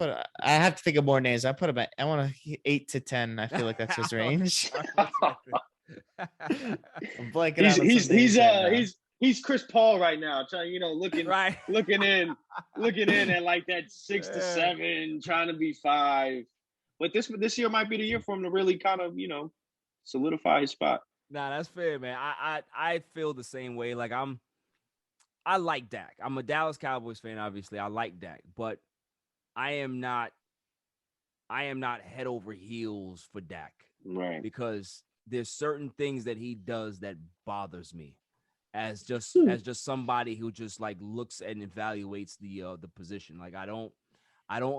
I have to think of more names. I want 8 to 10. I feel like that's his range. I'm blanking out on some names right now. He's Chris Paul right now, trying, looking Right. looking in at like that 6 to 7, trying to be 5. But this year might be the year for him to really kind of, solidify his spot. Nah, that's fair, man. I feel the same way. Like I like Dak. I'm a Dallas Cowboys fan, obviously. I like Dak, but I am not head over heels for Dak Right. because there's certain things that he does that bothers me as just somebody who just like looks and evaluates the position. Like I don't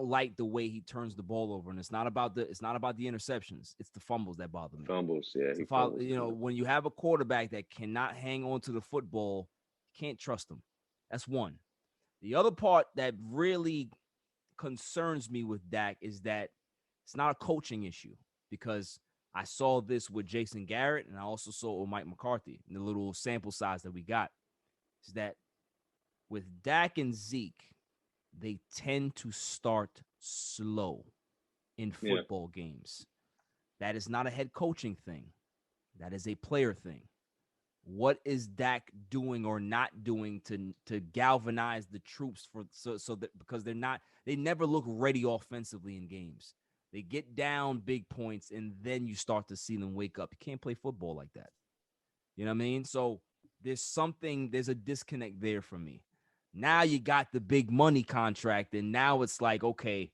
like the way he turns the ball over, and it's not about the interceptions. It's the fumbles that bother me. Fumbles, yeah. When you have a quarterback that cannot hang on to the football, you can't trust him. That's one. The other part that really concerns me with Dak is that it's not a coaching issue, because I saw this with Jason Garrett and I also saw it with Mike McCarthy in the little sample size that we got. Is that with Dak and Zeke, they tend to start slow in football games. That is not a head coaching thing. That is a player thing. What is Dak doing or not doing to galvanize the troops so that, because they never look ready offensively in games. They get down big points and then you start to see them wake up. You can't play football like that. You know what I mean? So there's a disconnect there for me. Now you got the big money contract, and now it's like, okay,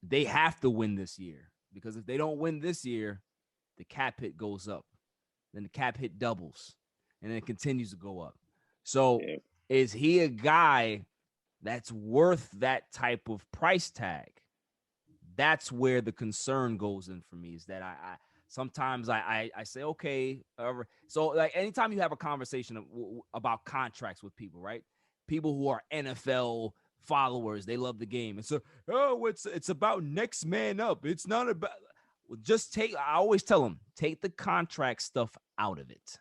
they have to win this year, because if they don't win this year, the cap hit goes up. Then the cap hit doubles, and then it continues to go up. So is he a guy that's worth that type of price tag? That's where the concern goes in for me, is that sometimes I say, okay. So like anytime you have a conversation about contracts with people, right? People who are NFL followers, they love the game. And so, it's about next man up. It's not about I always tell them, take the contract stuff out of it.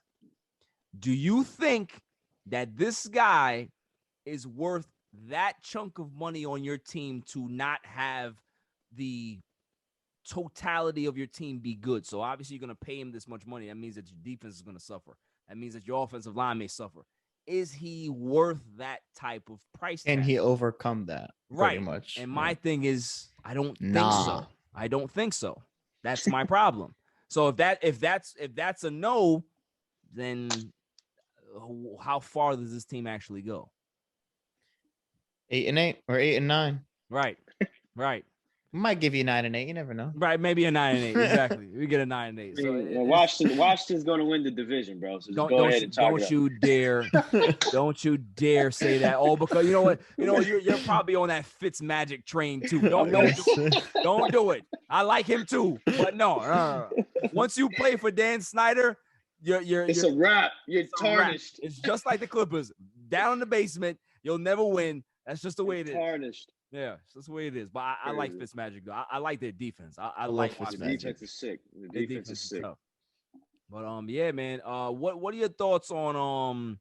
Do you think that this guy is worth that chunk of money on your team to not have the totality of your team be good? So obviously you're going to pay him this much money. That means that your defense is going to suffer. That means that your offensive line may suffer. Is he worth that type of price tag? Can he overcome that? Right. Pretty much. And my thing is, I don't think Nah. so. I don't think so. That's my problem. So if that's a no, then how far does this team actually go? 8-8 or 8-9. Right. We might give you 9-8. You never know. Right, maybe a 9-8. Exactly. We get a 9-8. So Washington's going to win the division, bro. So just go ahead and talk. Don't you dare say that. Oh, because you know what? You're probably on that Fitzmagic train too. Don't do it. I like him too, but no. Once you play for Dan Snyder, it's a wrap. You're tarnished. It's just like the Clippers, down in the basement. You'll never win. That's just the way it is. Tarnished. Yeah, that's the way it is. But I like Fitzmagic though. I like their defense. I like the defense is sick. The defense is sick. Tough. But yeah, man. What are your thoughts on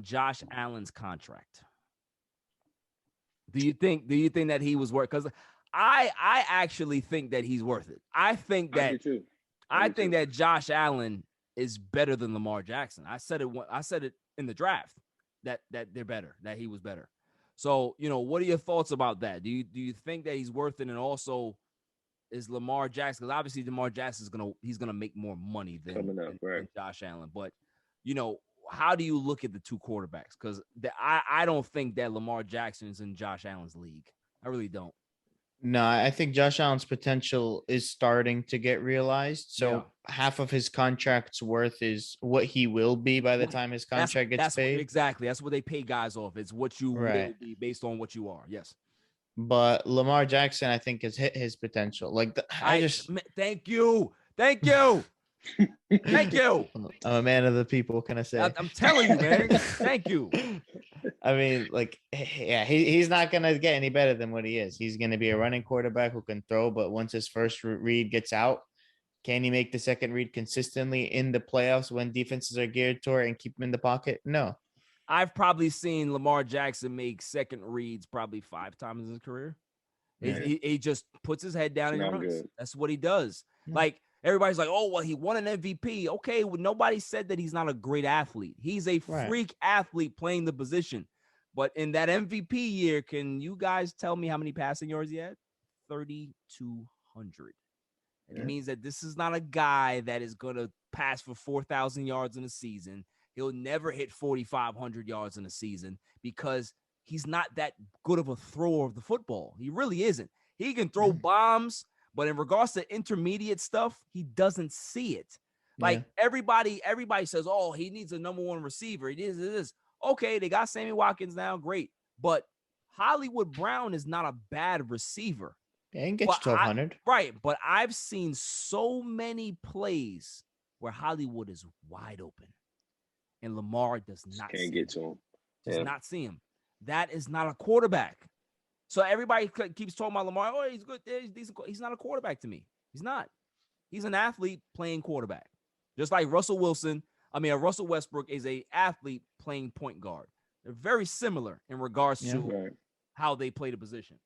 Josh Allen's contract? Do you think that he was worth? Because I actually think that he's worth it. I think that Josh Allen is better than Lamar Jackson. I said it in the draft that they're better, that he was better. So, what are your thoughts about that? Do you think that he's worth it? And also, is Lamar Jackson, because obviously Lamar Jackson he's gonna make more money than Josh Allen. But how do you look at the two quarterbacks? Because I don't think that Lamar Jackson is in Josh Allen's league. I really don't. No, I think Josh Allen's potential is starting to get realized. So half of his contract's worth is what he will be by the time his contract gets paid. Exactly. That's what they pay guys off. It's what you will be based on what you are. Yes. But Lamar Jackson, I think, has hit his potential. Thank you. Thank you. I'm a man of the people. What can I say? I'm telling you, man. Thank you. I mean, he's not going to get any better than what he is. He's going to be a running quarterback who can throw, but once his first read gets out, can he make the second read consistently in the playoffs when defenses are geared toward and keep him in the pocket? No. I've probably seen Lamar Jackson make second reads probably 5 times in his career. He just puts his head down and runs. That's what he does. Yeah. Like, everybody's like, oh, well, he won an MVP. Okay, well, nobody said that he's not a great athlete. He's a freak athlete playing the position. But in that MVP year, can you guys tell me how many passing yards he had? 3,200. It means that this is not a guy that is going to pass for 4,000 yards in a season. He'll never hit 4,500 yards in a season because he's not that good of a thrower of the football. He really isn't. He can throw bombs, but in regards to intermediate stuff, he doesn't see it. Like everybody says, oh, he needs a number one receiver. It is. Okay, they got Sammy Watkins now. Great. But Hollywood Brown is not a bad receiver. Yeah, he can get you 1,200. Right. But I've seen so many plays where Hollywood is wide open and Lamar does not can't get to him. Does not see him. That is not a quarterback. So everybody keeps talking about Lamar. Oh, he's good. He's decent. He's not a quarterback to me. He's not. He's an athlete playing quarterback. Just like Russell Westbrook is an athlete playing point guard. They're very similar in regards to how they play the position.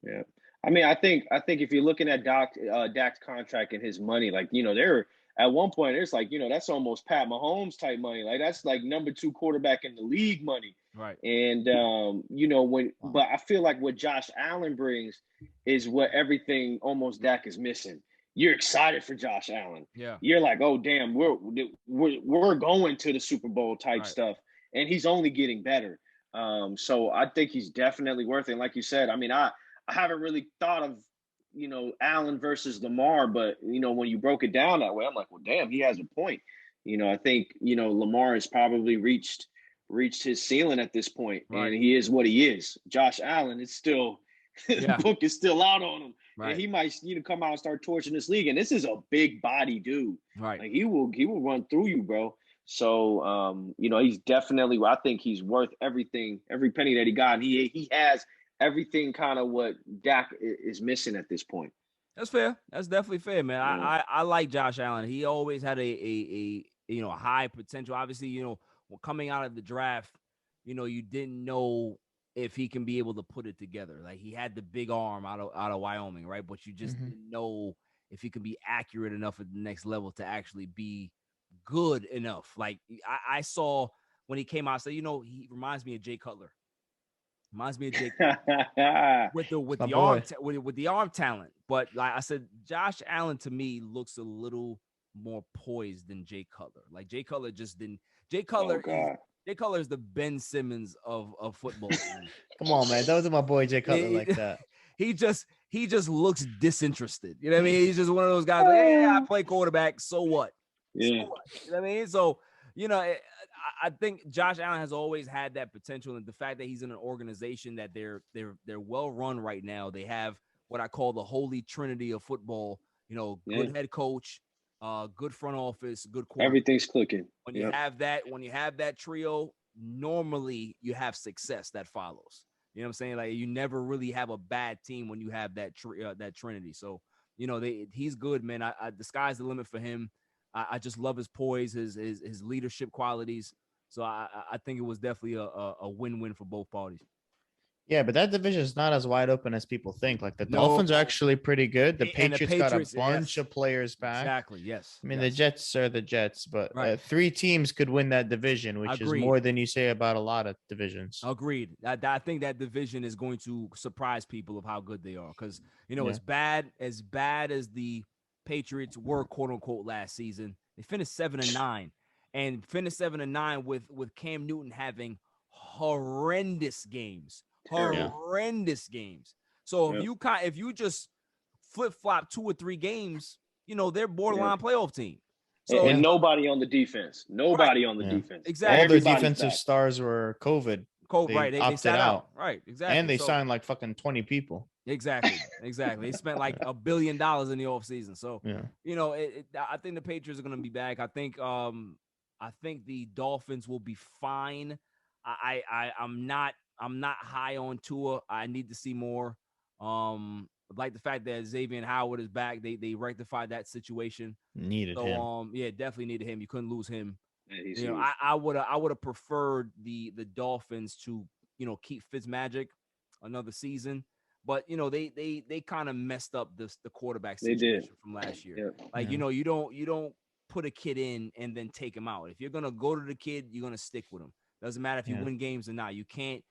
Yeah. I mean, I think if you're looking at Dak's contract and his money, they're at one point, it's that's almost Pat Mahomes type money. Like, that's like number 2 quarterback in the league money. Right. And, but I feel like what Josh Allen brings is what everything almost Dak is missing. You're excited for Josh Allen. Yeah. You're like, oh, damn, we're going to the Super Bowl type stuff. And he's only getting better. So I think he's definitely worth it. And like you said, I mean, I haven't really thought of, Allen versus Lamar, but, when you broke it down that way, I'm like, well, damn, he has a point. I think, Lamar has probably reached his ceiling at this point, and he is what he is. Josh Allen is still His Yeah. book is still out on him. Right. And he might, come out and start torching this league. And this is a big body dude. Right. Like he will run through you, bro. So, he's definitely, I think he's worth everything, every penny that he got. And he has everything kind of what Dak is missing at this point. That's fair. That's definitely fair, man. Yeah. I like Josh Allen. He always had a high potential. Obviously, coming out of the draft, you didn't know if he can be able to put it together. Like he had the big arm out of Wyoming, right? But you just didn't know if he could be accurate enough at the next level to actually be good enough. Like I saw when he came out, I said, he reminds me of Jay Cutler. Reminds me of Jake with the arm talent. But like I said, Josh Allen to me looks a little more poised than Jay Cutler. Like Jay Cutler just didn't. Jay Cutler is the Ben Simmons of football. Come on, man. That was my boy Jay Cutler like that. He just looks disinterested. You know what I mean? He's just one of those guys like, hey, I play quarterback. So what? Yeah. So what? You know what I mean? So, I think Josh Allen has always had that potential, and the fact that he's in an organization that they're well run right now. They have what I call the holy trinity of football. Good head coach, good front office, good quarterback. Everything's clicking. When you have that trio, normally you have success that follows. You know what I'm saying? Like you never really have a bad team when you have that trinity. So he's good, man. The sky's the limit for him. I just love his poise, his leadership qualities. So I think it was definitely a win-win for both parties. Yeah, but that division is not as wide open as people think. Like the Dolphins are actually pretty good. The Patriots got a bunch of players back. Exactly. Yes. I mean, the Jets are the Jets, but Right. 3 teams could win that division, which is more than you say about a lot of divisions. Agreed. I think that division is going to surprise people of how good they are. Because, as bad as the Patriots were, quote unquote, last season, they finished 7-9 and finished 7-9 with Cam Newton having horrendous games. Games. So if you just flip-flop 2 or 3 games, they're borderline playoff team. So and nobody on the defense. Nobody on the defense. Exactly. All their defensive stars were COVID. They sat out. Right. Exactly. And they signed like fucking 20 people. Exactly. They spent like $1 billion in the offseason. So I think the Patriots are going to be back. I think the Dolphins will be fine. I'm not high on Tua. I need to see more. Like the fact that Xavier Howard is back. They rectified that situation. Needed him. Definitely needed him. You couldn't lose him. Yeah, I would have preferred the Dolphins to keep Fitzmagic another season, but they kind of messed up the quarterback situation from last year. Yeah. You don't put a kid in and then take him out. If you're gonna go to the kid, you're gonna stick with him. Doesn't matter if you win games or not. You can't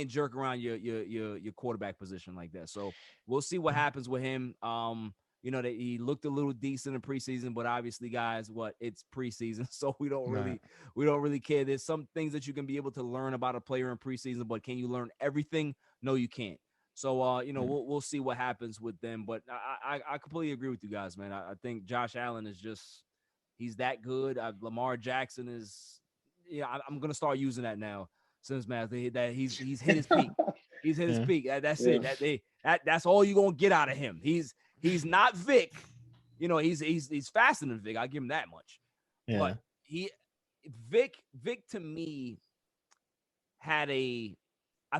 jerk around your quarterback position like that. So we'll see what happens with him. That he looked a little decent in preseason, but obviously, guys, it's preseason, so we don't really care. There's some things that you can be able to learn about a player in preseason, but can you learn everything? No, you can't. So we'll see what happens with them. But I completely agree with you guys, man. I think Josh Allen is he's that good. Lamar Jackson is. I'm gonna start using that now. Since man, that he's hit his peak. He's hit his peak. That's it. That's all you're gonna get out of him. He's not Vic. He's faster than Vic. I'll give him that much. Yeah. But Vic to me I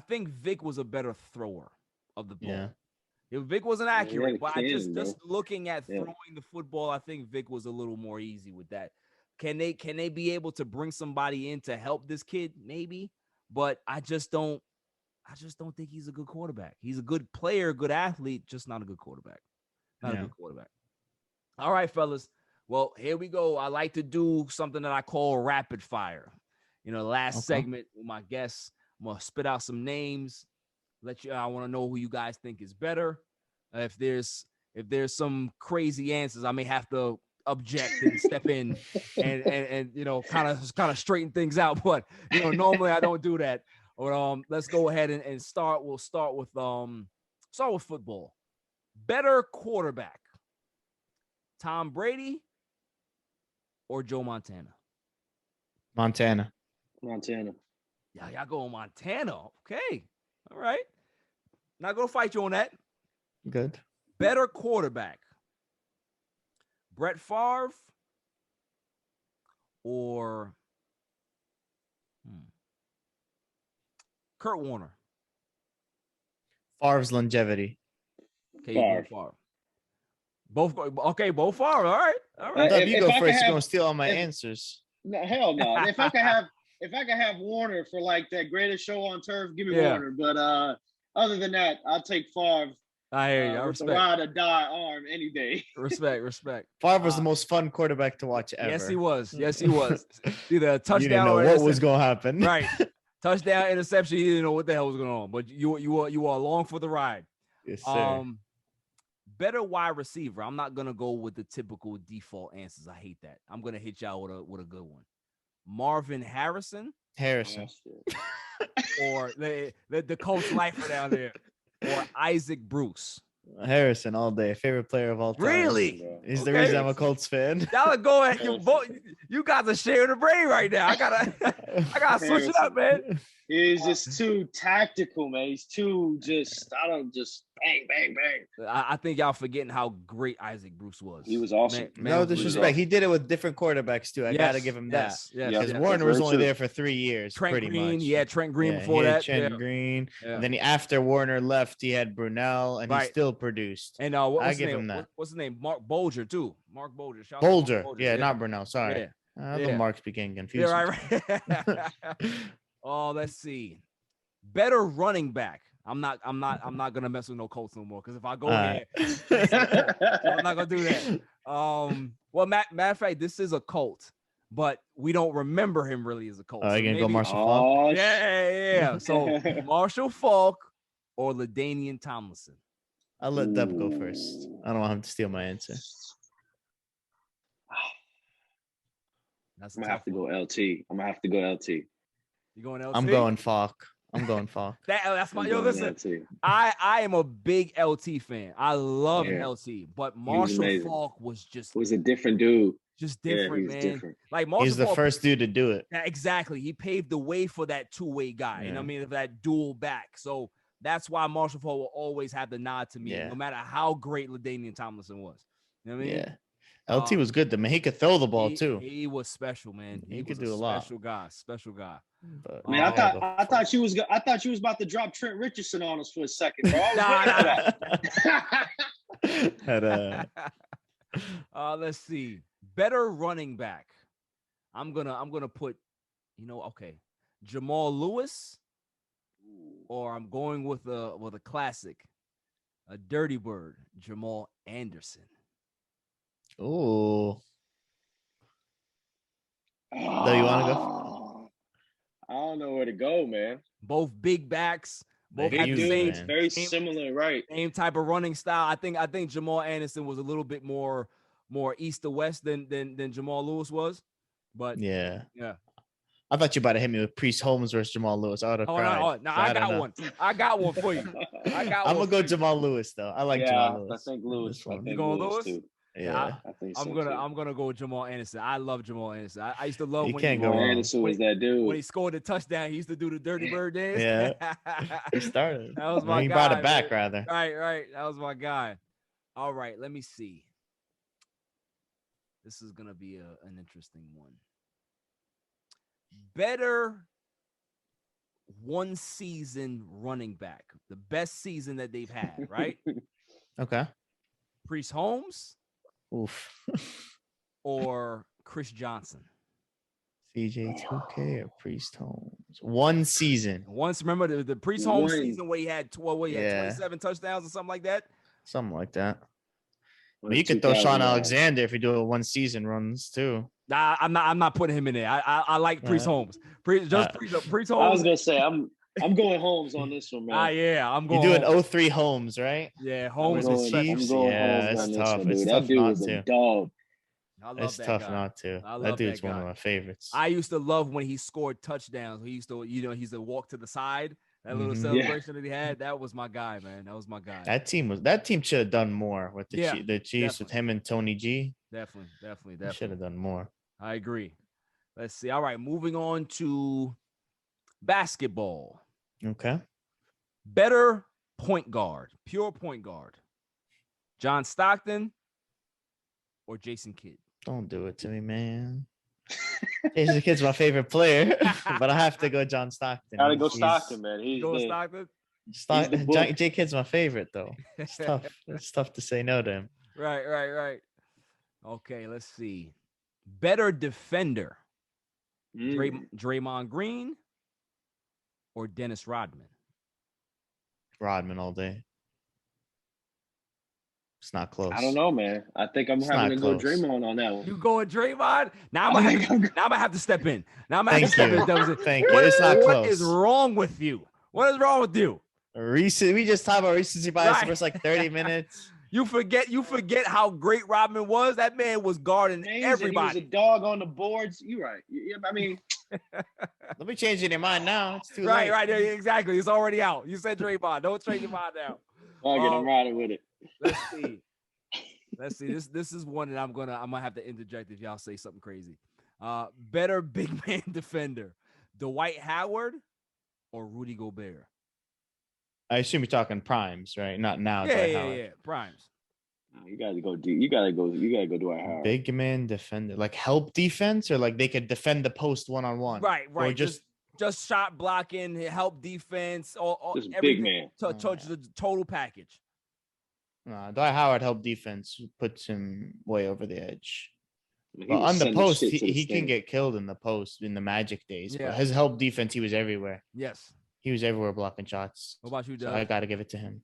think Vic was a better thrower of the ball. Yeah. Vic wasn't accurate, but just looking at throwing the football, I think Vic was a little more easy with that. Can they be able to bring somebody in to help this kid? Maybe, but I just don't think he's a good quarterback. He's a good player, good athlete, just not a good quarterback. Not a good quarterback. All right, fellas. Well, here we go. I like to do something that I call rapid fire. Last segment with my guests, I'm gonna spit out some names. I want to know who you guys think is better. If there's some crazy answers, I may have to object and step in and kind of straighten things out. But normally I don't do that. But let's go ahead and start. We'll start with football. Better quarterback, Tom Brady or Joe Montana? Montana. Yeah, y'all go Montana. Okay. All right. Not gonna fight you on that. Good. Better quarterback, Brett Favre or Kurt Warner? Favre's longevity. Okay, you go Favre. Both Favre. All right. If you go I first, could you're gonna steal all my answers. No, hell no. If I could have Warner for like that greatest show on turf, give me Warner. But other than that, I'll take Favre. I hear you. I with respect. the ride or die arm any day. Respect. Favre was the most fun quarterback to watch ever. Yes, he was. Either a touchdown You didn't know or what was gonna happen. Right. Touchdown, interception. You didn't know what the hell was going on, but you were along for the ride. Yes, sir. Better wide receiver. I'm not gonna go with the typical default answers. I hate that. I'm gonna hit y'all with a good one. Marvin Harrison. Or the coach lifer down there, or Isaac Bruce. Harrison all day. Favorite player of all time. Really? He's the reason I'm a Colts fan. Y'all go ahead. You guys are sharing the brain right now. I gotta switch it up, man. He's just too tactical, man. He's too just bang, bang, bang. I think y'all forgetting how great Isaac Bruce was. He was awesome. No disrespect. He did it with different quarterbacks too. I gotta give him that. Because Warner was only there for 3 years. Trent pretty Green, much. Trent Green before that. Trent Green. And then after Warner left, he had Brunell, and he still produced. And I give him that. What's his name? Mark Bolger too. Mark Bolger. Bolger. Yeah, not Brunell. Sorry. The marks became confusing. Yeah, right. Oh, let's see. Better running back. I'm not gonna mess with no Colts no more, because if I go there, I'm not gonna do that. Well, matter of fact, this is a Colt, but we don't remember him really as a Colt. Oh, you gonna go Marshall Faulk? Yeah. So Marshall Faulk or LaDainian Tomlinson. I'll let Dub go first. I don't want him to steal my answer. I'm gonna have to go LT. You going LT? I'm going Faulk. That's my listen. I am a big LT fan. I love LT, but Marshall Faulk was a different dude. Just different, man. Different. Like Marshall He's the Faulk, first dude to do it. Yeah, exactly. He paved the way for that two-way guy. You know what I mean? That dual back. So that's why Marshall Faulk will always have the nod to me, no matter how great LaDainian Tomlinson was. You know what I mean? Yeah. LT was good, man. He could throw the ball too. He was special, man. He could do a lot. Special guy. But, man, I thought she was about to drop Trent Richardson on us for a second, bro. I was waiting for that. Let's see. Better running back. I'm gonna put, Jamal Lewis, or I'm going with a classic, a dirty bird, Jamal Anderson. Oh. Do you want to go? I don't know where to go, man. Both big backs, both have the same, very similar, right? Same type of running style. I think Jamal Anderson was a little bit more east to west than Jamal Lewis was, but yeah. I thought you about to hit me with Priest Holmes versus Jamal Lewis. I would have cried. No, I got one. I got one for you. I'm gonna go Jamal Lewis though. I like Jamal Lewis. I think Lewis. You going Lewis? Too. Yeah, I think so I'm gonna go with Jamal Anderson. I love Jamal Anderson. I used to love when Anderson was that dude. When he scored the touchdown, he used to do the dirty bird dance. Yeah, he started. That was my guy. He brought it back, man. rather. Right. That was my guy. All right, let me see. This is gonna be an interesting one. Better one season running back, the best season that they've had, right? Okay. Priest Holmes. Oof. Or Chris Johnson. CJ2K or Priest Holmes. One season. Remember the Priest Holmes season where he had 27 touchdowns or something like that? Something like that. Well, you could throw Sean Alexander if you do a one season runs too. Nah, I'm not putting him in there. I like Priest Holmes. Priest Holmes. I was gonna say I'm going Holmes on this one, man. Yeah, I'm going. You do an 03 Holmes, right? Yeah, Holmes with Chiefs. Yeah, it's tough. It's tough not to. Dog. It's tough not to. That dude's one of my favorites. I used to love when he scored touchdowns. He used to, he used to walk to the side. That little celebration that he had, that was my guy, man. That was my guy. That team should have done more with the Chiefs, definitely. With him and Tony G. Definitely. Should have done more. I agree. Let's see. All right, moving on to basketball. Okay. Better point guard, pure point guard. John Stockton or Jason Kidd? Don't do it to me, man. Jason Kidd's my favorite player, but I have to go John Stockton. Gotta go Stockton, man. He's Go the, Stockton? Jay Kidd's my favorite, though. It's tough. It's tough to say no to him. Right. Okay, let's see. Better defender, Draymond Green or Dennis Rodman? Rodman all day. It's not close. I don't know, man. I think I'm having to go Draymond on that one. You going Draymond? Now I'm gonna have to step in. Now I'm gonna have to step in. Thank you. It's not close. What is wrong with you? What is wrong with you? We just talked about recency bias for like 30 minutes. You forget how great Rodman was. That man was guarding everybody. He was a dog on the boards. You're right. I mean, let me change your mind now. It's too late. Right. Exactly. It's already out. You said Draymond. Don't change your mind now. I'm riding with it. Let's see. This is one that I'm gonna have to interject if y'all say something crazy. Better big man defender, Dwight Howard or Rudy Gobert? I assume you're talking primes, right? Not now. Yeah. Primes. You gotta go deep. You gotta go Dwight Howard. Big man defender, like help defense, or like they could defend the post 1-on-1. Right. Or just shot blocking, help defense, or just big man. Touch the total package. Dwight Howard help defense puts him way over the edge. Well, on the post, he can get killed in the post in the Magic days. Yeah. But his help defense, he was everywhere. Yes. He was everywhere blocking shots. What about you, Doug? So I got to give it to him.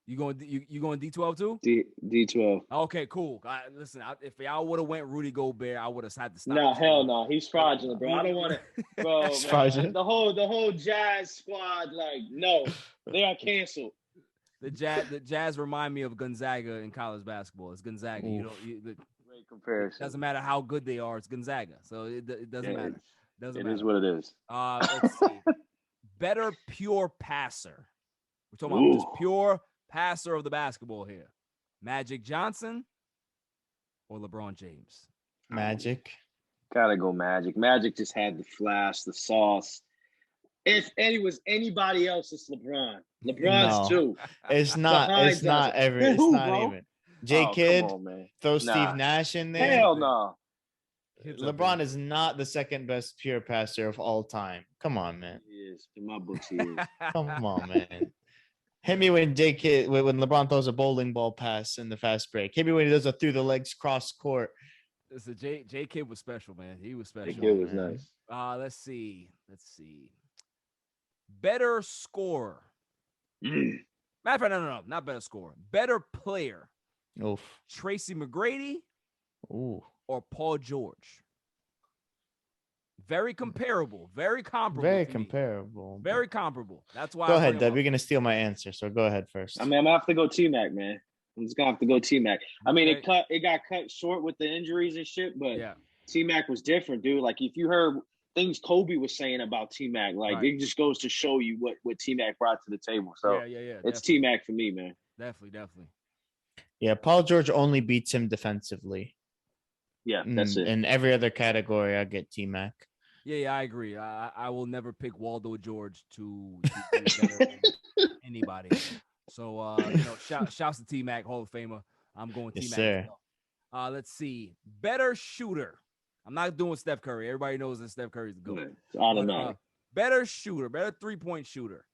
You going D12 too? D12. Okay, cool. Listen, if y'all would have went Rudy Gobert, I would have had to stop. No, hell no. He's fraudulent, bro. I don't want to. Bro, It's fraudulent. The whole Jazz squad, like, no, they are canceled. The Jazz remind me of Gonzaga in college basketball. It's Gonzaga. Great comparison. It doesn't matter how good they are. It's Gonzaga, so it doesn't matter. It is what it is. Let's see. Better pure passer. We're talking about just pure passer of the basketball here. Magic Johnson or LeBron James? Magic. Gotta go Magic. Magic just had the flash, the sauce. If it was anybody else, it's LeBron. LeBron's too. It's not even. Kidd, throw Steve Nash in there. Hell no. LeBron is not the second best pure passer of all time. Come on, man. He is. In my books, he is. Come on, man. Hit me when Kidd, when LeBron throws a bowling ball pass in the fast break. Hit me when he does a through the legs cross court. So J Kidd was special, man. He was special. J Kidd was nice. Let's see. Better scorer. Matter of fact, no, not better scorer. Better player. Oof. Tracy McGrady. Ooh. Or Paul George. Very comparable. Very comparable. Very comparable. Very comparable. That's why. Go ahead, Deb. You're gonna steal my answer, so go ahead first. I mean, I'm gonna have to go T-Mac, man. I'm just gonna have to go T-Mac. I mean, it got cut short with the injuries and shit, but T-Mac was different, dude. Like if you heard things Kobe was saying about T-Mac, like it just goes to show you what T-Mac brought to the table. So it's T-Mac for me, man. Definitely. Yeah, Paul George only beats him defensively. Yeah, that's it. In every other category, I get T-Mac. Yeah, I agree. I will never pick Waldo George to be better than anybody. So, shouts to T-Mac, Hall of Famer. I'm going T-Mac. Sir. Let's see. Better shooter. I'm not doing Steph Curry. Everybody knows that Steph Curry is good. It's automatic. Better shooter, better 3-point shooter.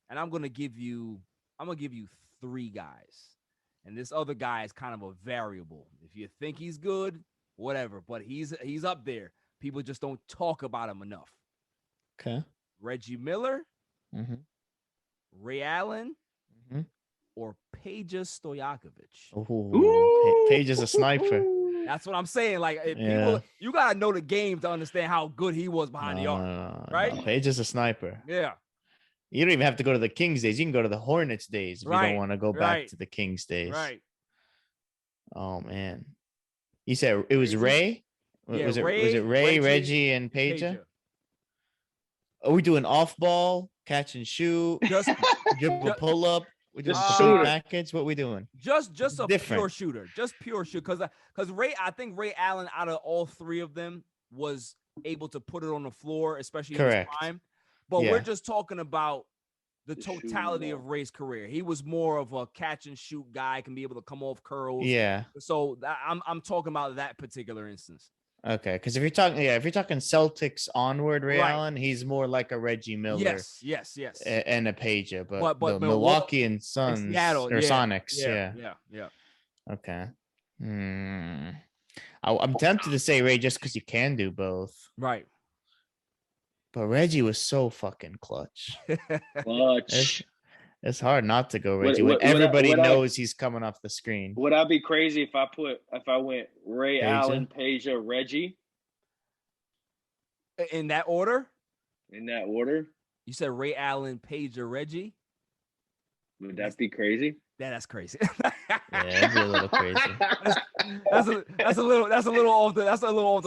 And I'm gonna give you 3 guys. And this other guy is kind of a variable. If you think he's good, whatever. But he's up there. People just don't talk about him enough. Okay. Reggie Miller, Ray Allen, or Peja Stojakovic. Ooh. Page is a sniper. That's what I'm saying. Like people, you gotta know the game to understand how good he was behind the arc, right? No. Page is a sniper. Yeah. You don't even have to go to the Kings days. You can go to the Hornets days if you don't want to go back to the Kings days. Right. Oh man. You said it was Ray? Yeah, was it Ray, Reggie, and Peja? Are we doing off ball, catch and shoot, dribble pull up? We doing the package? What we doing? Just a pure shooter. Just pure shoot. Because I think Ray Allen out of all 3 of them was able to put it on the floor, especially in his prime. But we're just talking about the The shooting totality guard. of Ray's career. He was more of a catch and shoot guy, can be able to come off curls. Yeah. So I'm talking about that particular instance. Okay. Because if you're talking Celtics onward, Ray Right. Allen, he's more like a Reggie Miller Yes. and a Peja. But the but Milwaukee and Suns Seattle, or Sonics. yeah. Okay. I'm tempted to say Ray just because you can do both. Right. But Reggie was so fucking clutch. Clutch. It's hard not to go Would- Reggie would- when everybody would I- knows he's coming off the screen. Would I be crazy if I went Ray Peja? Allen, Peja, Reggie In that order, in that order? you said Ray Allen, Page, or Reggie. Would that be crazy? That's crazy. Yeah, that'd be a little crazy. That's a little off the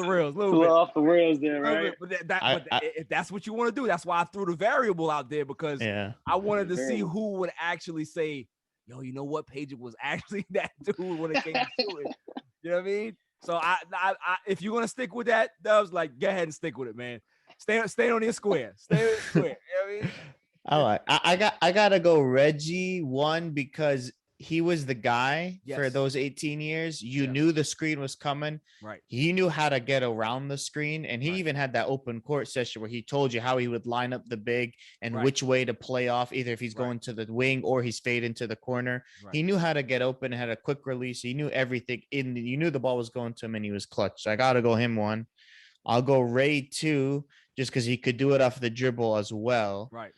rails. A little off the rails there, right? But if that's what you want to do, that's why I threw the variable out there, because Yeah. I wanted to see Variable. who would actually say, yo, you know what, Page was actually that dude when it came to it. You know what I mean? So I if you're gonna stick with that, I was like, go ahead and stick with it, man. Stay on your square. Stay on your square. You know what I mean? I gotta go Reggie one because he was the guy for Yes. those 18 years. You Yeah. knew the screen was coming. Right. He knew how to get around the screen, and he Right. even had that open court session where he told you how he would line up the big and Right. which way to play off, either if he's Right. going to the wing or he's fade into the corner. Right. He knew how to get open, had a quick release. He knew everything you knew the ball was going to him, and he was clutch. So I gotta go him one. I'll go Ray two, just because he could do it off the dribble as well. Right.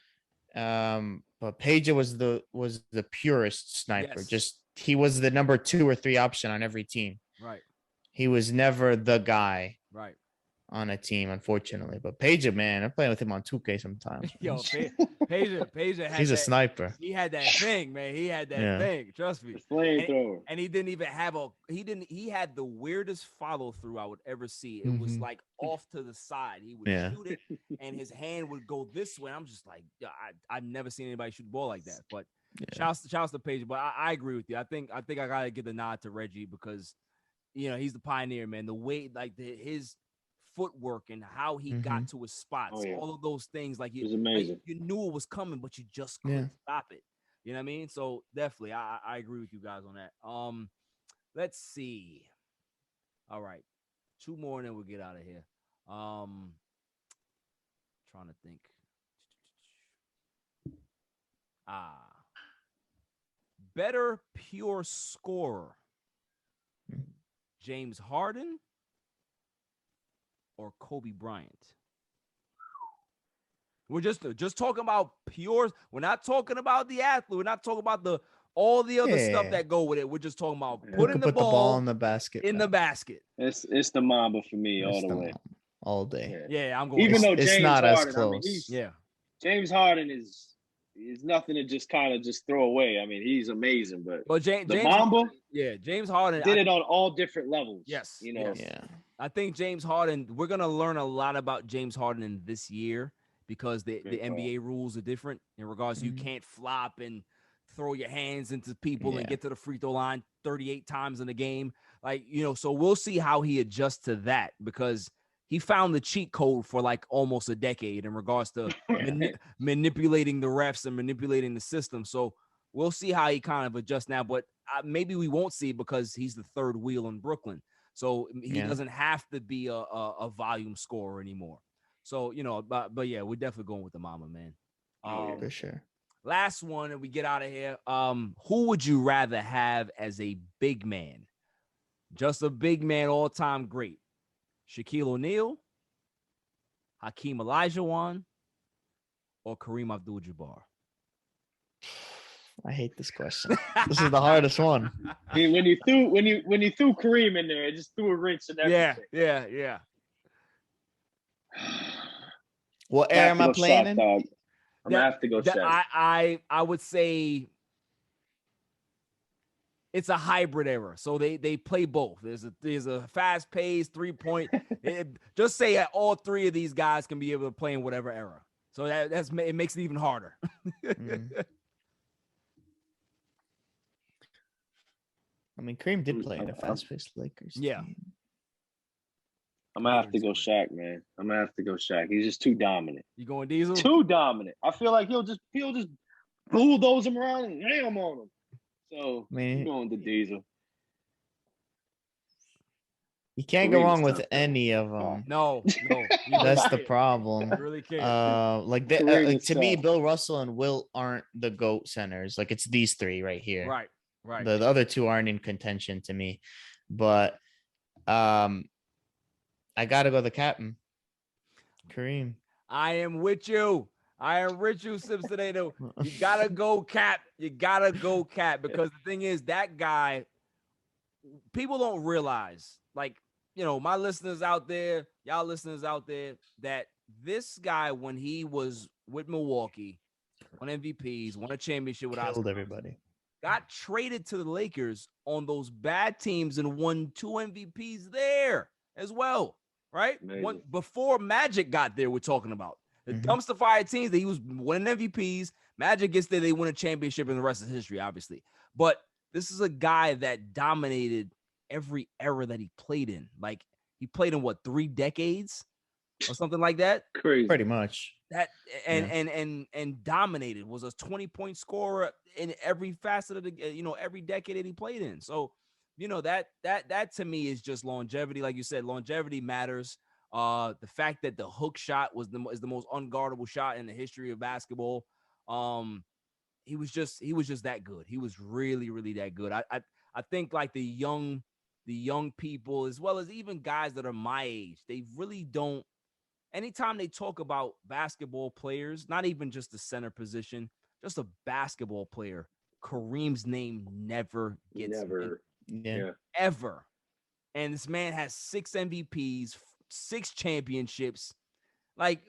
But Peja was the purest sniper. Yes. Just he was the number 2 or 3 option on every team. Right. He was never the guy Right. on a team, unfortunately. But Peja, man, I'm playing with him on 2K sometimes. Yo, Peja had He's a that- sniper. He had that thing, man. He had that Yeah. thing. Trust me. The flamethrower. And he didn't even have he had the weirdest follow through I would ever see. It was Mhm. like off to the side. He would Yeah. shoot it and his hand would go this way. I'm just like, yeah, I've never seen anybody shoot the ball like that. But Yeah. shouts to Page. But I agree with you. I think I gotta give the nod to Reggie because he's the pioneer, man. The way his footwork and how he got to his spots, Oh, yeah. all of those things, like It was amazing. you knew it was coming, but you just couldn't stop it. You know what I mean? So definitely, I agree with you guys on that. Let's see. All right, 2 more and then we'll get out of here. Trying to think. Better pure scorer, James Harden or Kobe Bryant? We're just talking about pure. We're not talking about the athlete. We're not talking about all the other stuff Yeah. that go with it. We're just talking about You putting can the put ball in the basket. in the basket. It's the Mamba for me It's all the the way. all day. Yeah, I'm going. Even though it's James not as Harden, I mean, close. Yeah. James Harden is nothing to just kind of just throw away. I mean, he's amazing, but Well, James Mamba James Harden did it on all different levels. Yes, you know. yes. Yeah. I think James Harden, we're going to learn a lot about James Harden in this year because the Good call. NBA rules are different in regards to you can't flop and throw your hands into people and Yeah. get to the free throw line 38 times in a game. So we'll see how he adjusts to that because he found the cheat code for like almost a decade in regards to manipulating the refs and manipulating the system. So we'll see how he kind of adjusts now, but maybe we won't see because he's the third wheel in Brooklyn. So he doesn't have to be a volume scorer anymore. So, but yeah, we're definitely going with the Mama, man. For sure. Last one, and we get out of here. Who would you rather have as a big man? Just a big man, all-time great. Shaquille O'Neal, Hakeem Olajuwon, or Kareem Abdul-Jabbar? I hate this question. This is the hardest one. I mean, when you threw Kareem in there, it just threw a wrench in everything. Yeah. What era am I playing in? I'm gonna have to go Shaq. I would say it's a hybrid era. So they play both. There's a fast-paced 3-point. Just say that all 3 of these guys can be able to play in whatever era. So it makes it even harder. I mean, Kareem did play in a fast-paced Lakers. Yeah. team. I'm gonna have to go Shaq, man. I'm gonna have to go Shaq. He's just too dominant. You going Diesel? Too dominant. I feel like he'll just bulldoze him around and ham on him. So Man. I'm going to Diesel. You can't go Kareem is wrong with tough, though. any of them. No. You That's the can't. problem. You really can't. Like Kareem is to me, tough. Bill Russell and Wilt aren't the GOAT centers. Like it's these three right here. Right. The other two aren't in contention to me. But I gotta go the captain. Kareem. I am with you. Simpsonator. You gotta go Cap. Because the thing is, that guy, people don't realize, like, my listeners out there, y'all listeners out there, that this guy, when he was with Milwaukee, won MVPs, won a championship with Killed Oscar, everybody. got traded to the Lakers on those bad teams and won 2 MVPs there as well, right? Before Magic got there, we're talking about. The dumpster fire teams that he was winning MVPs. Magic gets there, they win a championship, and the rest is history, obviously. But this is a guy that dominated every era that he played in. Like, he played in 3 decades or something like that? Crazy. Pretty much. That and dominated, was a 20-point scorer in every facet of the every decade that he played in. So, that to me is just longevity. Like you said, longevity matters. The fact that the hook shot is the most unguardable shot in the history of basketball. He was just that good. He was really, really that good. I think like the young people, as well as even guys that are my age, they really don't. Anytime they talk about basketball players, not even just the center position, just a basketball player, Kareem's name never gets ever. And this man has 6 MVPs, 6 championships, like,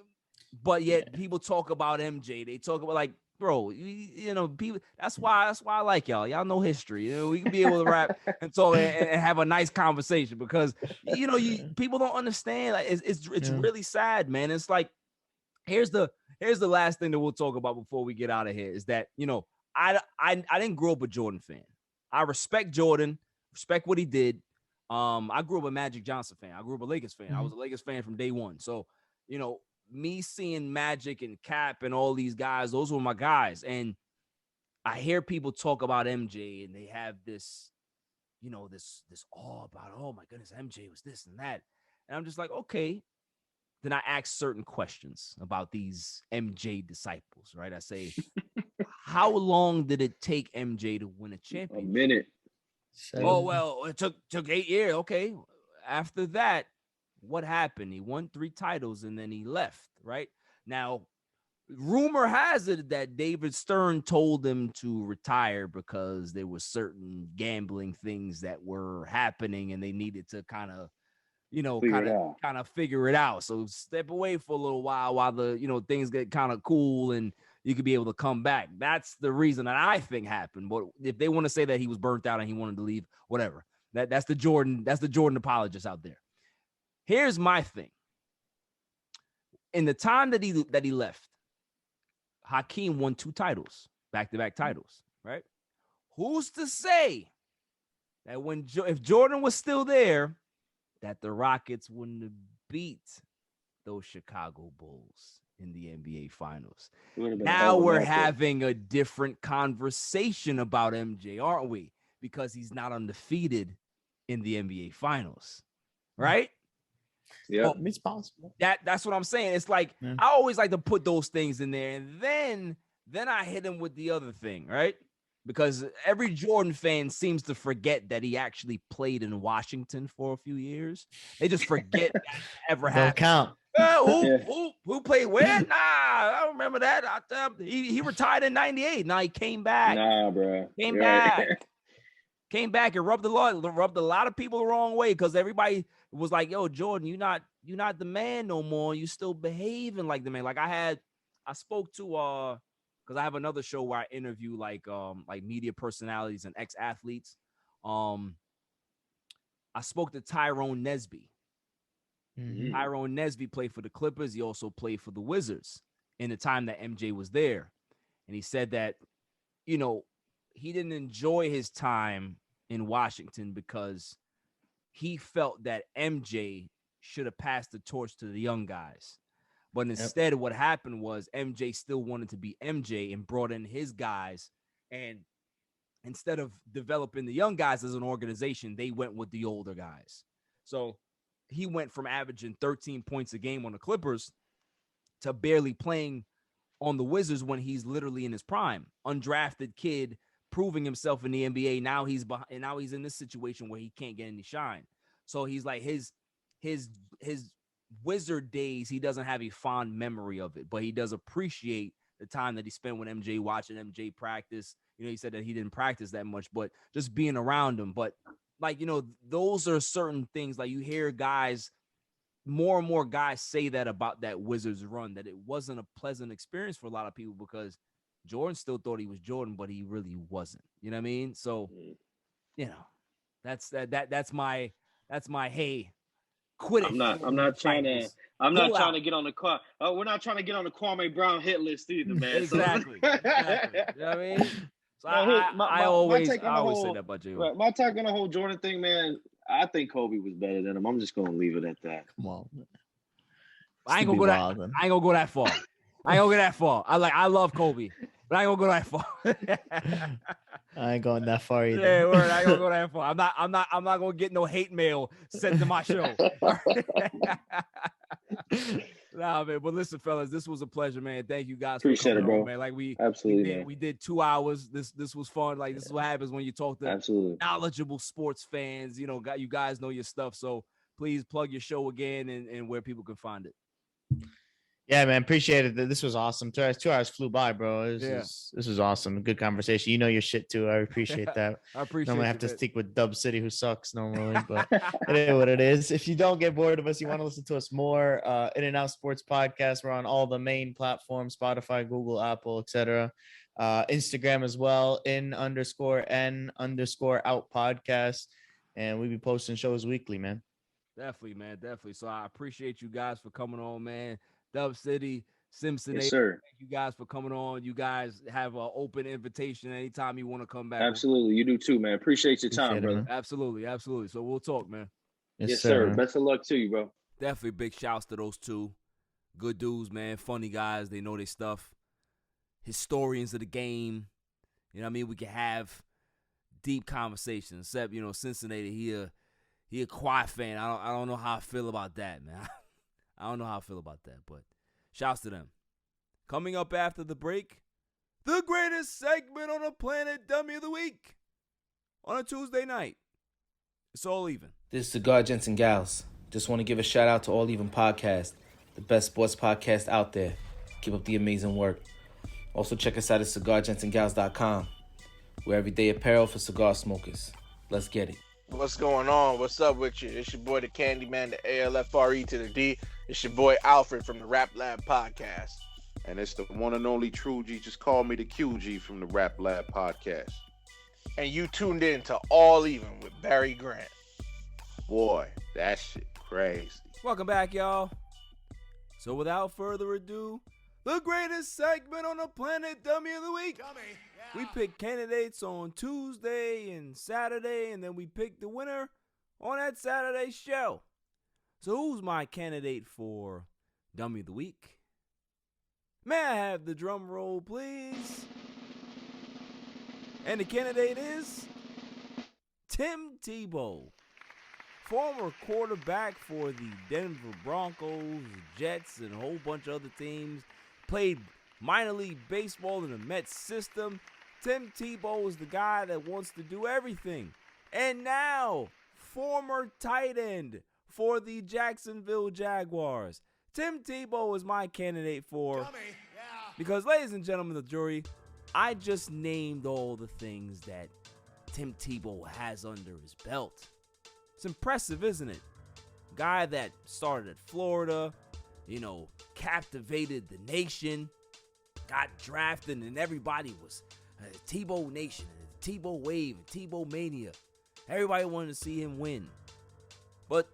but yet people talk about MJ. They talk about, like, bro, people. That's why I like y'all. Y'all know history. We can be able to rap and talk and have a nice conversation, because people don't understand. Like, it's really sad, man. It's like, here's the last thing that we'll talk about before we get out of here is that I didn't grow up a Jordan fan. I respect Jordan, respect what he did. I grew up a Magic Johnson fan. I grew up a Lakers fan. I was a Lakers fan from day one. So, me seeing Magic and Cap and all these guys, those were my guys. And I hear people talk about MJ and they have this, this awe about, oh my goodness, MJ was this and that. And I'm just like, okay. Then I ask certain questions about these MJ disciples, right? I say, how long did it take MJ to win a championship? A minute. 7. Oh, well, it took 8 years. Okay. After that, what happened? He won 3 titles and then he left, right? Now, rumor has it that David Stern told him to retire because there were certain gambling things that were happening and they needed to kind of figure it out. So step away for a little while the, things get kind of cool and you could be able to come back. That's the reason that I think happened. But if they want to say that he was burnt out and he wanted to leave, whatever. That's the Jordan apologists out there. Here's my thing. In the time that he left, Hakeem won 2 titles, back-to-back titles, right? Who's to say that if Jordan was still there, that the Rockets wouldn't have beat those Chicago Bulls in the NBA Finals? Now we're having a different conversation about MJ, aren't we? Because he's not undefeated in the NBA Finals, right? Yeah, well, it's possible. That's what I'm saying. It's like, I always like to put those things in there, and then I hit him with the other thing, right? Because every Jordan fan seems to forget that he actually played in Washington for a few years. They just forget that ever happened. Don't count. Who played where? Nah, I don't remember that. He retired in '98. Now he came back. Nah, bro. Came back and rubbed a lot of people the wrong way, because everybody was like, "Yo, Jordan, you're not the man no more. You still behaving like the man." Like I spoke to because I have another show where I interview like media personalities and ex-athletes. I spoke to Tyrone Nesby. Mm-hmm. Tyrone Nesby played for the Clippers. He also played for the Wizards in the time that MJ was there. And he said that, he didn't enjoy his time in Washington because he felt that MJ should have passed the torch to the young guys. But instead, what happened was MJ still wanted to be MJ and brought in his guys. And instead of developing the young guys as an organization, they went with the older guys. So he went from averaging 13 points a game on the Clippers to barely playing on the Wizards when he's literally in his prime. Undrafted kid proving himself in the NBA. Now he's behind, and now he's in this situation where he can't get any shine. So he's like his Wizard days, he doesn't have a fond memory of it, but he does appreciate the time that he spent with MJ, watching MJ practice. He said that he didn't practice that much, but just being around him. But like, those are certain things. Like you hear guys, more and more guys say that about that Wizards run, that it wasn't a pleasant experience for a lot of people because Jordan still thought he was Jordan, but he really wasn't. You know what I mean? So, that's my hey. Quit it. I'm not trying to get on the car. We're not trying to get on the Kwame Brown hit list either, man. Exactly. You know what I mean? So I always say that about you. Right, my take on the whole Jordan thing, man. I think Kobe was better than him. I'm just gonna leave it at that. Come on. I ain't gonna go that far. I love Kobe, but I ain't gonna go that far. I ain't going that far either. Yeah, word, I ain't gonna go that far. I'm not gonna get no hate mail sent to my show. Nah, man. But listen, fellas, this was a pleasure, man. Thank you guys. Appreciate for it, bro. on, man. Like absolutely, we did 2 hours. This was fun. Like this is what happens when you talk to knowledgeable sports fans. You guys know your stuff. So please plug your show again and where people can find it. Yeah, man, appreciate it. This was awesome. 2 hours flew by, bro. This was awesome. Good conversation. You know your shit too. I appreciate that. I appreciate. Normally I have to stick with Dub City, who sucks normally, but it is what it is. If you don't get bored of us, you want to listen to us more. In and Out Sports Podcast. We're on all the main platforms: Spotify, Google, Apple, etc. Instagram as well. _N_Out podcast, and we be posting shows weekly, man. Definitely, man. Definitely. So I appreciate you guys for coming on, man. Dub City, Simpson. Yes, sir. Thank you guys for coming on. You guys have an open invitation anytime you want to come back. Absolutely. You do too, man. Appreciate your time, brother. Absolutely. Absolutely. So we'll talk, man. Yes, sir. Best of luck to you, bro. Definitely big shouts to those two. Good dudes, man. Funny guys. They know their stuff. Historians of the game. You know what I mean? We can have deep conversations. Except, Cincinnati, he a quiet fan. I don't know how I feel about that, man. I don't know how I feel about that, but shouts to them. Coming up after the break, the greatest segment on the planet, Dummy of the Week. On a Tuesday night. It's All Even. This is 𝐤𝐤𝐬𝐷. Just want to give a shout out to All Even Podcast, the best sports podcast out there. Keep up the amazing work. Also check us out at 𝐤𝐤𝐬𝐷.com. We're everyday apparel for cigar smokers. Let's get it. What's going on? What's up with you? It's your boy, the Candyman, the ALFRE to the D. It's your boy, Alfred from the Rap Lab Podcast. And it's the one and only True G. Just call me the QG from the Rap Lab Podcast. And you tuned in to All Even with Barry Grant. Boy, that shit crazy. Welcome back, y'all. So without further ado, the greatest segment on the planet, Dummy of the Week. We pick candidates on Tuesday and Saturday, and then we pick the winner on that Saturday show. So who's my candidate for Dummy of the Week? May I have the drum roll, please? And the candidate is Tim Tebow, former quarterback for the Denver Broncos, Jets, and a whole bunch of other teams. Played minor league baseball in the Mets system. Tim Tebow is the guy that wants to do everything. And now, former tight end for the Jacksonville Jaguars. Tim Tebow is my candidate for, because, ladies and gentlemen of the jury, I just named all the things that Tim Tebow has under his belt. It's impressive, isn't it? Guy that started at Florida, captivated the nation, got drafted, and everybody was Tebow Nation, Tebow Wave, Tebow Mania. Everybody wanted to see him win. But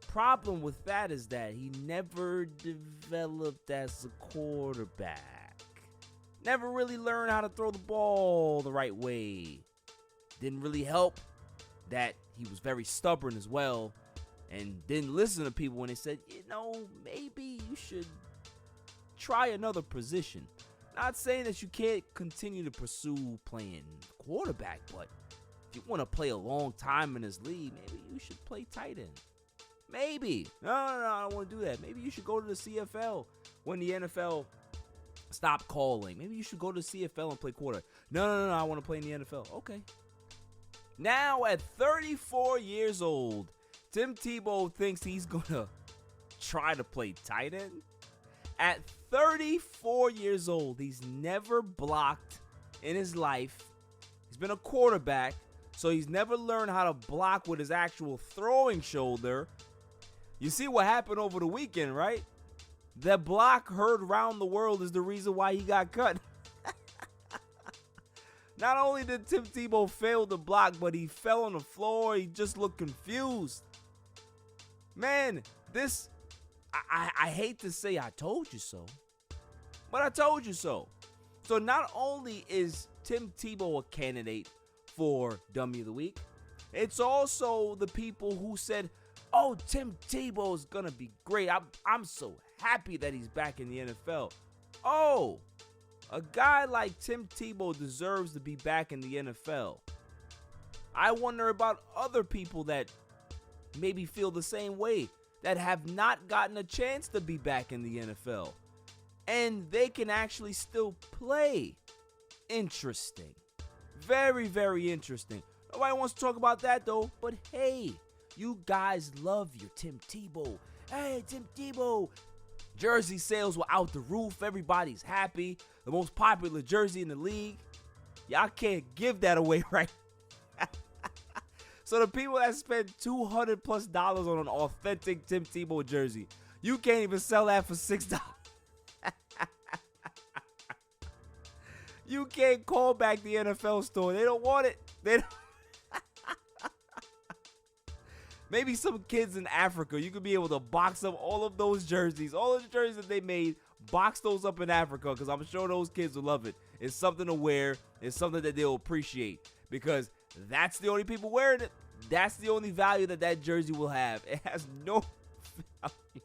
problem with that is that he never developed as a quarterback. Never really learned how to throw the ball the right way. Didn't really help that he was very stubborn as well, and didn't listen to people when they said, maybe you you should try another position. Not saying that you can't continue to pursue playing quarterback, but if you want to play a long time in this league, maybe you should play tight end. Maybe. No, I don't want to do that. Maybe you should go to the CFL when the NFL stop calling. Maybe you should go to the CFL and play quarterback. No, I want to play in the NFL. Okay. Now at 34 years old, Tim Tebow thinks he's going to try to play tight end. At 34 years old, he's never blocked in his life. He's been a quarterback, so he's never learned how to block with his actual throwing shoulder. You see what happened over the weekend, right? That block heard around the world is the reason why he got cut. Not only did Tim Tebow fail to block, but he fell on the floor. He just looked confused. Man, this, I hate to say I told you so, but I told you so. So not only is Tim Tebow a candidate for Dummy of the Week, it's also the people who said, oh, Tim Tebow is going to be great. I'm so happy that he's back in the NFL. Oh, a guy like Tim Tebow deserves to be back in the NFL. I wonder about other people that maybe feel the same way, that have not gotten a chance to be back in the NFL. And they can actually still play. Interesting. Very, very interesting. Nobody wants to talk about that though, but hey, you guys love your Tim Tebow. Hey, Tim Tebow. Jersey sales were out the roof. Everybody's happy. The most popular jersey in the league. Y'all can't give that away, right? So the people that spend $200+ on an authentic Tim Tebow jersey, you can't even sell that for $6. You can't call back the NFL store. They don't want it. They don't. Maybe some kids in Africa, you could be able to box up all of those jerseys. All of the jerseys that they made, box those up in Africa because I'm sure those kids will love it. It's something to wear. It's something that they'll appreciate because that's the only people wearing it. That's the only value that jersey will have. It has no value.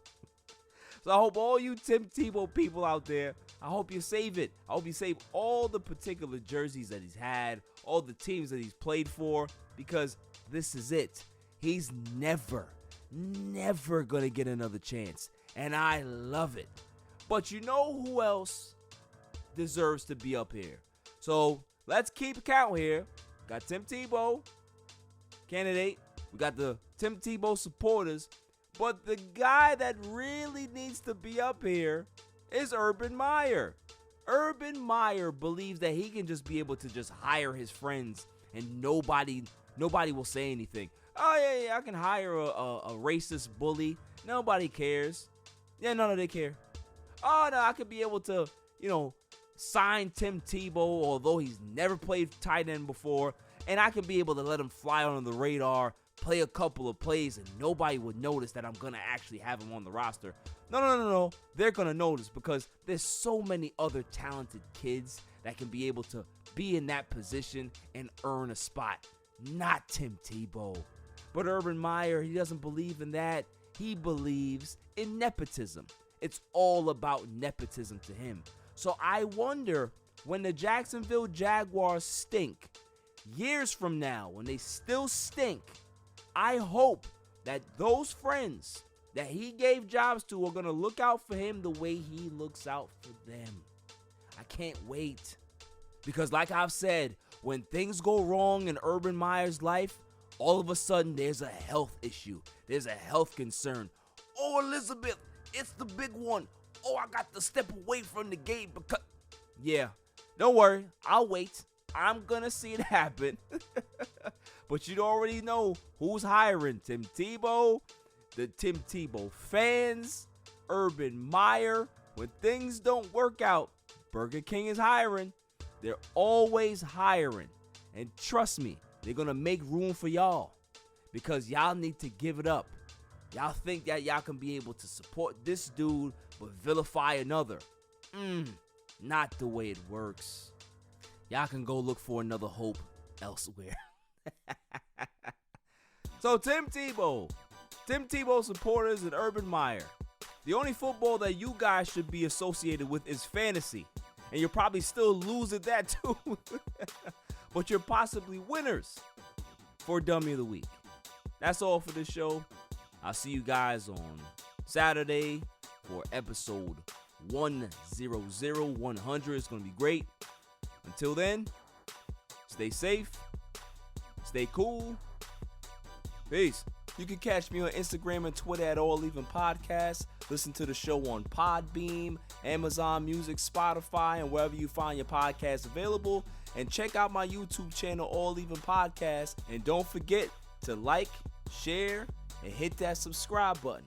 So I hope all you Tim Tebow people out there, I hope you save it. I hope you save all the particular jerseys that he's had, all the teams that he's played for, because this is it. He's never going to get another chance. And I love it. But you know who else deserves to be up here? So let's keep count here. Got Tim Tebow, candidate. We got the Tim Tebow supporters. But the guy that really needs to be up here is Urban Meyer. Urban Meyer believes that he can just be able to just hire his friends and nobody will say anything. Oh, yeah, I can hire a racist bully. Nobody cares. Yeah, no, they care. Oh, no, I could be able to, sign Tim Tebow, although he's never played tight end before, and I can be able to let him fly under the radar, play a couple of plays, and nobody would notice that I'm going to actually have him on the roster. No. They're going to notice because there's so many other talented kids that can be able to be in that position and earn a spot. Not Tim Tebow. But Urban Meyer, he doesn't believe in that. He believes in nepotism. It's all about nepotism to him. So I wonder when the Jacksonville Jaguars stink, years from now, when they still stink, I hope that those friends that he gave jobs to are going to look out for him the way he looks out for them. I can't wait. Because like I've said, when things go wrong in Urban Meyer's life, all of a sudden there's a health issue. There's a health concern. Oh, Elizabeth, it's the big one. Oh, I got to step away from the game because... Yeah, don't worry. I'll wait. I'm going to see it happen. But you already know who's hiring. Tim Tebow, the Tim Tebow fans, Urban Meyer. When things don't work out, Burger King is hiring. They're always hiring. And trust me, they're going to make room for y'all because y'all need to give it up. Y'all think that y'all can be able to support this dude but vilify another. Not the way it works. Y'all can go look for another hope elsewhere. So Tim Tebow supporters and Urban Meyer, The only football that you guys should be associated with is fantasy. And you're probably still losing that too. But you're possibly winners for Dummy of the Week. That's all for this show. I'll see you guys on Saturday for episode 100. It's going to be great. Until then, stay safe, stay cool. Peace. You can catch me on Instagram and Twitter at 𝐿EvenPodcast. Listen to the show on Podbeam, Amazon Music, Spotify, and wherever you find your podcasts available. And check out my YouTube channel, All Even Podcast. And don't forget to like, share, and hit that subscribe button.